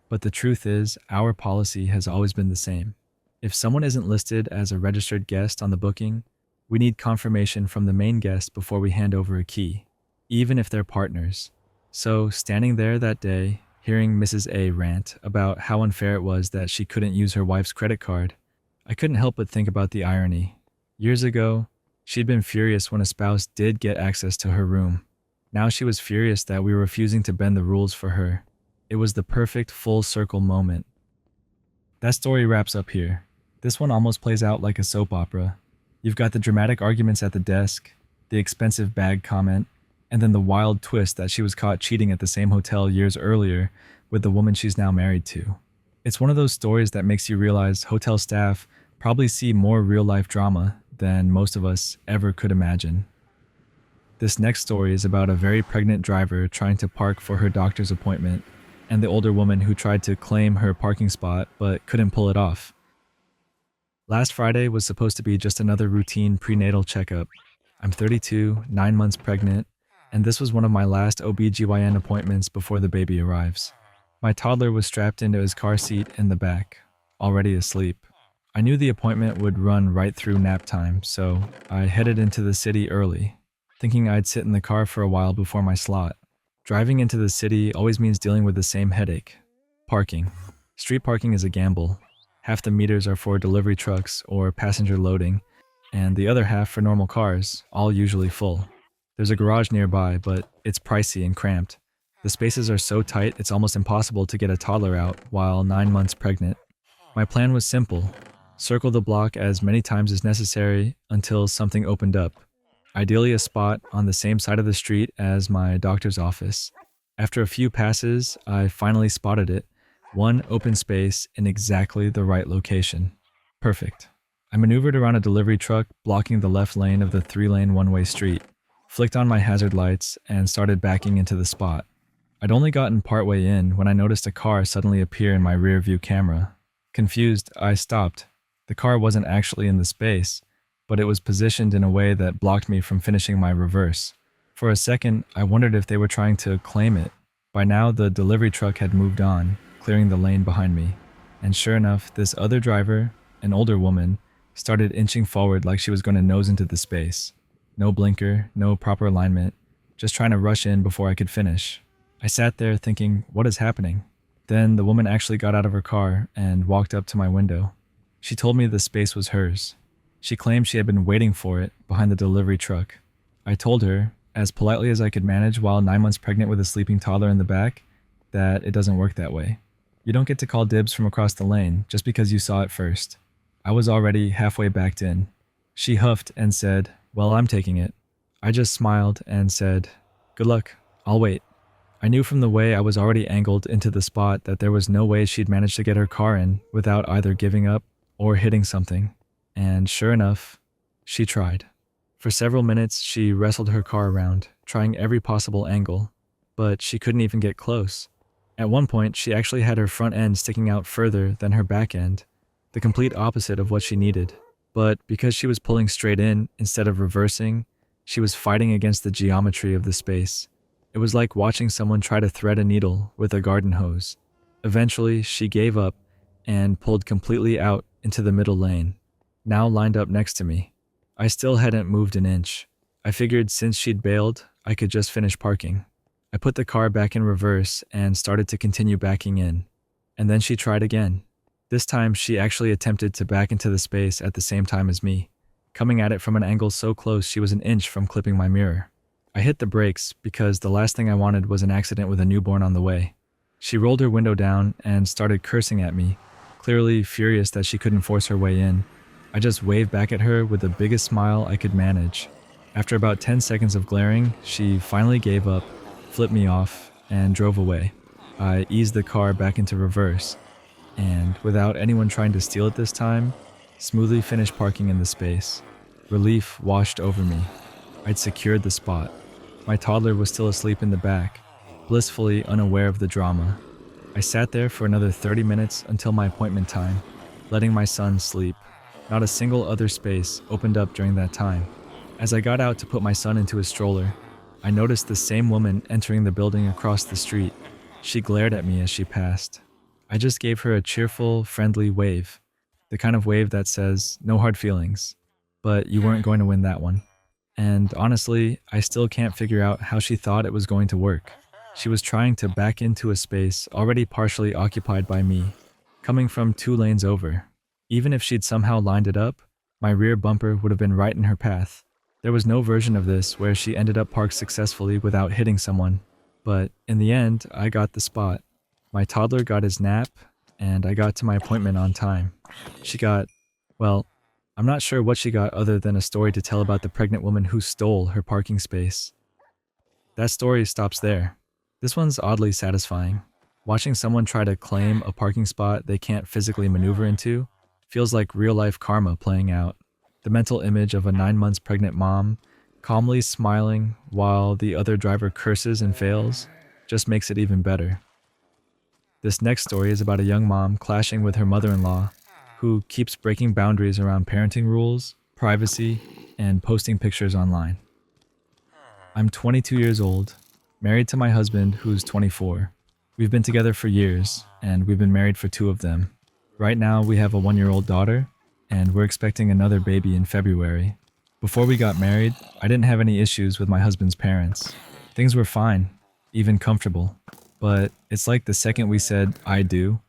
but the truth is, our policy has always been the same. If someone isn't listed as a registered guest on the booking, we need confirmation from the main guest before we hand over a key, even if they're partners. So, standing there that day, hearing Mrs. A rant about how unfair it was that she couldn't use her wife's credit card, I couldn't help but think about the irony. Years ago, she'd been furious when a spouse did get access to her room. Now she was furious that we were refusing to bend the rules for her. It was the perfect full circle moment. That story wraps up here. This one almost plays out like a soap opera. You've got the dramatic arguments at the desk, the expensive bag comment, and then the wild twist that she was caught cheating at the same hotel years earlier with the woman she's now married to. It's one of those stories that makes you realize hotel staff probably see more real-life drama than most of us ever could imagine. This next story is about a very pregnant driver trying to park for her doctor's appointment, and the older woman who tried to claim her parking spot but couldn't pull it off. Last Friday was supposed to be just another routine prenatal checkup. I'm 32, 9 months pregnant, and this was one of my last OBGYN appointments before the baby arrives. My toddler was strapped into his car seat in the back, already asleep. I knew the appointment would run right through nap time, so I headed into the city early, thinking I'd sit in the car for a while before my slot. Driving into the city always means dealing with the same headache: parking. Street parking is a gamble. Half the meters are for delivery trucks or passenger loading, and the other half for normal cars, all usually full. There's a garage nearby, but it's pricey and cramped. The spaces are so tight it's almost impossible to get a toddler out while 9 months pregnant. My plan was simple: circle the block as many times as necessary until something opened up. Ideally a spot on the same side of the street as my doctor's office. After a few passes, I finally spotted it. One open space in exactly the right location. Perfect. I maneuvered around a delivery truck blocking the left lane of the 3-lane one-way street, flicked on my hazard lights, and started backing into the spot. I'd only gotten partway in when I noticed a car suddenly appear in my rear-view camera. Confused, I stopped. The car wasn't actually in the space, but it was positioned in a way that blocked me from finishing my reverse. For a second, I wondered if they were trying to claim it. By now, the delivery truck had moved on, clearing the lane behind me. And sure enough, this other driver, an older woman, started inching forward like she was going to nose into the space. No blinker, no proper alignment, just trying to rush in before I could finish. I sat there thinking, what is happening? Then the woman actually got out of her car and walked up to my window. She told me the space was hers. She claimed she had been waiting for it behind the delivery truck. I told her, as politely as I could manage while 9 months pregnant with a sleeping toddler in the back, that it doesn't work that way. You don't get to call dibs from across the lane just because you saw it first. I was already halfway backed in. She huffed and said, "Well, I'm taking it." I just smiled and said, "Good luck, I'll wait." I knew from the way I was already angled into the spot that there was no way she'd manage to get her car in without either giving up or hitting something. And sure enough, she tried. For several minutes, she wrestled her car around, trying every possible angle, but she couldn't even get close. At one point, she actually had her front end sticking out further than her back end, the complete opposite of what she needed. But because she was pulling straight in instead of reversing, she was fighting against the geometry of the space. It was like watching someone try to thread a needle with a garden hose. Eventually, she gave up and pulled completely out into the middle lane, now lined up next to me. I still hadn't moved an inch. I figured since she'd bailed, I could just finish parking. I put the car back in reverse and started to continue backing in. And then she tried again. This time, she actually attempted to back into the space at the same time as me, coming at it from an angle so close she was an inch from clipping my mirror. I hit the brakes because the last thing I wanted was an accident with a newborn on the way. She rolled her window down and started cursing at me, clearly furious that she couldn't force her way in. I just waved back at her with the biggest smile I could manage. After about 10 seconds of glaring, she finally gave up, flipped me off, and drove away. I eased the car back into reverse, and without anyone trying to steal it this time, smoothly finished parking in the space. Relief washed over me. I'd secured the spot. My toddler was still asleep in the back, blissfully unaware of the drama. I sat there for another 30 minutes until my appointment time, letting my son sleep. Not a single other space opened up during that time. As I got out to put my son into his stroller, I noticed the same woman entering the building across the street. She glared at me as she passed. I just gave her a cheerful, friendly wave, the kind of wave that says, no hard feelings, but you weren't going to win that one. And honestly, I still can't figure out how she thought it was going to work. She was trying to back into a space already partially occupied by me, coming from 2 lanes over. Even if she'd somehow lined it up, my rear bumper would have been right in her path. There was no version of this where she ended up parked successfully without hitting someone. But in the end, I got the spot. My toddler got his nap, and I got to my appointment on time. She got, well, I'm not sure what she got other than a story to tell about the pregnant woman who stole her parking space. That story stops there. This one's oddly satisfying. Watching someone try to claim a parking spot they can't physically maneuver into feels like real-life karma playing out. The mental image of a 9 months pregnant mom calmly smiling while the other driver curses and fails just makes it even better. This next story is about a young mom clashing with her mother-in-law who keeps breaking boundaries around parenting rules, privacy, and posting pictures online. I'm 22 years old, married to my husband who's 24. We've been together for years, and we've been married for 2 of them. Right now, we have a 1-year-old daughter, and we're expecting another baby in February. Before we got married, I didn't have any issues with my husband's parents. Things were fine, even comfortable. But it's like the second we said, I do,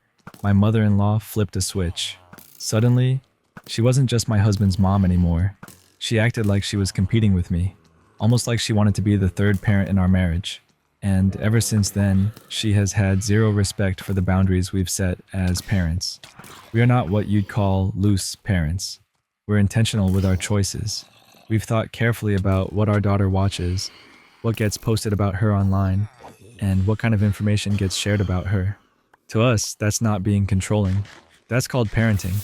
my mother-in-law flipped a switch. Suddenly, she wasn't just my husband's mom anymore. She acted like she was competing with me, almost like she wanted to be the 3rd parent in our marriage. And ever since then, she has had 0 respect for the boundaries we've set as parents. We are not what you'd call loose parents. We're intentional with our choices. We've thought carefully about what our daughter watches, what gets posted about her online, and what kind of information gets shared about her. To us, that's not being controlling. That's called parenting.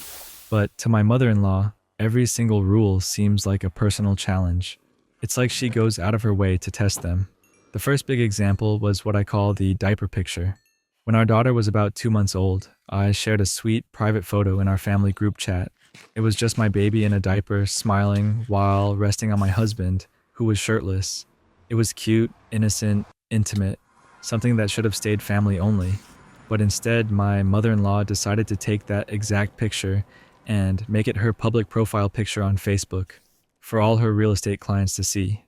But to my mother-in-law, every single rule seems like a personal challenge. It's like she goes out of her way to test them. The first big example was what I call the diaper picture. When our daughter was about 2 months old, I shared a sweet private photo in our family group chat. It was just my baby in a diaper smiling while resting on my husband, who was shirtless. It was cute, innocent, intimate, something that should have stayed family only. But instead, my mother-in-law decided to take that exact picture and make it her public profile picture on Facebook for all her real estate clients to see.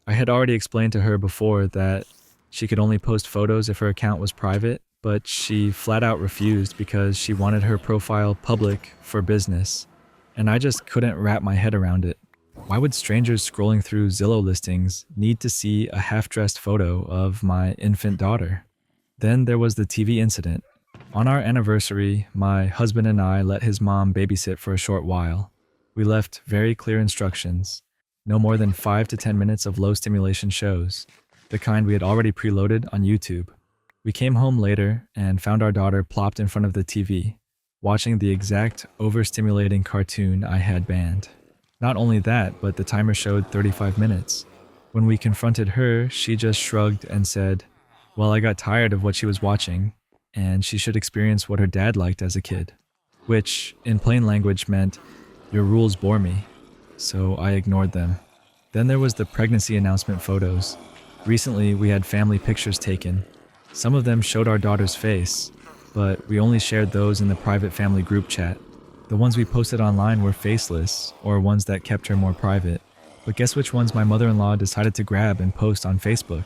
I had already explained to her before that she could only post photos if her account was private, but she flat out refused because she wanted her profile public for business. And I just couldn't wrap my head around it. Why would strangers scrolling through Zillow listings need to see a half-dressed photo of my infant daughter? Then there was the TV incident. On our anniversary, my husband and I let his mom babysit for a short while. We left very clear instructions. No more than 5 to 10 minutes of low stimulation shows, the kind we had already preloaded on YouTube. We came home later and found our daughter plopped in front of the TV, watching the exact overstimulating cartoon I had banned. Not only that, but the timer showed 35 minutes. When we confronted her, she just shrugged and said, well, I got tired of what she was watching, and she should experience what her dad liked as a kid. Which, in plain language, meant, your rules bore me, so I ignored them. Then there was the pregnancy announcement photos. Recently, we had family pictures taken. Some of them showed our daughter's face, but we only shared those in the private family group chat. The ones we posted online were faceless, or ones that kept her more private. But guess which ones my mother-in-law decided to grab and post on Facebook?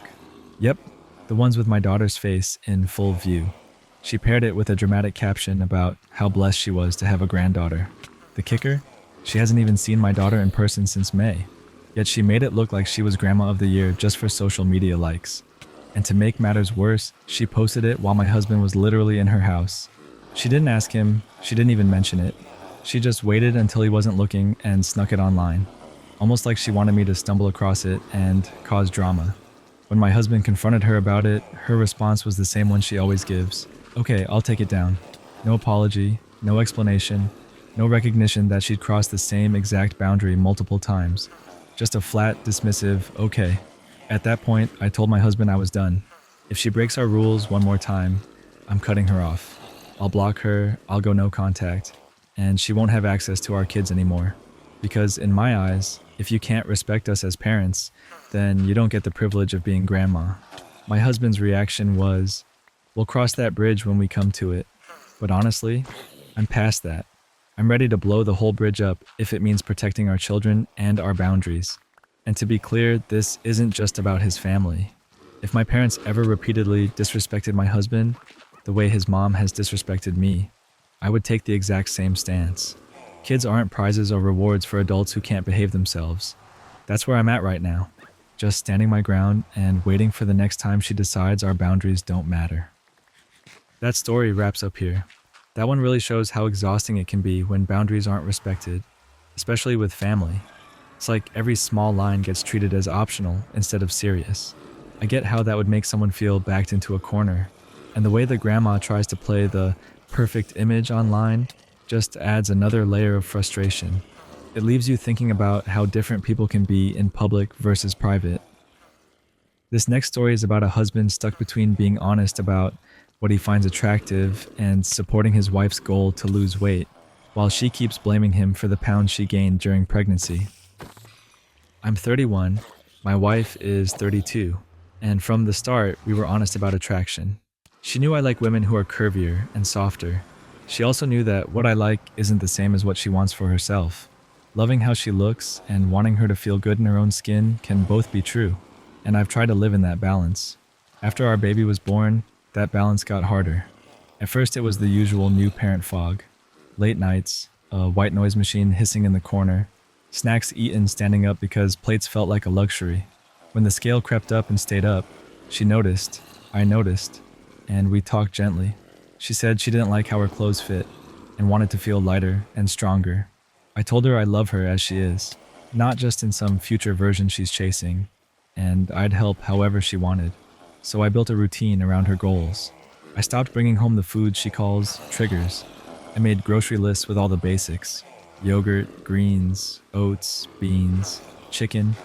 Yep, the ones with my daughter's face in full view. She paired it with a dramatic caption about how blessed she was to have a granddaughter. The kicker? She hasn't even seen my daughter in person since May. Yet she made it look like she was Grandma of the Year just for social media likes. And to make matters worse, she posted it while my husband was literally in her house. She didn't ask him, she didn't even mention it. She just waited until he wasn't looking and snuck it online. Almost like she wanted me to stumble across it and cause drama. When my husband confronted her about it, her response was the same one she always gives. Okay, I'll take it down. No apology, no explanation, no recognition that she'd crossed the same exact boundary multiple times. Just a flat, dismissive, okay. At that point, I told my husband I was done. If she breaks our rules one more time, I'm cutting her off. I'll block her, I'll go no contact, and she won't have access to our kids anymore. Because in my eyes, if you can't respect us as parents, then you don't get the privilege of being grandma. My husband's reaction was, we'll cross that bridge when we come to it. But honestly, I'm past that. I'm ready to blow the whole bridge up if it means protecting our children and our boundaries. And to be clear, this isn't just about his family. If my parents ever repeatedly disrespected my husband the way his mom has disrespected me, I would take the exact same stance. Kids aren't prizes or rewards for adults who can't behave themselves. That's where I'm at right now. Just standing my ground and waiting for the next time she decides our boundaries don't matter. That story wraps up here. That one really shows how exhausting it can be when boundaries aren't respected, especially with family. It's like every small line gets treated as optional instead of serious. I get how that would make someone feel backed into a corner, and the way the grandma tries to play the perfect image online just adds another layer of frustration. It leaves you thinking about how different people can be in public versus private. This next story is about a husband stuck between being honest about what he finds attractive and supporting his wife's goal to lose weight, while she keeps blaming him for the pounds she gained during pregnancy. I'm 31, my wife is 32, and from the start, we were honest about attraction. She knew I like women who are curvier and softer. She also knew that what I like isn't the same as what she wants for herself. Loving how she looks and wanting her to feel good in her own skin can both be true, and I've tried to live in that balance. After our baby was born, that balance got harder. At first it was the usual new parent fog. Late nights, a white noise machine hissing in the corner, snacks eaten standing up because plates felt like a luxury. When the scale crept up and stayed up, she noticed, I noticed, and we talked gently. She said she didn't like how her clothes fit and wanted to feel lighter and stronger. I told her I love her as she is, not just in some future version she's chasing, and I'd help however she wanted. So I built a routine around her goals. I stopped bringing home the foods she calls triggers. I made grocery lists with all the basics: yogurt, greens, oats, beans, chicken,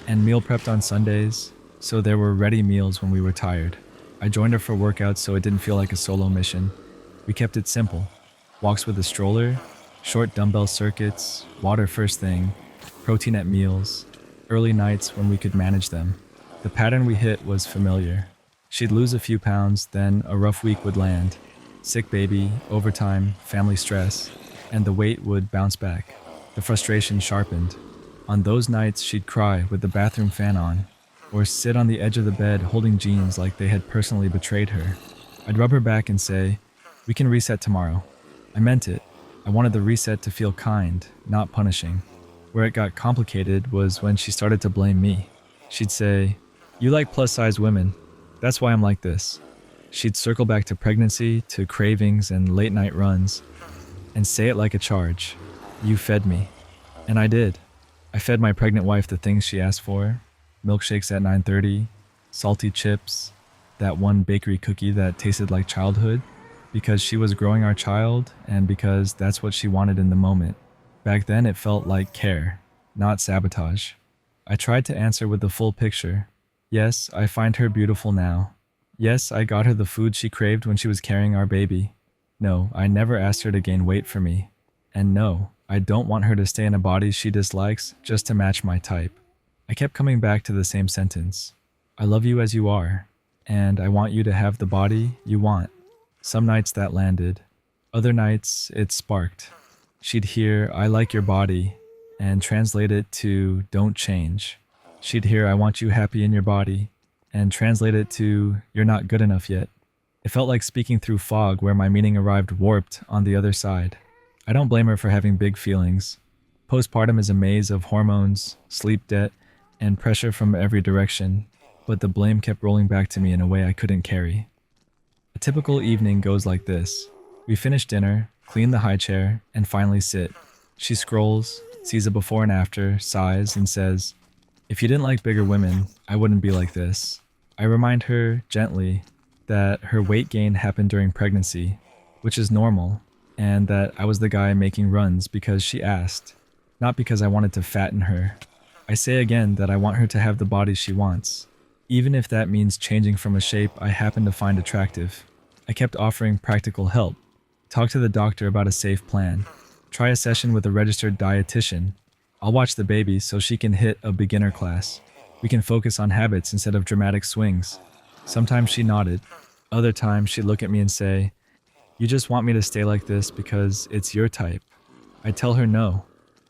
and meal prepped on Sundays, so there were ready meals when we were tired. I joined her for workouts so it didn't feel like a solo mission. We kept it simple: walks with a stroller, short dumbbell circuits, water first thing, protein at meals, early nights when we could manage them. The pattern we hit was familiar. She'd lose a few pounds, then a rough week would land. Sick baby, overtime, family stress, and the weight would bounce back. The frustration sharpened. On those nights, she'd cry with the bathroom fan on, or sit on the edge of the bed holding jeans like they had personally betrayed her. I'd rub her back and say, "We can reset tomorrow." I meant it. I wanted the reset to feel kind, not punishing. Where it got complicated was when she started to blame me. She'd say, "You like plus-size women. That's why I'm like this." She'd circle back to pregnancy, to cravings and late-night runs, and say it like a charge. "You fed me." And I did. I fed my pregnant wife the things she asked for: milkshakes at 9:30, salty chips, that one bakery cookie that tasted like childhood, because she was growing our child and because that's what she wanted in the moment. Back then it felt like care, not sabotage. I tried to answer with the full picture. Yes, I find her beautiful now. Yes, I got her the food she craved when she was carrying our baby. No, I never asked her to gain weight for me. And no, I don't want her to stay in a body she dislikes just to match my type. I kept coming back to the same sentence. I love you as you are, and I want you to have the body you want. Some nights that landed. Other nights it sparked. She'd hear, I like your body, and translate it to don't change. She'd hear, I want you happy in your body, and translate it to you're not good enough yet. It felt like speaking through fog where my meaning arrived warped on the other side. I don't blame her for having big feelings. Postpartum is a maze of hormones, sleep debt, and pressure from every direction, but the blame kept rolling back to me in a way I couldn't carry. A typical evening goes like this. We finish dinner, clean the high chair, and finally sit. She scrolls, sees a before and after, sighs, and says, if you didn't like bigger women, I wouldn't be like this. I remind her, gently, that her weight gain happened during pregnancy, which is normal, and that I was the guy making runs because she asked, not because I wanted to fatten her. I say again that I want her to have the body she wants, even if that means changing from a shape I happen to find attractive. I kept offering practical help. Talk to the doctor about a safe plan. Try a session with a registered dietitian. I'll watch the baby so she can hit a beginner class. We can focus on habits instead of dramatic swings. Sometimes she nodded. Other times she'd look at me and say, you just want me to stay like this because it's your type. I tell her no.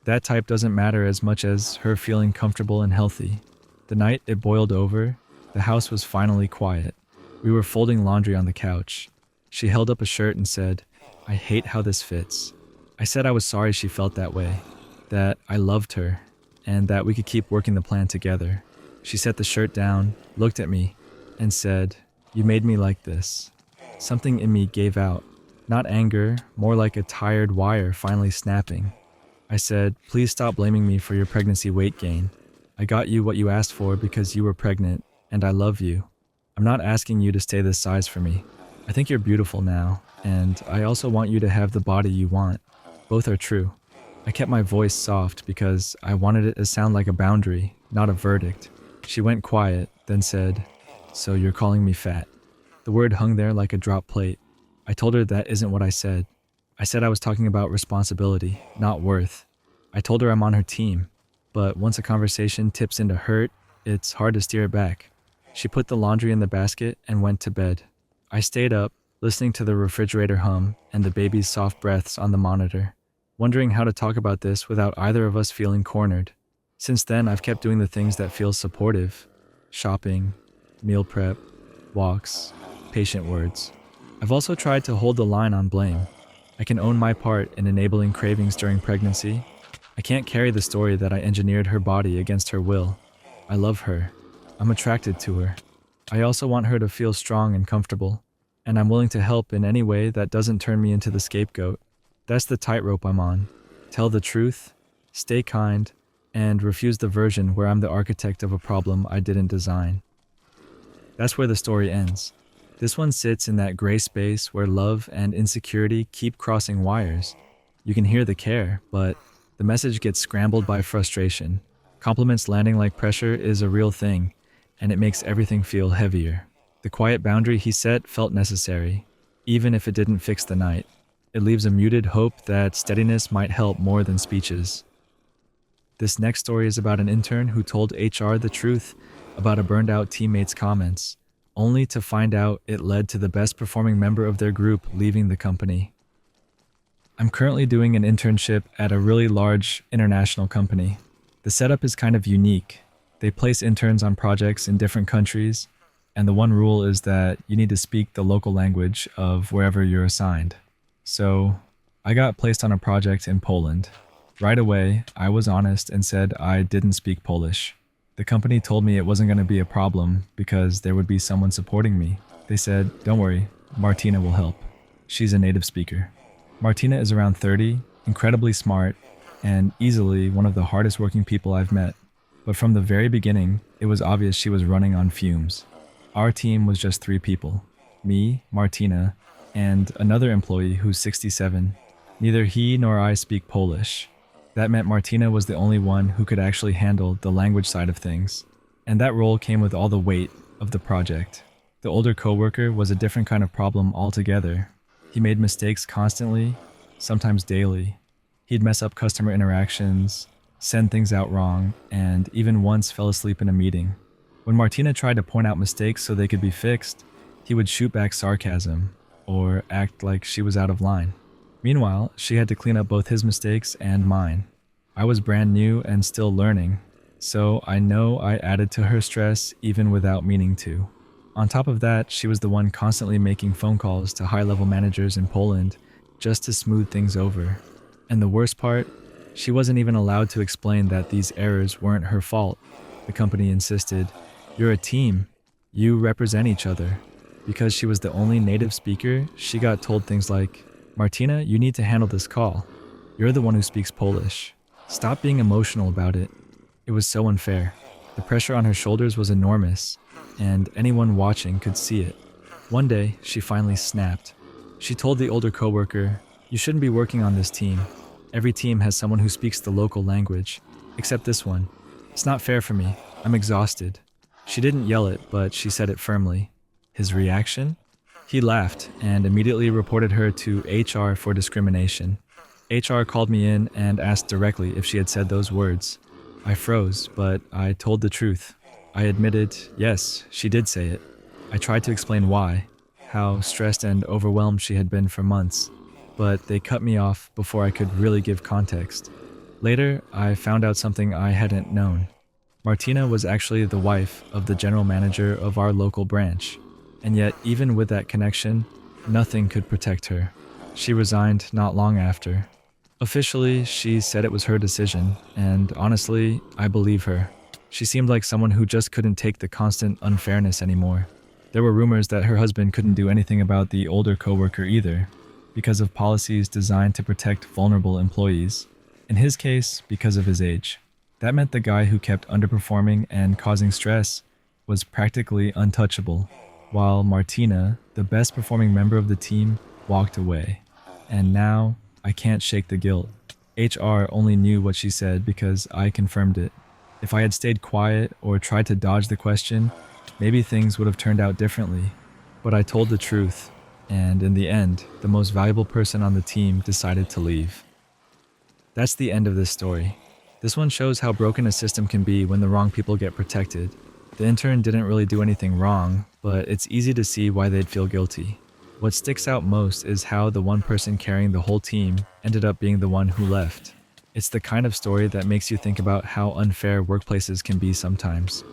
That type doesn't matter as much as her feeling comfortable and healthy. The night it boiled over, the house was finally quiet. We were folding laundry on the couch. She held up a shirt and said, I hate how this fits. I said I was sorry she felt that way, that I loved her, and that we could keep working the plan together. She set the shirt down, looked at me, and said, you made me like this. Something in me gave out. Not anger, more like a tired wire finally snapping. I said, please stop blaming me for your pregnancy weight gain. I got you what you asked for because you were pregnant, and I love you. I'm not asking you to stay this size for me. I think you're beautiful now, and I also want you to have the body you want. Both are true. I kept my voice soft because I wanted it to sound like a boundary, not a verdict. She went quiet, then said, so you're calling me fat. The word hung there like a drop plate. I told her that isn't what I said. I said I was talking about responsibility, not worth. I told her I'm on her team, but once a conversation tips into hurt, it's hard to steer it back. She put the laundry in the basket and went to bed. I stayed up, listening to the refrigerator hum and the baby's soft breaths on the monitor, wondering how to talk about this without either of us feeling cornered. Since then, I've kept doing the things that feel supportive. Shopping, meal prep, walks, patient words. I've also tried to hold the line on blame. I can own my part in enabling cravings during pregnancy. I can't carry the story that I engineered her body against her will. I love her. I'm attracted to her. I also want her to feel strong and comfortable, and I'm willing to help in any way that doesn't turn me into the scapegoat. That's the tightrope I'm on. Tell the truth, stay kind, and refuse the version where I'm the architect of a problem I didn't design. That's where the story ends. This one sits in that gray space where love and insecurity keep crossing wires. You can hear the care, but the message gets scrambled by frustration. Compliments landing like pressure is a real thing, and it makes everything feel heavier. The quiet boundary he set felt necessary, even if it didn't fix the night. It leaves a muted hope that steadiness might help more than speeches. This next story is about an intern who told HR the truth about a burned-out teammate's comments, only to find out it led to the best performing member of their group leaving the company. I'm currently doing an internship at a really large international company. The setup is kind of unique. They place interns on projects in different countries, and the one rule is that you need to speak the local language of wherever you're assigned. So, I got placed on a project in Poland. Right away, I was honest and said I didn't speak Polish. The company told me it wasn't going to be a problem because there would be someone supporting me. They said, don't worry, Martina will help. She's a native speaker. Martina is around 30, incredibly smart, and easily one of the hardest working people I've met. But from the very beginning, it was obvious she was running on fumes. Our team was just 3 people. Me, Martina, and another employee who's 67. Neither he nor I speak Polish. That meant Martina was the only one who could actually handle the language side of things, and that role came with all the weight of the project. The older coworker was a different kind of problem altogether. He made mistakes constantly, sometimes daily. He'd mess up customer interactions, send things out wrong, and even once fell asleep in a meeting. When Martina tried to point out mistakes so they could be fixed, he would shoot back sarcasm or act like she was out of line. Meanwhile, she had to clean up both his mistakes and mine. I was brand new and still learning, so I know I added to her stress even without meaning to. On top of that, she was the one constantly making phone calls to high-level managers in Poland just to smooth things over. And the worst part, she wasn't even allowed to explain that these errors weren't her fault. The company insisted, "You're a team. You represent each other." Because she was the only native speaker, she got told things like, "Martina, you need to handle this call. You're the one who speaks Polish. Stop being emotional about it." It was so unfair. The pressure on her shoulders was enormous, and anyone watching could see it. One day, she finally snapped. She told the older coworker, "You shouldn't be working on this team. Every team has someone who speaks the local language, except this one. It's not fair for me. I'm exhausted." She didn't yell it, but she said it firmly. His reaction? He laughed and immediately reported her to HR for discrimination. HR called me in and asked directly if she had said those words. I froze, but I told the truth. I admitted, yes, she did say it. I tried to explain why, how stressed and overwhelmed she had been for months, but they cut me off before I could really give context. Later, I found out something I hadn't known. Martina was actually the wife of the general manager of our local branch. And yet, even with that connection, nothing could protect her. She resigned not long after. Officially, she said it was her decision, and honestly, I believe her. She seemed like someone who just couldn't take the constant unfairness anymore. There were rumors that her husband couldn't do anything about the older coworker either, because of policies designed to protect vulnerable employees. In his case, because of his age. That meant the guy who kept underperforming and causing stress was practically untouchable. While Martina, the best performing member of the team, walked away. And now, I can't shake the guilt. HR only knew what she said because I confirmed it. If I had stayed quiet or tried to dodge the question, maybe things would have turned out differently. But I told the truth, and in the end, the most valuable person on the team decided to leave. That's the end of this story. This one shows how broken a system can be when the wrong people get protected. The intern didn't really do anything wrong, but it's easy to see why they'd feel guilty. What sticks out most is how the one person carrying the whole team ended up being the one who left. It's the kind of story that makes you think about how unfair workplaces can be sometimes.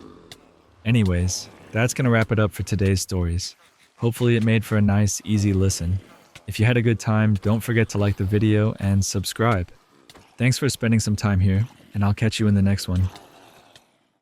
Anyways, that's gonna wrap it up for today's stories. Hopefully it made for a nice, easy listen. If you had a good time, don't forget to like the video and subscribe. Thanks for spending some time here, and I'll catch you in the next one.